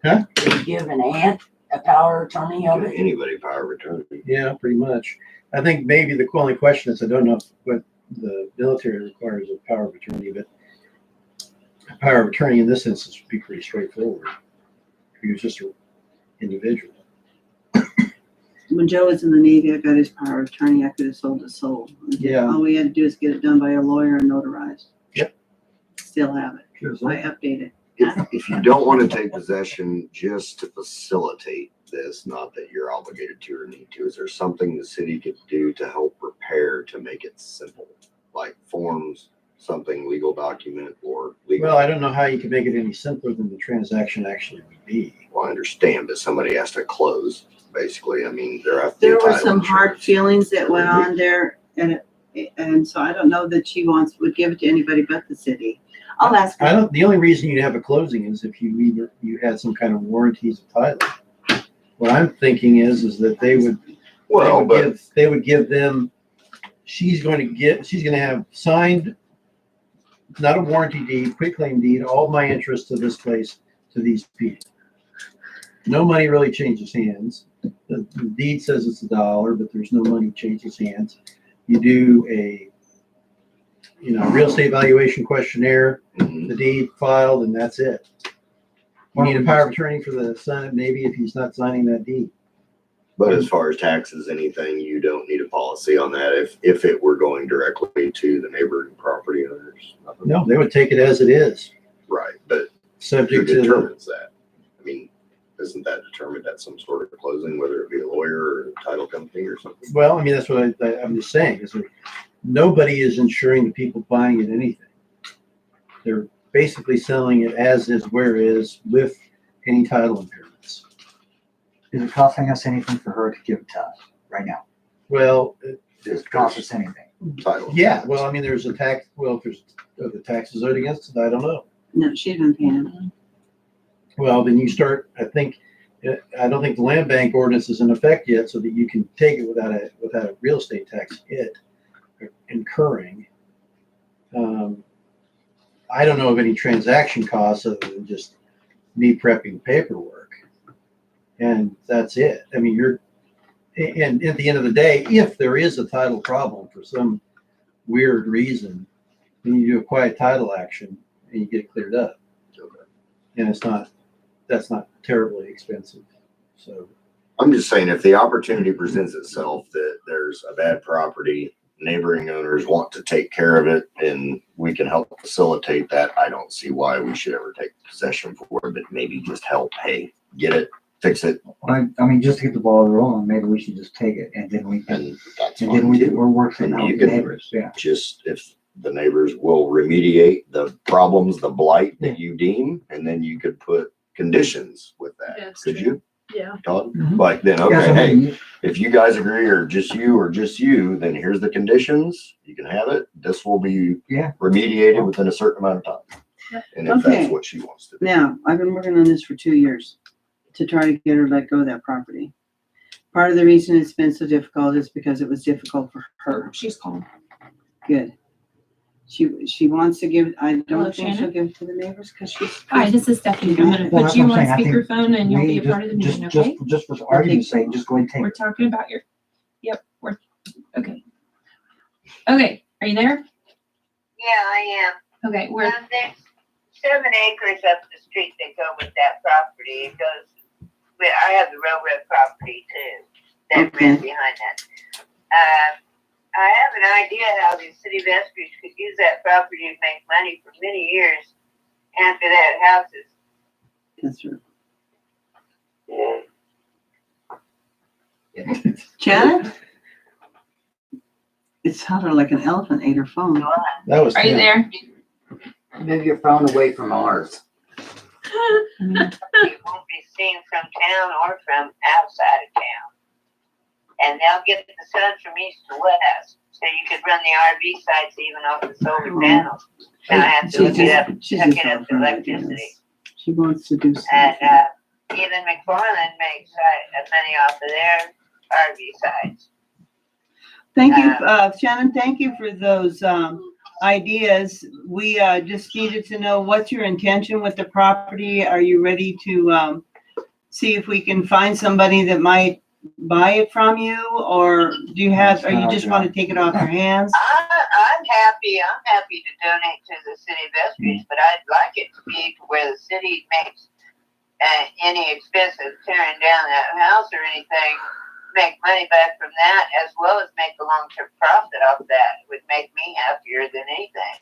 Huh? Could he give an aunt a power of attorney of it? Anybody power of attorney. Yeah, pretty much. I think maybe the only question is, I don't know what the military requires of power of attorney, but a power of attorney in this instance would be pretty straightforward. He was just an individual. When Joe was in the Navy, I got his power of attorney. I could have sold his soul. Yeah. All we had to do is get it done by a lawyer and notarized. Yep. Still have it. Sure. I update it. If you don't want to take possession just to facilitate this, not that you're obligated to or need to, is there something the city could do to help prepare to make it simple? Like forms, something legal document or legal? Well, I don't know how you can make it any simpler than the transaction actually would be. Well, I understand, but somebody has to close, basically. I mean, there have to be a There were title some hard insurance. feelings that went on there, and so I don't know that she would give it to anybody but the city. I'll ask her. The only reason you'd have a closing is if you had some kind of warranties of title. What I'm thinking is that they would give them, she's gonna have signed, not a warranty deed, quitclaim deed, all my interest to this place, to these people. No money really changes hands. The deed says it's $1, but there's no money changes hands. You do a real estate valuation questionnaire, the deed filed, and that's it. You need a power of attorney for the son, maybe if he's not signing that deed. But as far as taxes, anything, you don't need a policy on that if it were going directly to the neighboring property owners. Nothing. No, they would take it as it is, Right, but who subject to the, determines that? I mean, isn't that determined at some sort of closing, whether it be a lawyer or a title company or something? well, I mean, that's what I'm just saying, is that nobody is insuring the people buying it anything. They're basically selling it as is, where is, with any title impairments. Is it costing us anything for her to give it to us right now? Well, Does it cost us anything? Title. yeah, well, I mean, there's a tax, well, if there's, are the taxes owed against it, I don't know. No, she's been paying them. Well, then you start, I don't think the land bank ordinance is in effect yet, so that you can take it without a real estate tax hit incurring. I don't know of any transaction costs other than just me prepping paperwork. And that's it. I mean, and at the end of the day, if there is a title problem for some weird reason, then you do a quiet title action and you get it cleared up. And that's not terribly expensive, so. I'm just saying, if the opportunity presents itself that there's a bad property, neighboring owners want to take care of it, and we can help facilitate that, I don't see why we should ever take possession for it, but maybe just help, hey, get it, fix it, I mean, just to get the ball rolling, maybe we should just take it and then we can, and that's and then fine we too. we're working And out you with the can- neighbors, yeah. Just if the neighbors will remediate the problems, the blight that you deem, and then you could put conditions with that. That's Could true. you, Yeah. Todd? Mhm. Like then, Yeah, okay, so hey, maybe- if you guys agree or just you, then here's the conditions. You can have it. This will be Yeah. remediated within a certain amount of time. Yeah. And if Okay. that's what she wants to do. Now, I've been working on this for 2 years to try to get her to let go of that property. Part of the reason it's been so difficult is because it was difficult for her. She's calling. Good. She wants to give, I Hello, don't think she'll Shannon? give it to the neighbors because she's. Hi, this is Stephanie. I'm gonna Well, put that's you what I'm on saying. I think speakerphone and you'll we be a part of the just- meeting, okay? Just for argument's sake, just go ahead and take We're it. talking about your, yep, okay. Okay, are you there? Yeah, I am. Okay, we're, There's 7 acres up the street that go with that property. It goes, I have the railroad property too, that Okay. ran behind that. I have an idea how the city of Eskridge could use that property to make money for many years after that houses. That's right. Janet? It sounded like an elephant ate her phone. That was are you Tim. there? Move your phone away from ours. It won't be seen from town or from outside of town. And they'll get the sun from east to west, so you could run the RV sites even off the solar panels. Now I have to hook it up to electricity. She wants to do And, something. even McFarland makes money off of their RV sites. Thank you, Shannon, thank you for those, ideas. We, just needed to know what's your intention with the property? Are you ready to, see if we can find somebody that might buy it from you? Or do you have, or you just want to take it off your hands? I'm happy to donate to the city of Eskridge, but I'd like it to be to where the city makes any expense of tearing down that house or anything, make money back from that, as well as make a long-term profit off that. It would make me happier than anything.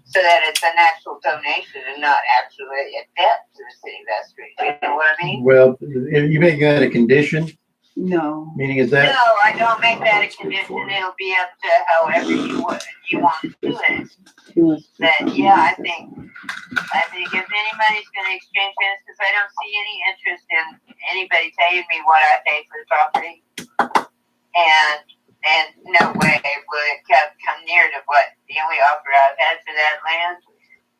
So that it's an actual donation and not actually a debt to the city of Eskridge. You know what I mean? Well, you make that a condition, No. meaning is that, No, I don't make that a condition. It'll be up to however you want to do it. She wants to do But something. yeah, I think if anybody's gonna exchange hands, because I don't see any interest in anybody paying me what I pay for the property. And no way will it come near to what the only offer I've had for that land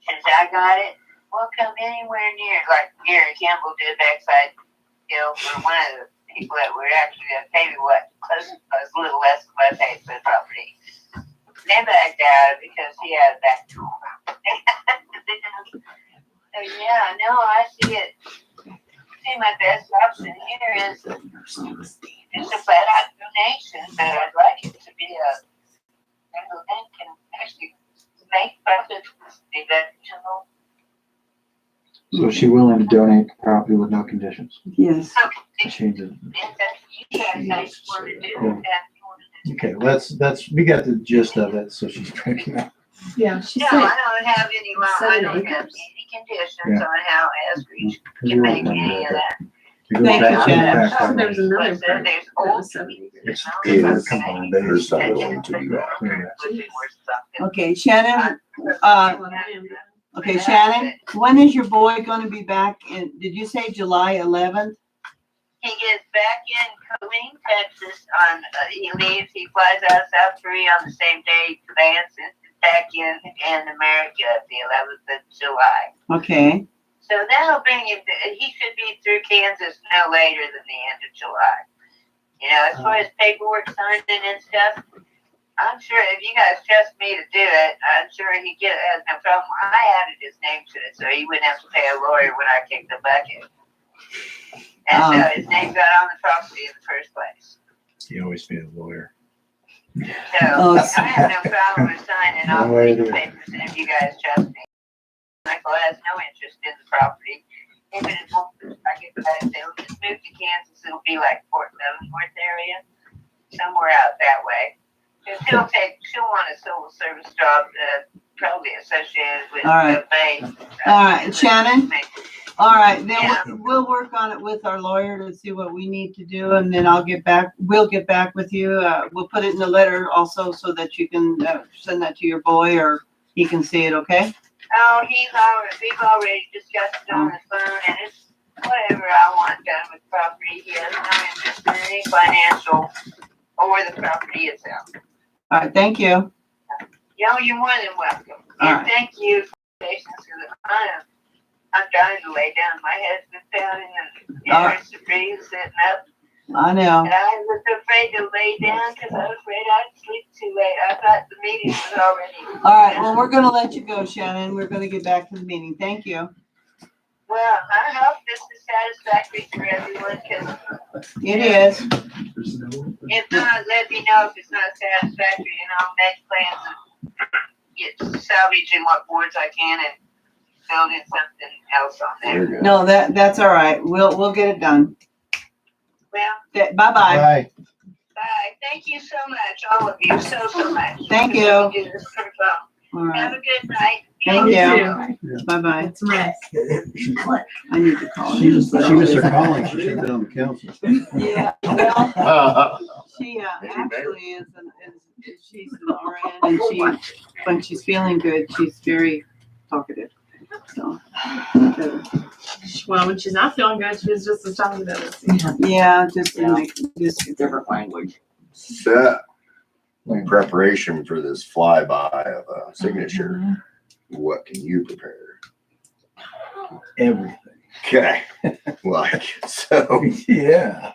since I got it. Won't come anywhere near like Gary Campbell did backside, for one of the people that were actually gonna pay me what, close to a little less than what I paid for the property. They backed out because he had a back door. So yeah, no, I see it. See, my best option here is just a flat out donation, but I'd like it to be and can actually make profit deductible. So is she willing to donate the property with no conditions? Yes. Changes. If that's you guys want to do, that. okay, we got the gist of it, so she's breaking up. Yeah, she No, said, I don't have any, I 7 don't have acres. any conditions Yeah. on how Eskridge can make any of that. Thank you, Shannon. so there was another But part there's that was old 7 acres. It's Is combined, her there's son willing to do that? Would be worth something. Okay, Shannon, okay, Shannon, when is your boy gonna be back in, did you say July 11th? He gets back in Killeen, Texas on, he leaves, he flies out of South Korea on the same day Bandstand is back in America the 11th of July. Okay, So that'll bring him, he should be through Kansas no later than the end of July. As far as paperwork signing and stuff, I'm sure if you guys trust me to do it, I'm sure he has no problem. I added his name to it so he wouldn't have to pay a lawyer when I kicked the bucket. And so his name got on the property in the first place. You always pay a lawyer. So I have no problem with signing off these papers if you guys trust me. I council has no interest in the property. If it is, I guess if they'll just move to Kansas, it'll be like Fort Leavenworth area, somewhere out that way. And she'll want a civil service job, probably associated with All right. the bank. All right, Shannon? All right, then Yeah. we'll work on it with our lawyer to see what we need to do, and then we'll get back with you. We'll put it in the letter also so that you can send that to your boy, or he can see it, okay? Oh, we've already discussed it on the phone, and it's whatever I want done with property. He has no interest in any financial or the property itself. All right, thank you. You're more than welcome. All And right. thank you for your patience, because I'm trying to lay down. My head's been pounding and All right. it's breathe sitting up. I know. And I was afraid to lay down because I was afraid I'd sleep too late. I thought the meeting was already. All right, well, we're gonna let you go, Shannon. We're gonna get back to the meeting. Thank you. Well, I hope this is satisfactory for everyone, because It is. if not, let me know if it's not satisfactory, and I'll make plans and get salvaging what boards I can and building something else on there. No, that's all right. We'll get it done. Well, Bye-bye. Bye. bye. Thank you so much, all of you, so much. Thank you. Let me do this for phone. All Have right. a good night. Thank You you. Bye-bye. It's rest. I need to call She her. missed her calling. She should have been on the council. Yeah, well, she actually she's an RN, and when she's feeling good, she's very talkative. So, Well, when she's not feeling good, she's just as talkative as yeah, just Different language. So, in preparation for this flyby of a signature, what can you prepare? Everything. Okay, like, so, Yeah.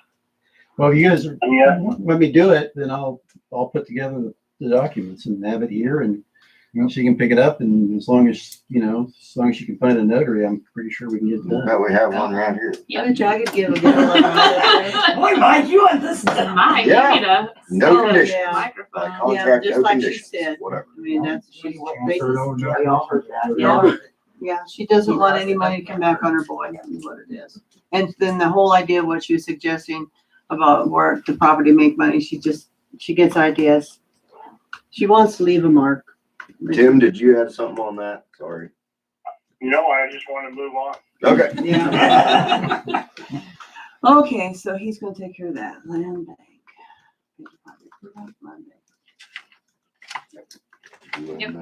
Well, if you guys Yeah. let me do it, then I'll put together the documents and have it here, and she can pick it up, and as long as you can find a notary, I'm pretty sure we can get it done. bet we have one around here. Why don't I could give a Boy, Mike, you want this Mike, Yeah. you need a No Oh, conditions. yeah. By microphone. contract, just no like she conditions, said. whatever. I mean, that's, We all heard that. Yeah. Yeah, she doesn't want any money to come back on her boy, is what it is. And then the whole idea of what she was suggesting about where the property make money, she gets ideas. She wants to leave a mark. Tim, did you have something on that? Sorry. No, I just want to move on. Okay. Yeah. Okay, so he's gonna take care of that land bank. Yep,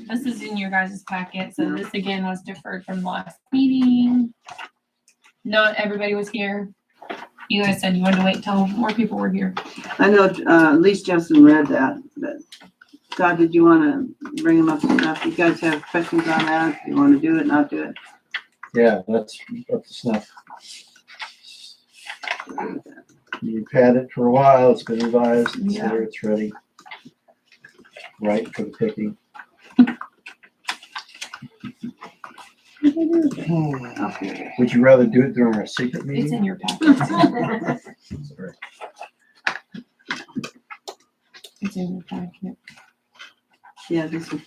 this is in your guys' packet, so this again was deferred from the last meeting. Not everybody was here. You guys said you wanted to wait till more people were here. I know, at least Justin read that, but Todd, did you wanna bring him up to stuff? You guys have questions on that? You wanna do it, not do it? Yeah, that's up to snuff. You've had it for a while, it's been revised, it's Yeah. there, it's ready. Right for the picking. Okay. Would you rather do it during a secret It's meeting? in your packet. Sorry. It's in your packet. Yeah, this is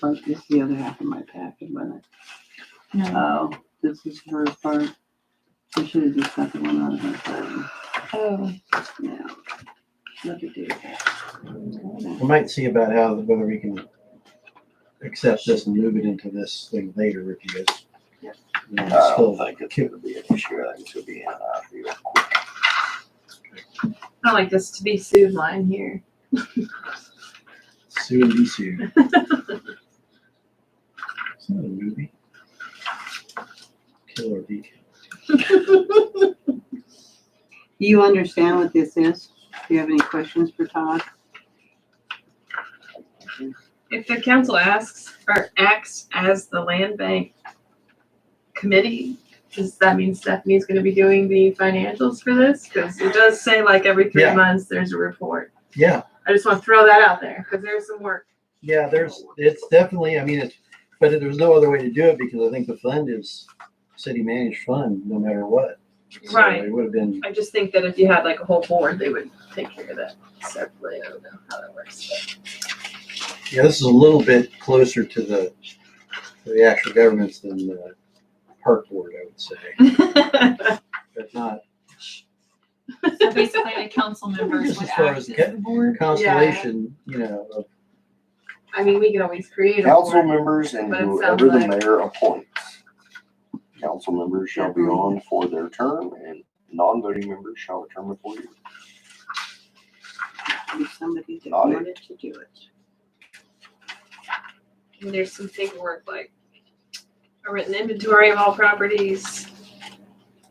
the other half of my packet, wasn't it? No. Oh, this is her part. We should have just got the one out of her phone. Oh, Yeah. Look at this. We might see about whether we can accept this and move it into this thing later if you guys. Yep. Yeah, I don't still think it's gonna be an issue. I think it's gonna be in and out real quick. I like this to be sued line here. sue and be sued. It's not a movie. Kill or be killed. Do you understand what this is? Do you have any questions for Todd? If the council asks or acts as the land bank committee, does that mean Stephanie's gonna be doing the financials for this? Cause it does say like every 3 Yeah. months there's a report. Yeah, I just wanna throw that out there, cause there's some work. yeah, it's definitely, but there's no other way to do it because I think the fund is city managed fund, no matter what. So Right. It would have been, I just think that if you had like a whole board, they would take care of that separately. I don't know how that works. yeah, this is a little bit closer to the actual government's than the park board, I would say. But not So basically, the council members Just would as far act as as the the board. constellation, you know, of I mean, we can always create a Council board. members and But it whoever sounds the like- mayor appoints. Council members shall be on for their term and non-voting members shall return before you. If somebody that Got it. wanted to do it. And there's some paperwork like a written inventory of all properties,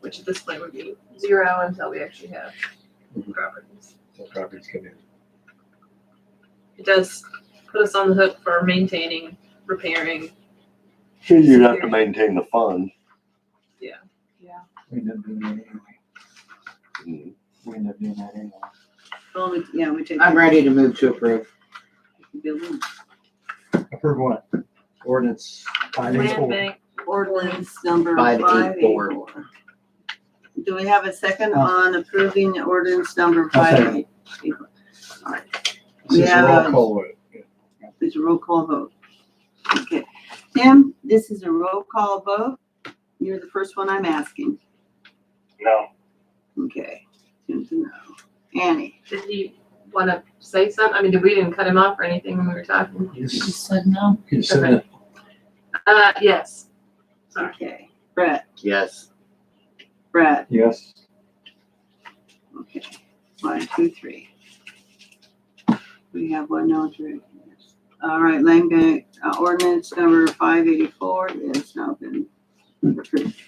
which at this point would be 0 until we actually have properties. the properties come in. It does put us on the hook for maintaining, repairing. You'd have to maintain the fund. We end up doing that anyway. Mhm. We end up doing that anyway. Well, we take. I'm ready to move to approve. Building. Approve what? Ordinance Land 584. bank, Ordinance number 584. 584. Do we have a second on approving ordinance number I'll second. 584? All right, This is a have roll a- call vote. it's a roll call vote. Okay, Tim, this is a roll call vote. You're the first one I'm asking. No. Okay, Tim's a no. Annie, did he want to say something? I mean, we didn't cut him off or anything when we were talking. You just said no. You said that. Yes. Sorry. okay, Brett, Yes. Brett, Yes. okay, 1, 2, 3. We have 1 no, 3. Yes. All right, Land Bank, ordinance number 584 is now been approved.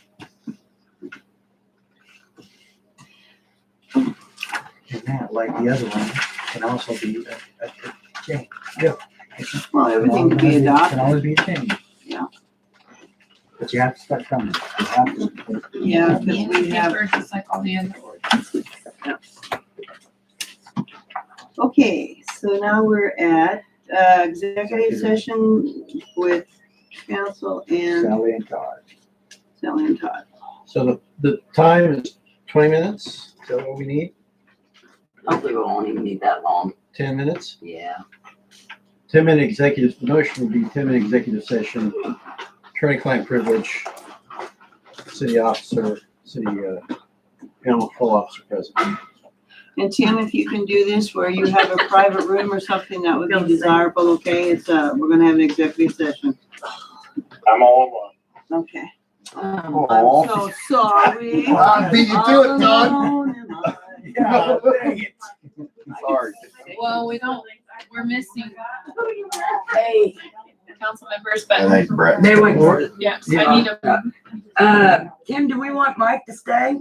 And that, like the other one, can also be a change. Yeah. Well, everything can be Can adopted. always be a change. Yeah. But you have to start coming. You have to. Yeah, because In we the have, paper, just like all the other ordinances. okay, so now we're at, executive session with council and Sally and Todd. Sally and Todd. So the time is 20 minutes. Is that what we need? Hopefully we won't even need that long. 10 minutes? Yeah. 10-minute executive, the motion would be 10-minute executive session, attorney-client privilege, city officer, city animal control officer present. And Tim, if you can do this where you have a private room or something, that would be desirable, okay? It's, we're gonna have an executive session. I'm all alone. Okay. Um, I'm so sorry. I beat you to it, Todd. Alone am I. Yeah, dang it. Sorry. Well, we're missing Hey, council members, I but think Brett. they went for it. yes, I need a. Tim, do we want Mike to stay?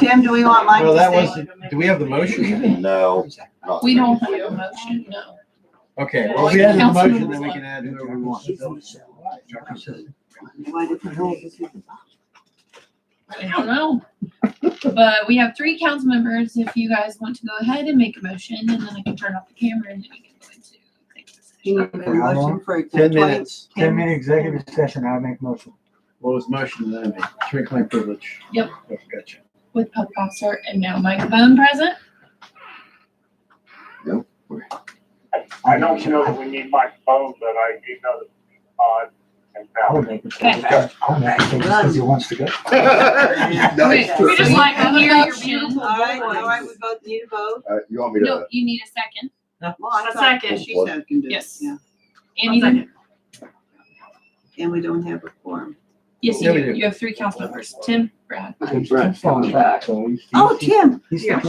Tim, do we want Mike Well, to that stay? was, do we have the motion? No. not We don't tonight. have a motion, no. Okay, well, if we add the motion, then we can add whoever we want. Why did you- I don't know. But we have 3 council members. If you guys want to go ahead and make a motion, and then I can turn off the camera and then we can go into executive session. You need a For how motion long? for 10 20 minutes. 10-minute executive session, I make motion. What was the motion that I made? Attorney-client privilege. Yep. Okay, gotcha. With public officer and now microphone present. I don't know that we need my phone, but I do know that Todd and I would Sally. make it. I'll make it because he wants to go. Okay, we just like to hear your motion. All right, we both need a vote. You want me to? No, you need a second. Well, I A thought second. she said we can do it, Yes. yeah. And you, And we don't have a quorum. yes, Yeah, you we do. do. You have 3 council members. Tim, Brad. Tim's falling back, so he's. Oh, Tim. He's. Tim.